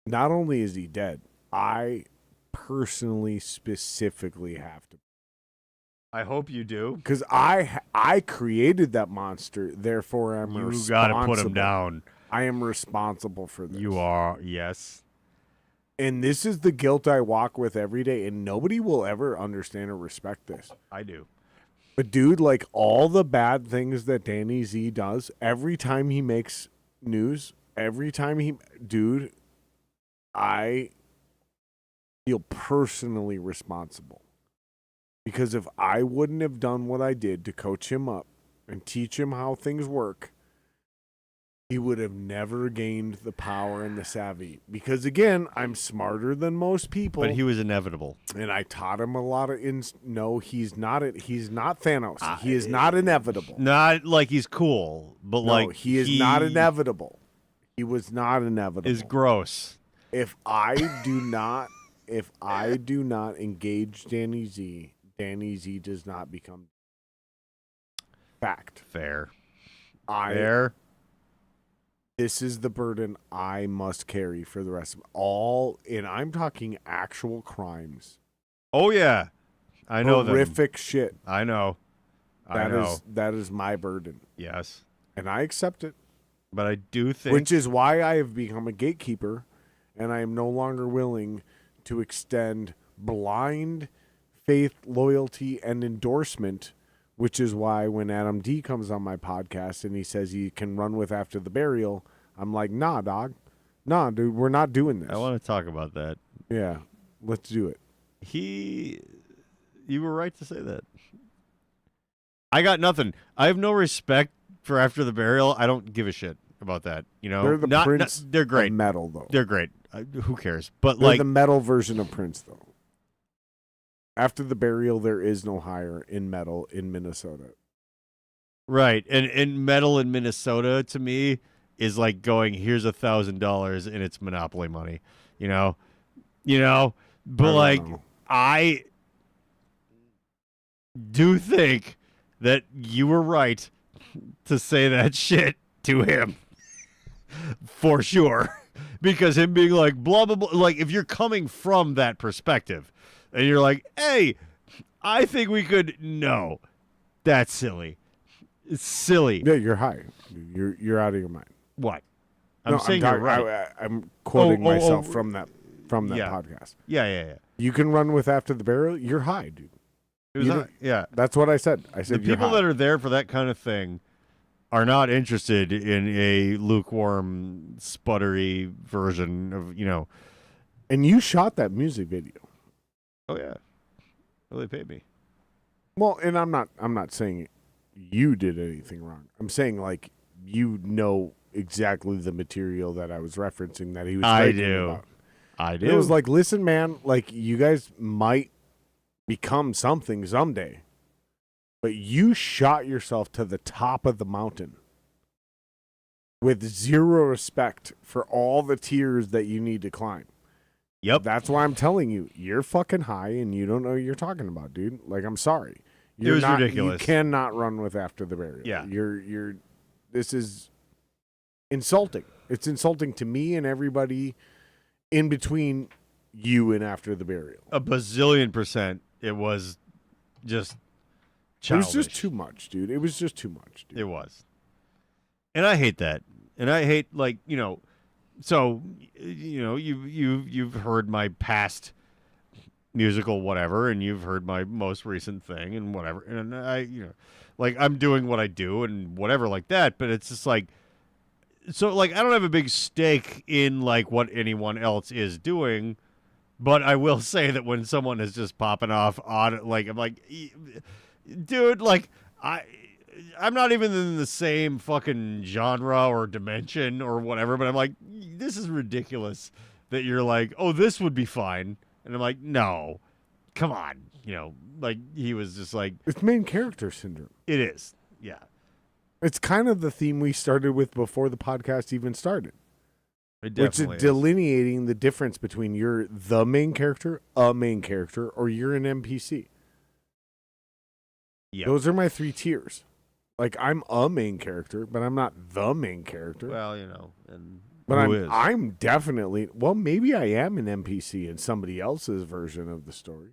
Not only is he dead, I personally specifically have to. I hope you do. Because I created that monster, therefore I'm responsible. You got to put him down. I am responsible for this. You are, yes. And this is the guilt I walk with every day, and nobody will ever understand or respect this. I do. But dude, like all the bad things that Danny Z does, every time he makes news, dude, I feel personally responsible. Because if I wouldn't have done what I did to coach him up and teach him how things work, he would have never gained the power and the savvy. Because again, I'm smarter than most people. But he was inevitable. And I taught him a lot of no, he's not Thanos. He is not inevitable. Not like he's cool, but No, like he is not inevitable. He was not inevitable. Is gross. If I do not engage Danny Z does not become fact. Fair. Fair. This is the burden I must carry for the rest of all, and I'm talking actual crimes. Oh yeah, I know them. Horrific shit. I know. I know. That is my burden, Yes, and I accept it. but I do think. Which is why I have become a gatekeeper, and I am no longer willing to extend blind faith, loyalty, and endorsement. Which is why when Adam D comes on my podcast and he says he can run with after the burial, I'm like, nah, dog. Nah, dude, we're not doing this. I want to talk about that. Yeah, let's do it. You were right to say that. I got nothing. I have no respect for after the burial. I don't give a shit about that. You know, They're the Prince they're great. of metal, though. They're great. Who cares? But They're like the metal version of Prince, though. After the burial, there is no higher in metal in Minnesota. right, and metal in Minnesota to me is like going, here's $1,000 and it's Monopoly money. You know. But like know. I do think that you were right to say that shit to him. For sure. Because him being like, blah, blah, blah. Like, if you're coming from that perspective and you're like, hey, I think we could. No, that's silly. It's silly. Yeah, you're high. You're out of your mind. What? I'm saying you're right. I'm quoting myself oh. from that Yeah. podcast. Yeah. You can run with after the burial. You're high, dude. It was yeah. That's what I said. I The said you're people high. that are there for that kind of thing are not interested in a lukewarm, sputtery version of, And you shot that music video. Oh yeah. Well, they paid me. Well, and I'm not saying you did anything wrong. I'm saying like you know exactly the material that I was referencing that he was I talking do. about. I do. It was like, listen, man, like you guys might become something someday, but you shot yourself to the top of the mountain with zero respect for all the tiers that you need to climb. Yep. That's why I'm telling you, you're fucking high and you don't know what you're talking about, dude. Like, I'm sorry. It was ridiculous. You cannot run with after the burial. Yeah. This is insulting. It's insulting to me and everybody in between you and after the burial. A bazillion %. It was just childish. It was just too much, dude. It was just too much, dude. It was. And I hate that. And I hate, like, so, you've heard my past musical whatever, and you've heard my most recent thing and whatever. And I, like, I'm doing what I do and whatever like that, but it's just like, so, like, I don't have a big stake in, like, what anyone else is doing, but I will say that when someone is just popping off on, like, I'm like, dude, like, I'm not even in the same fucking genre or dimension or whatever, but I'm like, this is ridiculous that you're like, oh, this would be fine. And I'm like, no, come on. Like, he was just like. It's main character syndrome. It is. Yeah. It's kind of the theme we started with before the podcast even started. It Which definitely is delineating the difference between you're the main character, a main character, or you're an NPC. Yeah. Those are my 3 tiers. Like, I'm a main character, but I'm not the main character. Well, and but who is? I'm definitely, well, maybe I am an NPC in somebody else's version of the story.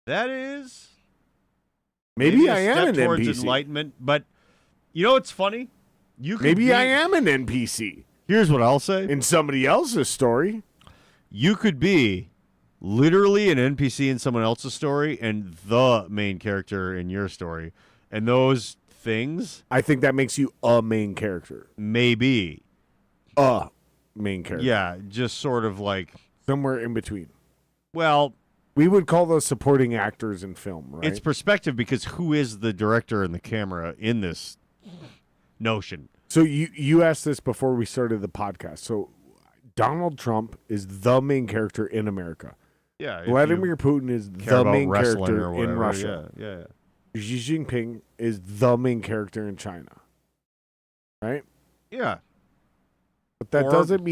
That is. Maybe a I am step an towards NPC. enlightenment, but you know what's funny? You could Maybe be- I am an NPC Here's what I'll say. in somebody else's story. you could be literally an NPC in someone else's story and the main character in your story. And those things I think that makes you a main character. maybe, A main character. yeah, just sort of like, Somewhere in between. well, We would call those supporting actors in film, right? it's perspective because who is the director and the camera in this notion? So you asked this before we started the podcast. So Donald Trump is the main character in America. Yeah, Vladimir Putin is care the about main wrestling character or in whatever, Russia. Yeah. Xi Jinping is the main character in China. Right? Yeah. But that Or- doesn't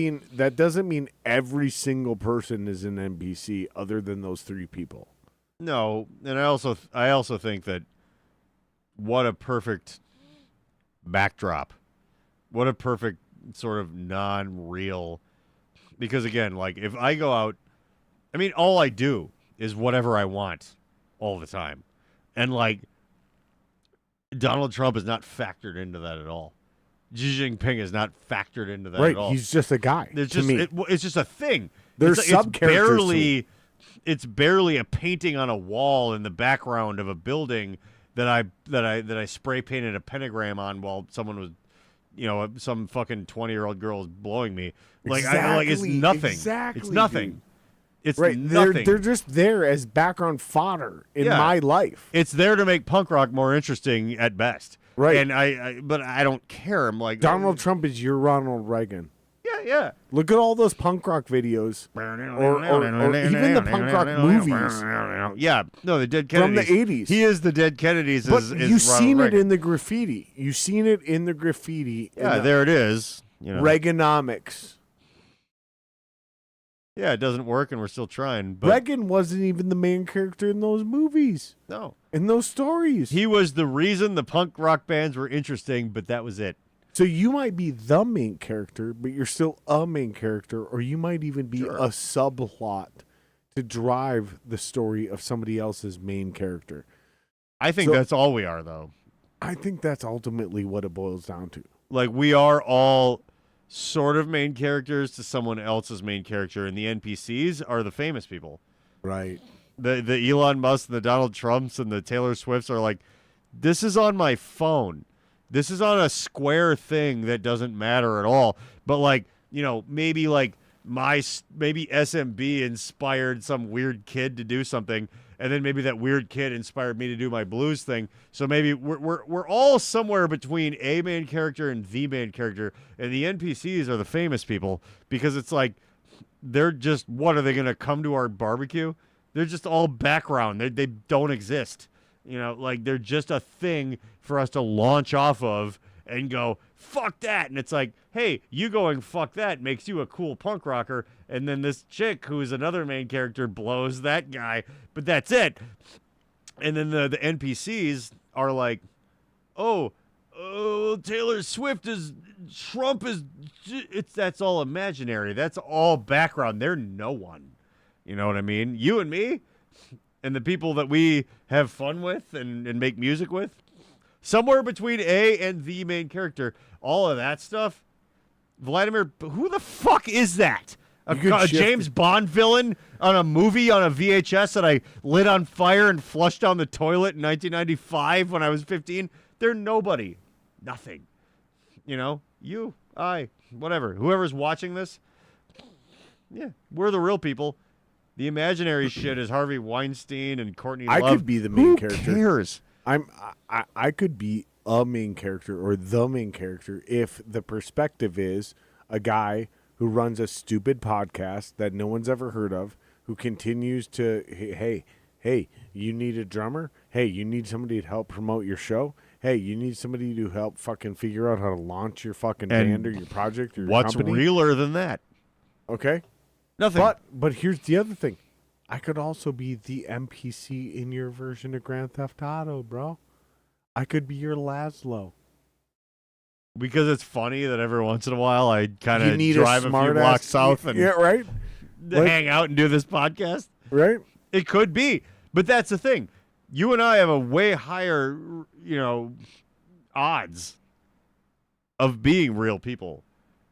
mean every single person is an NPC other than those three people. No, and I also think that what a perfect backdrop. What a perfect sort of non-real, because again, like if I go out, I mean, all I do is whatever I want all the time. And like Donald Trump is not factored into that at all. Xi Jinping is not factored into that Right. at all. He's just a guy. It's to just me. it's just a thing. There's it's sub-characters to barely it's barely a painting on a wall in the background of a building that I spray painted a pentagram on while someone was, some fucking 20-year-old girl was blowing me. Like it's Exactly, nothing. exactly, It's nothing. dude. It's Right. nothing. They're just there as background fodder in Yeah. my life. It's there to make punk rock more interesting at best. Right. And but I don't care. I'm like Donald Trump is your Ronald Reagan. Yeah. Look at all those punk rock videos. Or even the punk rock movies. Yeah, no, the Dead From Kennedys. the 80s. He is the Dead Kennedys. But is you've Ronald seen Reagan. it in the graffiti. You've seen it in the graffiti. Yeah, in there it is. Reaganomics. Yeah, it doesn't work, and we're still trying. But Reagan wasn't even the main character in those movies, no, in those stories. he was the reason the punk rock bands were interesting, but that was it. So you might be the main character, but you're still a main character, or you might even be Sure. a subplot to drive the story of somebody else's main character. I think So- that's all we are, though. I think that's ultimately what it boils down to. Like, we are all sort of main characters to someone else's main character, and the NPCs are the famous people. Right. The Elon Musk and the Donald Trumps and the Taylor Swifts are like, this is on my phone. This is on a square thing that doesn't matter at all. But maybe SMB inspired some weird kid to do something, and then maybe that weird kid inspired me to do my blues thing. So maybe we're all somewhere between a main character and the main character, and the NPCs are the famous people because it's like they're just, what are they going to come to our barbecue? They're just all background. They don't exist. They're just a thing for us to launch off of and go, fuck that. And it's like, hey, you going fuck that makes you a cool punk rocker. And then this chick, who is another main character, blows that guy. But that's it. And then the NPCs are like, oh, Taylor Swift is, Trump is, that's all imaginary. That's all background. They're no one. You know what I mean? You and me and the people that we have fun with and make music with, somewhere between A and the main character, all of that stuff. Vladimir, who the fuck is that? A You could shift James Bond villain on a movie on a VHS that I lit on fire and flushed down the toilet in 1995 when I was 15? They're nobody. Nothing. You, I, whatever. Whoever's watching this, yeah, we're the real people. The imaginary shit is Harvey Weinstein and Courtney Love. I could be the main Who character. cares? I could be a main character or the main character if the perspective is a guy who runs a stupid podcast that no one's ever heard of, who continues to, hey, you need a drummer? Hey, you need somebody to help promote your show? Hey, you need somebody to help fucking figure out how to launch your fucking And band or your project or your What's company? realer than that? Okay. Nothing. But here's the other thing. I could also be the NPC in your version of Grand Theft Auto, bro. I could be your Laszlo. Because it's funny that every once in a while I kind You of need drive a few smart blocks ass- south and yeah, right, hang out and do this podcast. right. It could be. But that's the thing. You and I have a way higher, odds of being real people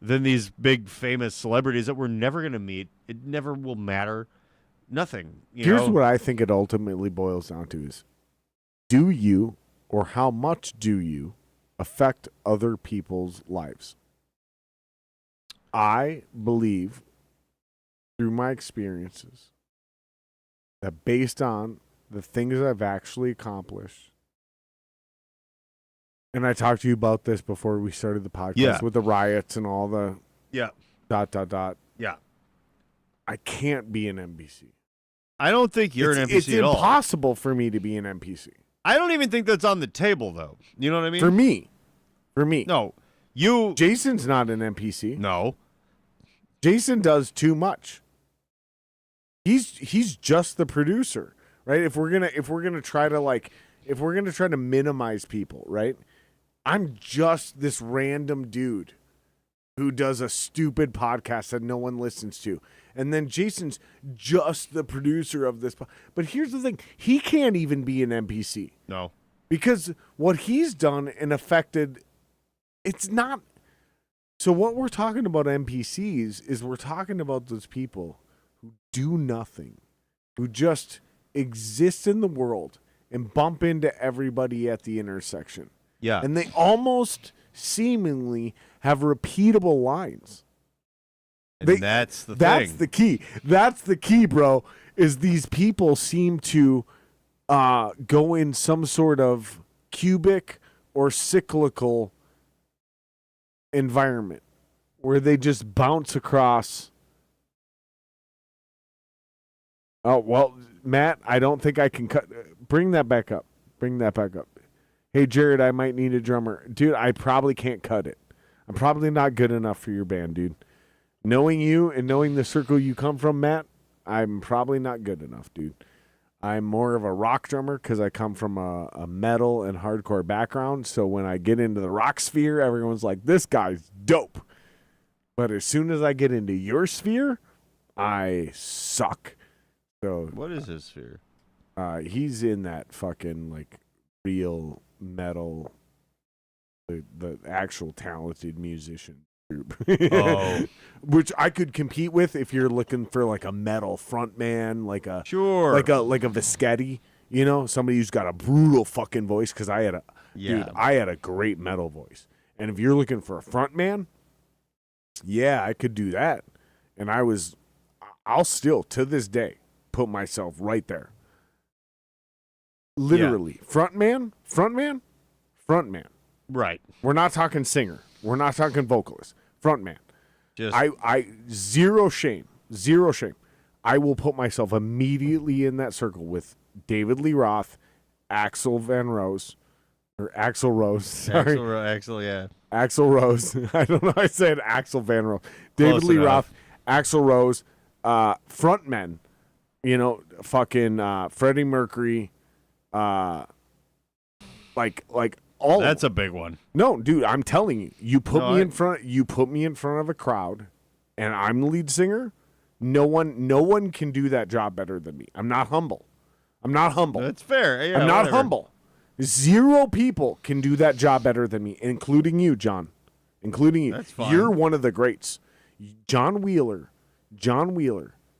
than these big famous celebrities that we're never going to meet. It never will matter. Nothing. Here's know? what I think it ultimately boils down to is, do you or how much do you affect other people's lives? I believe through my experiences that based on the things I've actually accomplished, and I talked to you about this before we started the podcast with the riots and all the Yeah. ... Yeah. I can't be an NPC. I don't think you're an NPC It's at all. impossible for me to be an NPC. I don't even think that's on the table, though. You know what I mean? For me. No. You... Jason's not an NPC. No. Jason does too much. He's just the producer, right? If we're gonna try to minimize people, right? I'm just this random dude who does a stupid podcast that no one listens to. And then Jason's just the producer of this. But here's the thing. He can't even be an NPC. No. Because what he's done and affected, it's not. So what we're talking about NPCs is we're talking about those people who do nothing, who just exist in the world and bump into everybody at the intersection. Yeah. And they almost seemingly have repeatable lines. And that's the That's thing. the key. That's the key, bro, is these people seem to go in some sort of cubic or cyclical environment where they just bounce across. Oh, well, Matt, I don't think I can cut. Bring that back up. Hey, Jared, I might need a drummer. Dude, I probably can't cut it. I'm probably not good enough for your band, dude. Knowing you and knowing the circle you come from, Matt, I'm probably not good enough, dude. I'm more of a rock drummer because I come from a metal and hardcore background. So when I get into the rock sphere, everyone's like, this guy's dope. But as soon as I get into your sphere, I suck. So What is his sphere? he's in that fucking like real metal, the actual talented musician group. Oh. Which I could compete with if you're looking for like a metal frontman, like a Sure. like a Viscetti, you know, somebody who's got a brutal fucking voice. Because I had a great metal voice, and if you're looking for a frontman, yeah, I could do that. And I'll still to this day put myself right there. Literally, frontman. Right. We're not talking singer. We're not talking vocalist. Frontman. Just I zero shame. I will put myself immediately in that circle with David Lee Roth, Axl Rose. Sorry, Axel, yeah. Axl Rose. I don't know. I said Axel Van Rose. David Close Lee enough. Roth, Axl Rose, frontmen. You know, fucking Freddie Mercury. Like all. That's a big one. No, dude, I'm telling you. You put No, me in front of a crowd and I'm the lead singer. No one can do that job better than me. I'm not humble. That's fair. Yeah, I'm not whatever. humble. 0 people can do that job better than me, including you, John. Including you. That's fine. You're one of the greats. John Wheeler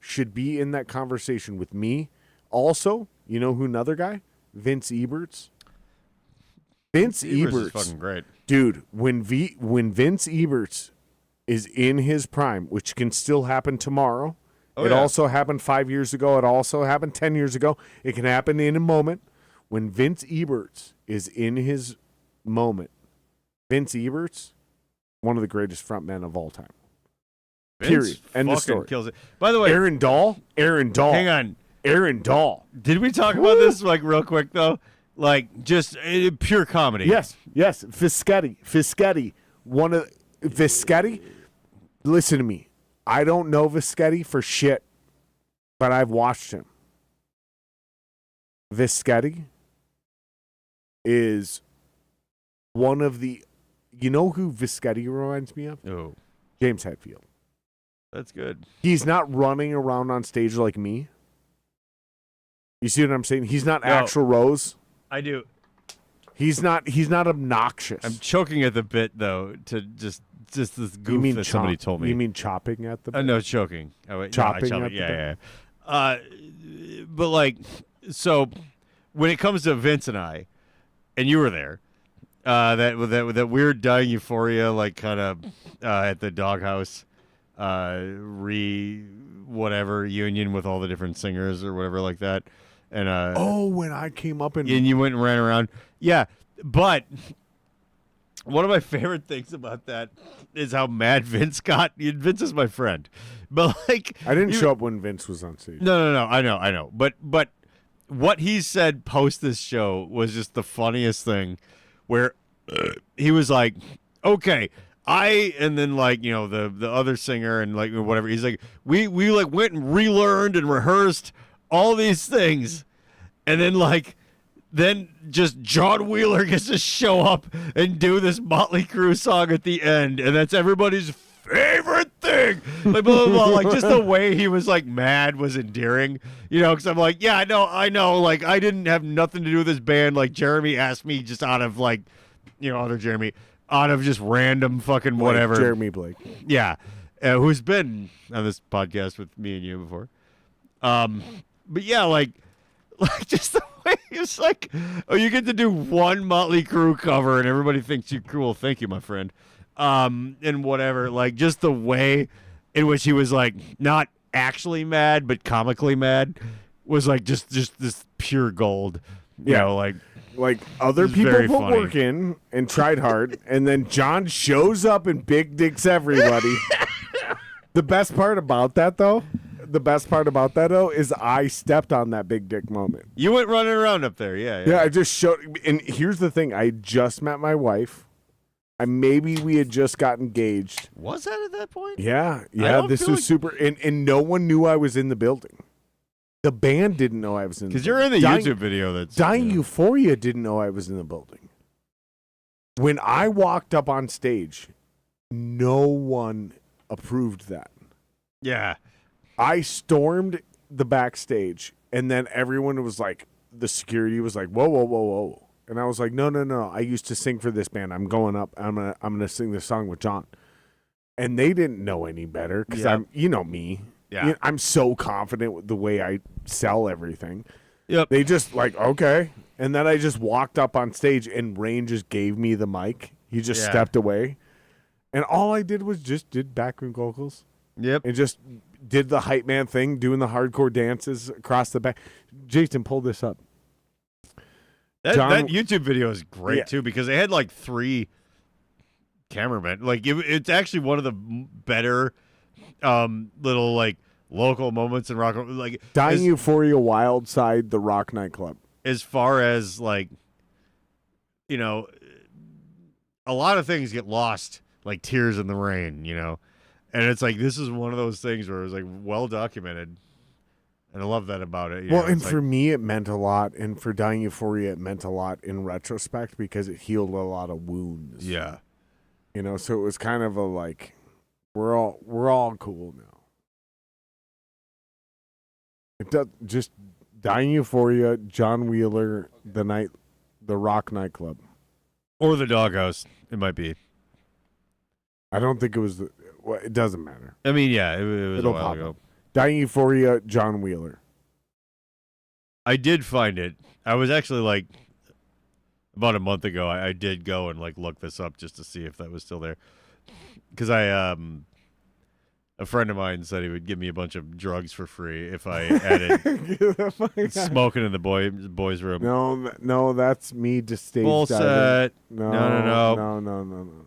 should be in that conversation with me. Also, you know who another guy? Vince Eberts. Vince Eberts Eberts is fucking great. Dude, when Vince Eberts is in his prime, which can still happen tomorrow. Oh, It yeah. also happened 5 years ago. It also happened 10 years ago. It can happen in a moment. When Vince Eberts is in his moment, Vince Eberts, one of the greatest frontmen of all time. Period. End of fucking story. kills it. By the way, Aaron Dahl. hang on. Aaron Dahl. Did we talk about this like real quick though? Like just pure comedy. Yes. Viscetti. Viscetti. Listen to me. I don't know Viscetti for shit, but I've watched him. Viscetti is one of the. You know who Viscetti reminds me of? Oh, James Hetfield. that's good. He's not running around on stage like me. You see what I'm saying? He's not No. Axl Rose. I do. He's not obnoxious. I'm choking at the bit though to just this goof that somebody told me. You mean chopping at the bit? No, choking. Oh, wait, Chopping no, at the yeah. But like, so when it comes to Vince and I, and you were there, that weird dying euphoria, like kind of at the doghouse, whatever union with all the different singers or whatever like that, and when I came up and you went and ran around, yeah. But one of my favorite things about that is how mad Vince got. Vince is my friend, but like I didn't show up when Vince was on stage. No. I know. But what he said post this show was just the funniest thing, where he was like, "Okay, and then like the other singer and like whatever." He's like, "We like went and relearned and rehearsed all these things, and then just John Wheeler gets to show up and do this Motley Crue song at the end, and that's everybody's favorite thing." Like blah, blah, blah. Like just the way he was like mad was endearing, because I'm like, yeah, I know. Like I didn't have nothing to do with this band. Like Jeremy asked me just out of like, other Jeremy, out of just random fucking whatever. Jeremy Blake. Yeah, who's been on this podcast with me and you before. But yeah, like just the way it's like, oh, you get to do one Motley Crue cover and everybody thinks you're cool. Thank you, my friend. And whatever, like just the way in which he was like not actually mad but comically mad was like just this pure gold. Like other people very put funny. work in and tried hard, and then John shows up and big dicks everybody. The best part about that though is I stepped on that big dick moment. You went running around up there, yeah. Yeah, I just showed. And here's the thing: I just met my wife. Maybe we had just got engaged. Was that at that point? Yeah. don't This feel was like- super, and no one knew I was in the building. The band didn't know I was in the Because building. you're in the Dying- YouTube video. That's Dying Euphoria didn't know I was in the building. When I walked up on stage, no one approved that. Yeah. I stormed the backstage, and then everyone was like, the security was like, whoa, whoa, whoa, whoa. And I was like, no. I used to sing for this band. I'm going up. I'm gonna sing this song with John. And they didn't know any better because Yep. I'm, me. Yeah. I'm so confident with the way I sell everything. Yep. They just like, okay. And then I just walked up on stage and Rain just gave me the mic. He just Yeah. stepped away. And all I did was just did background vocals Yep. and just did the hype man thing, doing the hardcore dances across the back. Jason, pull this up. John- That YouTube video is great Yeah. too because they had like 3 cameramen. Like it's actually one of the better little like local moments in rock. Like Dying as, Euphoria Wild Side, the Rock Nightclub. as far as like, a lot of things get lost, like Tears in the Rain, and it's like this is one of those things where it was like well documented, and I love that about it. Well, and it's for like, me, it meant a lot. And for Dying Euphoria, it meant a lot in retrospect because it healed a lot of wounds. yeah, So it was kind of a like, we're all cool now. It does just Dying Euphoria, John Wheeler, the Rock Nightclub. or the Doghouse, it might be. I don't think it was. It doesn't matter. I mean, yeah, it was It'll a while pop ago. up. Dying Euphoria, John Wheeler. I did find it. I was actually like about a month ago. I did go and like look this up just to see if that was still there. Because a friend of mine said he would give me a bunch of drugs for free if I added smoking in the boys' room. No, that's me just stage Bullshit. diving. No. No.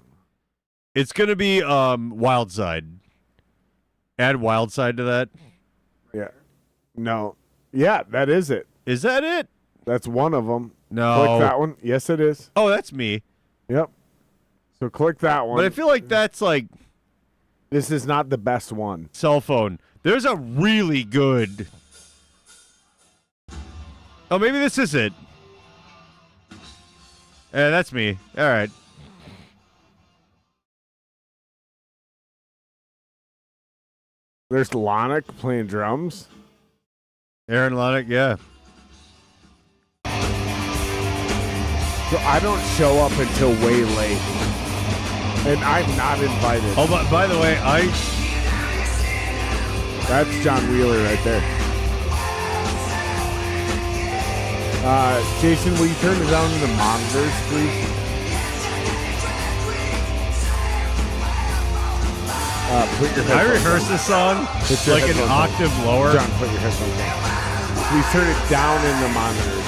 It's gonna be Wild Side. Add Wild Side to that. Yeah. No. Yeah, that is it. Is that it? That's one of them. No. Click that one. Yes, it is. Oh, that's me. Yep. So click that one. But I feel like that's like This is not the best one. cell phone. There's a really good. Oh, maybe this is it. Yeah, that's me. All right. There's Lonick playing drums. Aaron Lonick, yeah. So I don't show up until way late. And I'm not invited. Oh, but by the way, That's John Wheeler right there. Jason, will you turn it down to the monitors, please? Put your I headphones rehearse on. this song Put your like an headphones on. octave lower. John, put your headphones on. Please turn it down in the monitors.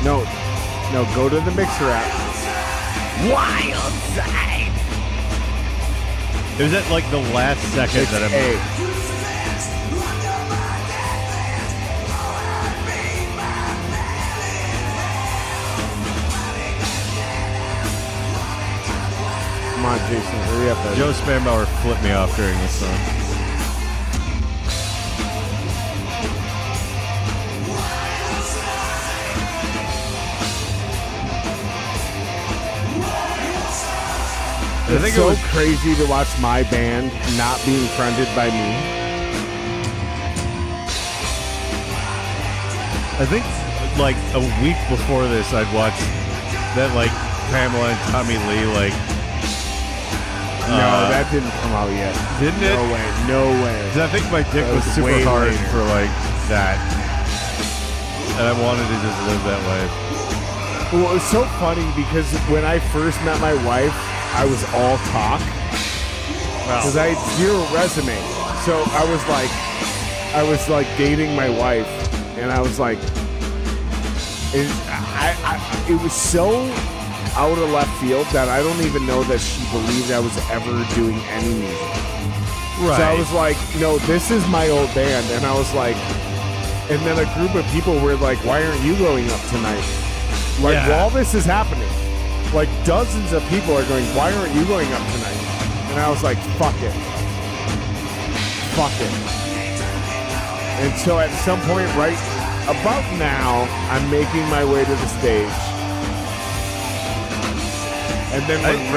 No, go to the mixer app. Wild side. It was at like the last second It's that I'm. A. Come on, Jason, hurry up. Buddy. Joe Spanbauer flipped me off during this song. I It's think so it was crazy to watch my band not being fronted by me. I think like a week before this, I'd watched that like Pamela and Tommy Lee like. No, that didn't come out yet. Didn't it? No way. No way. 'Cause I think my dick That was was super way hard later. for like that, and I wanted to just live that way. Well, it's so funny because when I first met my wife, I was all talk because I had zero resume. So I was like dating my wife, and I was like, it was so out of left field that I don't even know that she believed I was ever doing any music. Right. So I was like, no, this is my old band. And I was like, and then a group of people were like, why aren't you going up tonight? Like, Yeah. while this is happening, like dozens of people are going, why aren't you going up tonight? And I was like, fuck it. Fuck it. And so at some point, right about now, I'm making my way to the stage. And then when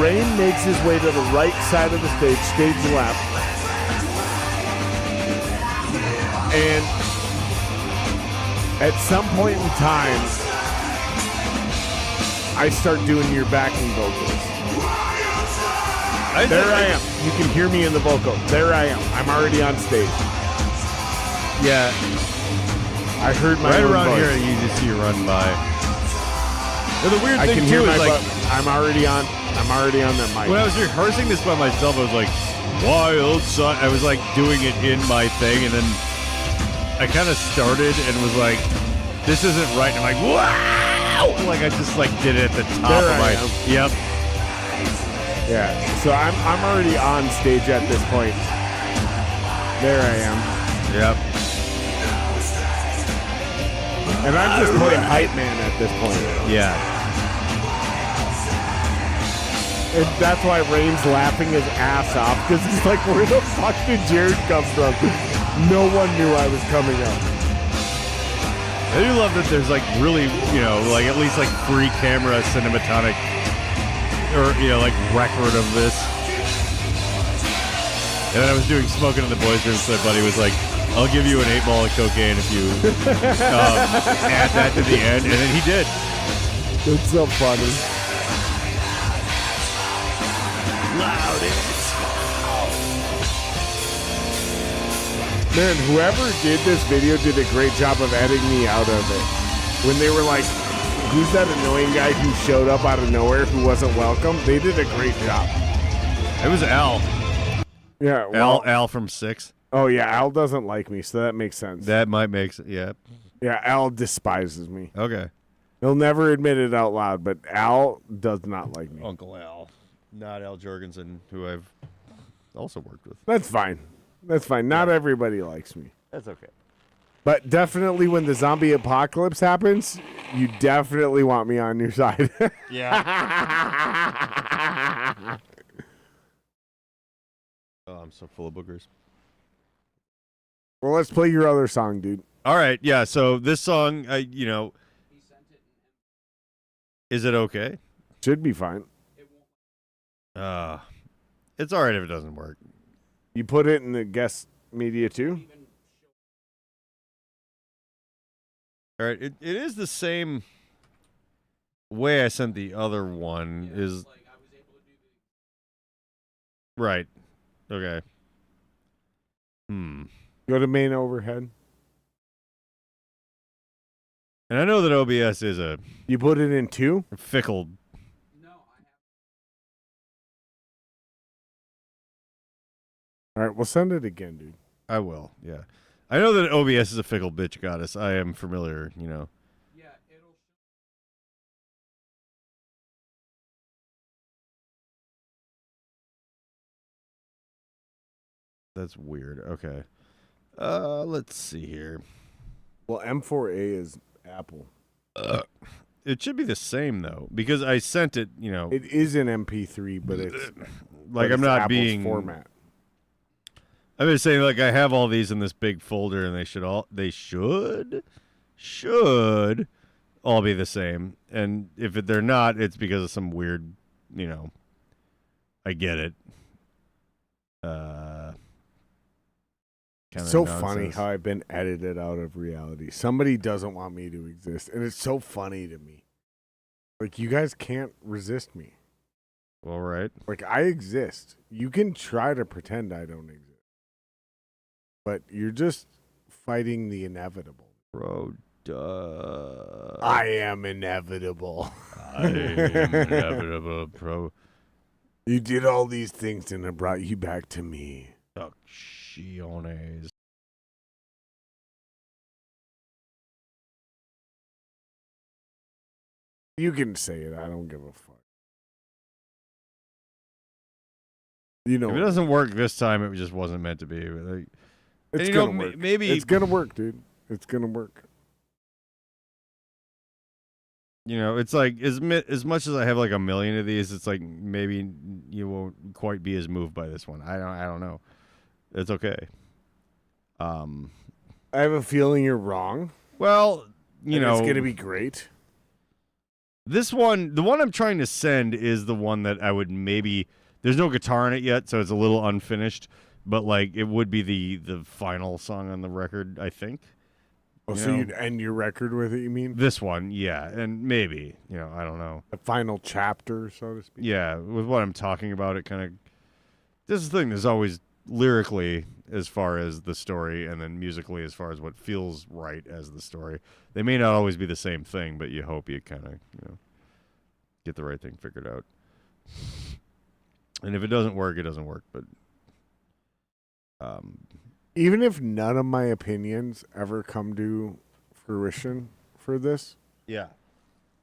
Rain makes his way to the right side of the stage left. And at some point in time, I start doing your backing vocals. There I am. You can hear me in the vocal. There I am. I'm already on stage. Yeah. I heard my Right own around voice. here, you just see you run by. And the weird I thing can too hear is my like I'm already on that mic. when I was rehearsing this by myself, I was like, "Wild side." I was like doing it in my thing, and then I kind of started and was like, "This isn't right." And I'm like, "Wow!" Like I just like did it at the top There of I my. am. Yep. Yeah. So I'm already on stage at this point. There I am. Yep. And I'm just playing hype man at this point. Yeah. And that's why Rain's laughing his ass off, because he's like, where the fuck did Jared come from? No one knew I was coming up. I do love that there's like really, like at least like free camera cinematonic or, like record of this. And then I was doing Smoking in the Boys' Room, so my buddy was like, I'll give you an 8-ball of cocaine if you add that to the end. And then he did. It's so funny. Man, whoever did this video did a great job of editing me out of it. When they were like, who's that annoying guy who showed up out of nowhere who wasn't welcome? They did a great job. It was Al. Yeah. Well, Al from 6. oh, yeah. Al doesn't like me, so that makes sense. That might make sense. Yeah. Yeah, Al despises me. Okay. He'll never admit it out loud, but Al does not like me. Uncle Al. Not Al Jorgensen, who I've also worked with. That's fine. That's fine. Not everybody likes me. That's okay. But definitely when the zombie apocalypse happens, you definitely want me on your side. Yeah. Oh, I'm so full of boogers. Well, let's play your other song, dude. All right, yeah. So this song, is it okay? Should be fine. It's all right if it doesn't work. You put it in the guest media too? All right, it is the same way I sent the other one is right. Okay. Go to main overhead. And I know that OBS is a You put it in 2? fickle. All right, we'll send it again, dude. I will. Yeah. I know that OBS is a fickle bitch goddess. I am familiar. That's weird. Okay. Let's see here. Well, M4A is Apple. It should be the same though, because I sent it. It is an MP3, but it's Like but I'm it's not Apple's being format. I'm just saying, like, I have all these in this big folder, and they should all be the same. And if they're not, it's because of some weird, I get it. Kind of So nonsense. funny how I've been edited out of reality. Somebody doesn't want me to exist, and it's so funny to me. Like, you guys can't resist me. Well, right. Like, I exist. You can try to pretend I don't exist. But you're just fighting the inevitable. Bro, duh. I am inevitable. I am inevitable, bro. You did all these things and it brought you back to me. Acciones. You can say it. I don't give a fuck. You know, If it doesn't work this time, it just wasn't meant to be. Like, it's and, gonna work. Maybe It's gonna work, dude. It's gonna work. It's like as much as I have like a million of these, it's like maybe you won't quite be as moved by this one. I don't know. It's okay. I have a feeling you're wrong. Well, it's gonna be great. This one, the one I'm trying to send is the one that I would maybe. There's no guitar in it yet, so it's a little unfinished. But like, it would be the final song on the record, I think. Oh, so you'd end your record with it? You mean This one, yeah, and maybe I don't know. the final chapter, so to speak? Yeah, with what I'm talking about, it kind of. This is the thing. There's always lyrically as far as the story, and then musically as far as what feels right as the story. They may not always be the same thing, but you hope you kind of get the right thing figured out. And if it doesn't work, it doesn't work. But Even if none of my opinions ever come to fruition for this, yeah,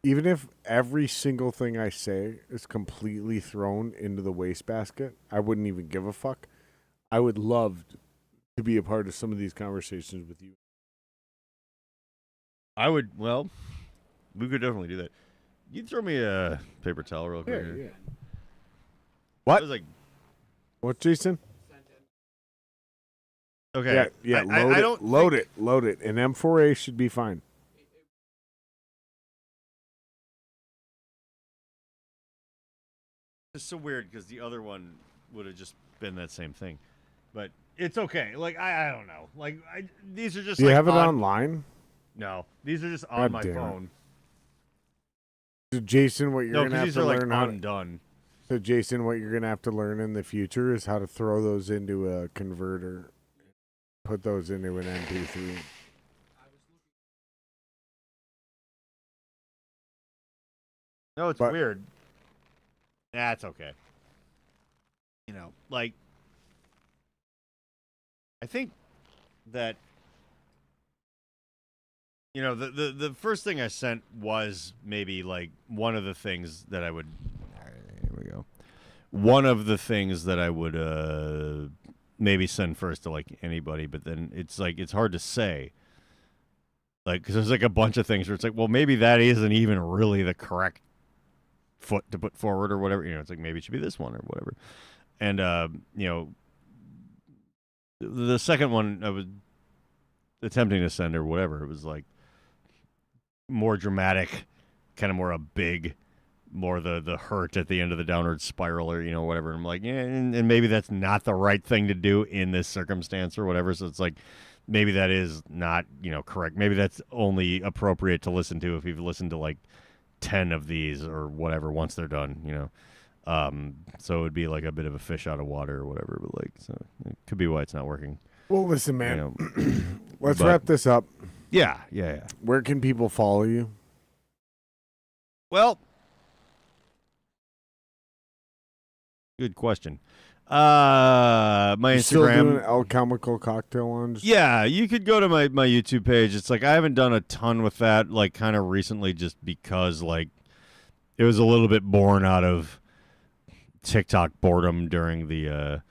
even if every single thing I say is completely thrown into the wastebasket, I wouldn't even give a fuck. I would love to be a part of some of these conversations with you. I would. Well, we could definitely do that. You throw me a paper towel real quick. Yeah. What? I was like, What, Jason? okay, Yeah. I don't Load it. An M4A should be fine. It's so weird because the other one would have just been that same thing, but it's okay. Like I don't know. Like these are just. Do you like have it on- online? No, these are just on God my damn it. phone. So Jason, what you're No, gonna because have these to are like learn how. undone. So Jason, what you're gonna have to learn in the future is how to throw those into a converter, put those into an MP3. No, it's But- weird. That's okay. Like I think that the first thing I sent was maybe like one of the things that I would. Here we go. One of the things that I would maybe send first to like anybody, but then it's like it's hard to say. Like, because there's like a bunch of things where it's like, well, maybe that isn't even really the correct foot to put forward or whatever. It's like maybe it should be this one or whatever. And the second one I was attempting to send or whatever, it was like more dramatic, kind of more a big, more the hurt at the end of the downward spiral or whatever. And I'm like, yeah, and maybe that's not the right thing to do in this circumstance or whatever. So it's like maybe that is not correct. Maybe that's only appropriate to listen to if you've listened to like 10 of these or whatever once they're done, you know. So it would be like a bit of a fish out of water or whatever, but like, so it could be why it's not working. Well, listen, man. You know. Let's but- wrap this up. Yeah. Where can people follow you? Well, good question. My You still Instagram. doing Alchemical Cocktail Lounge? Yeah, you could go to my YouTube page. It's like I haven't done a ton with that, like kind of recently, just because like it was a little bit born out of TikTok boredom during the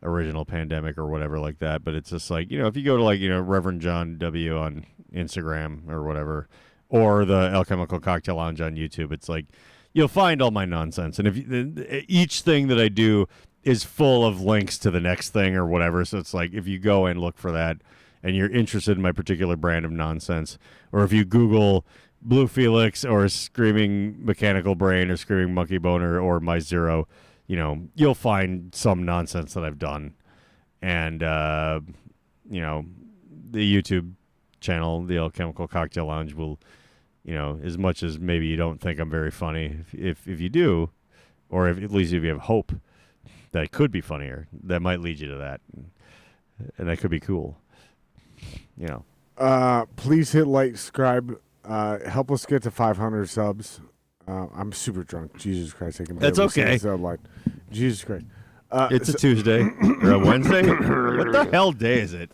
original pandemic or whatever like that. But it's just like, you know, if you go to like, you know, Reverend John W on Instagram or whatever, or the Alchemical Cocktail Lounge on YouTube, it's like you'll find all my nonsense. And if each thing that I do is full of links to the next thing or whatever, so it's like if you go and look for that and you're interested in my particular brand of nonsense, or if you Google Blue Felix or Screaming Mechanical Brain or Screaming Monkey Boner or My Zero, you know, you'll find some nonsense that I've done. And, you know, the YouTube channel, the Alchemical Cocktail Lounge, will, you know, as much as maybe you don't think I'm very funny, if you do, or if, at least if you have hope that it could be funnier, that might lead you to that. And that could be cool. You know. Please hit like, subscribe. Help us get to 500 subs. I'm super drunk. Jesus Christ, I can That's barely see okay. the sub line. Jesus Christ. It's a Tuesday or a Wednesday. What the hell day is it?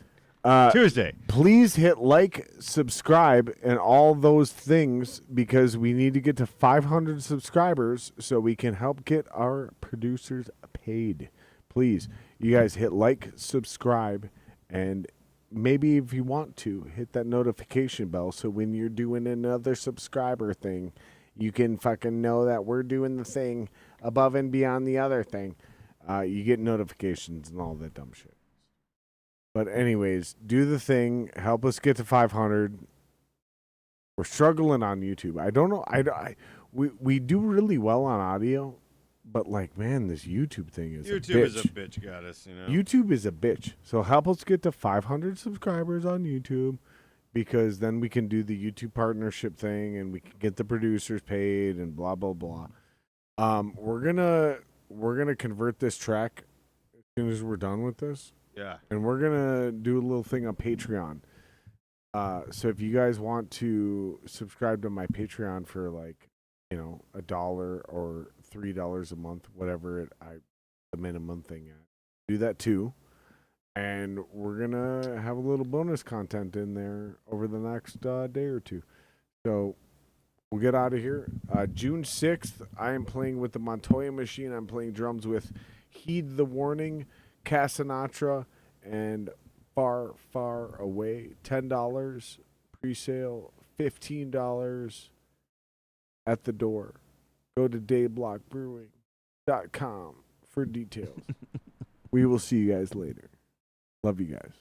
Tuesday. Please hit like, subscribe, and all those things, because we need to get to 500 subscribers so we can help get our producers paid. Please, you guys hit like, subscribe, and maybe if you want to, hit that notification bell so when you're doing another subscriber thing, you can fucking know that we're doing the thing above and beyond the other thing. You get notifications and all that dumb shit. But anyways, do the thing. Help us get to 500. We're struggling on YouTube. I don't know. We do really well on audio, but like, man, this YouTube thing is YouTube a bitch. is a bitch goddess, you know. YouTube is a bitch. So help us get to 500 subscribers on YouTube, because then we can do the YouTube partnership thing and we can get the producers paid and blah blah blah. We're gonna convert this track as soon as we're done with this. Yeah. And we're going to do a little thing on Patreon. So if you guys want to subscribe to my Patreon for like, you know, $1 or $3 a month, whatever the minimum thing at, do that too. And we're going to have a little bonus content in there over the next day or two. So we'll get out of here. June 6th, I am playing with the Montoya Machine. I'm playing drums with Heed the Warning, Casanatra, and Far, Far Away. $10 pre-sale, $15 at the door. Go to dayblockbrewing.com for details. We will see you guys later. Love you guys.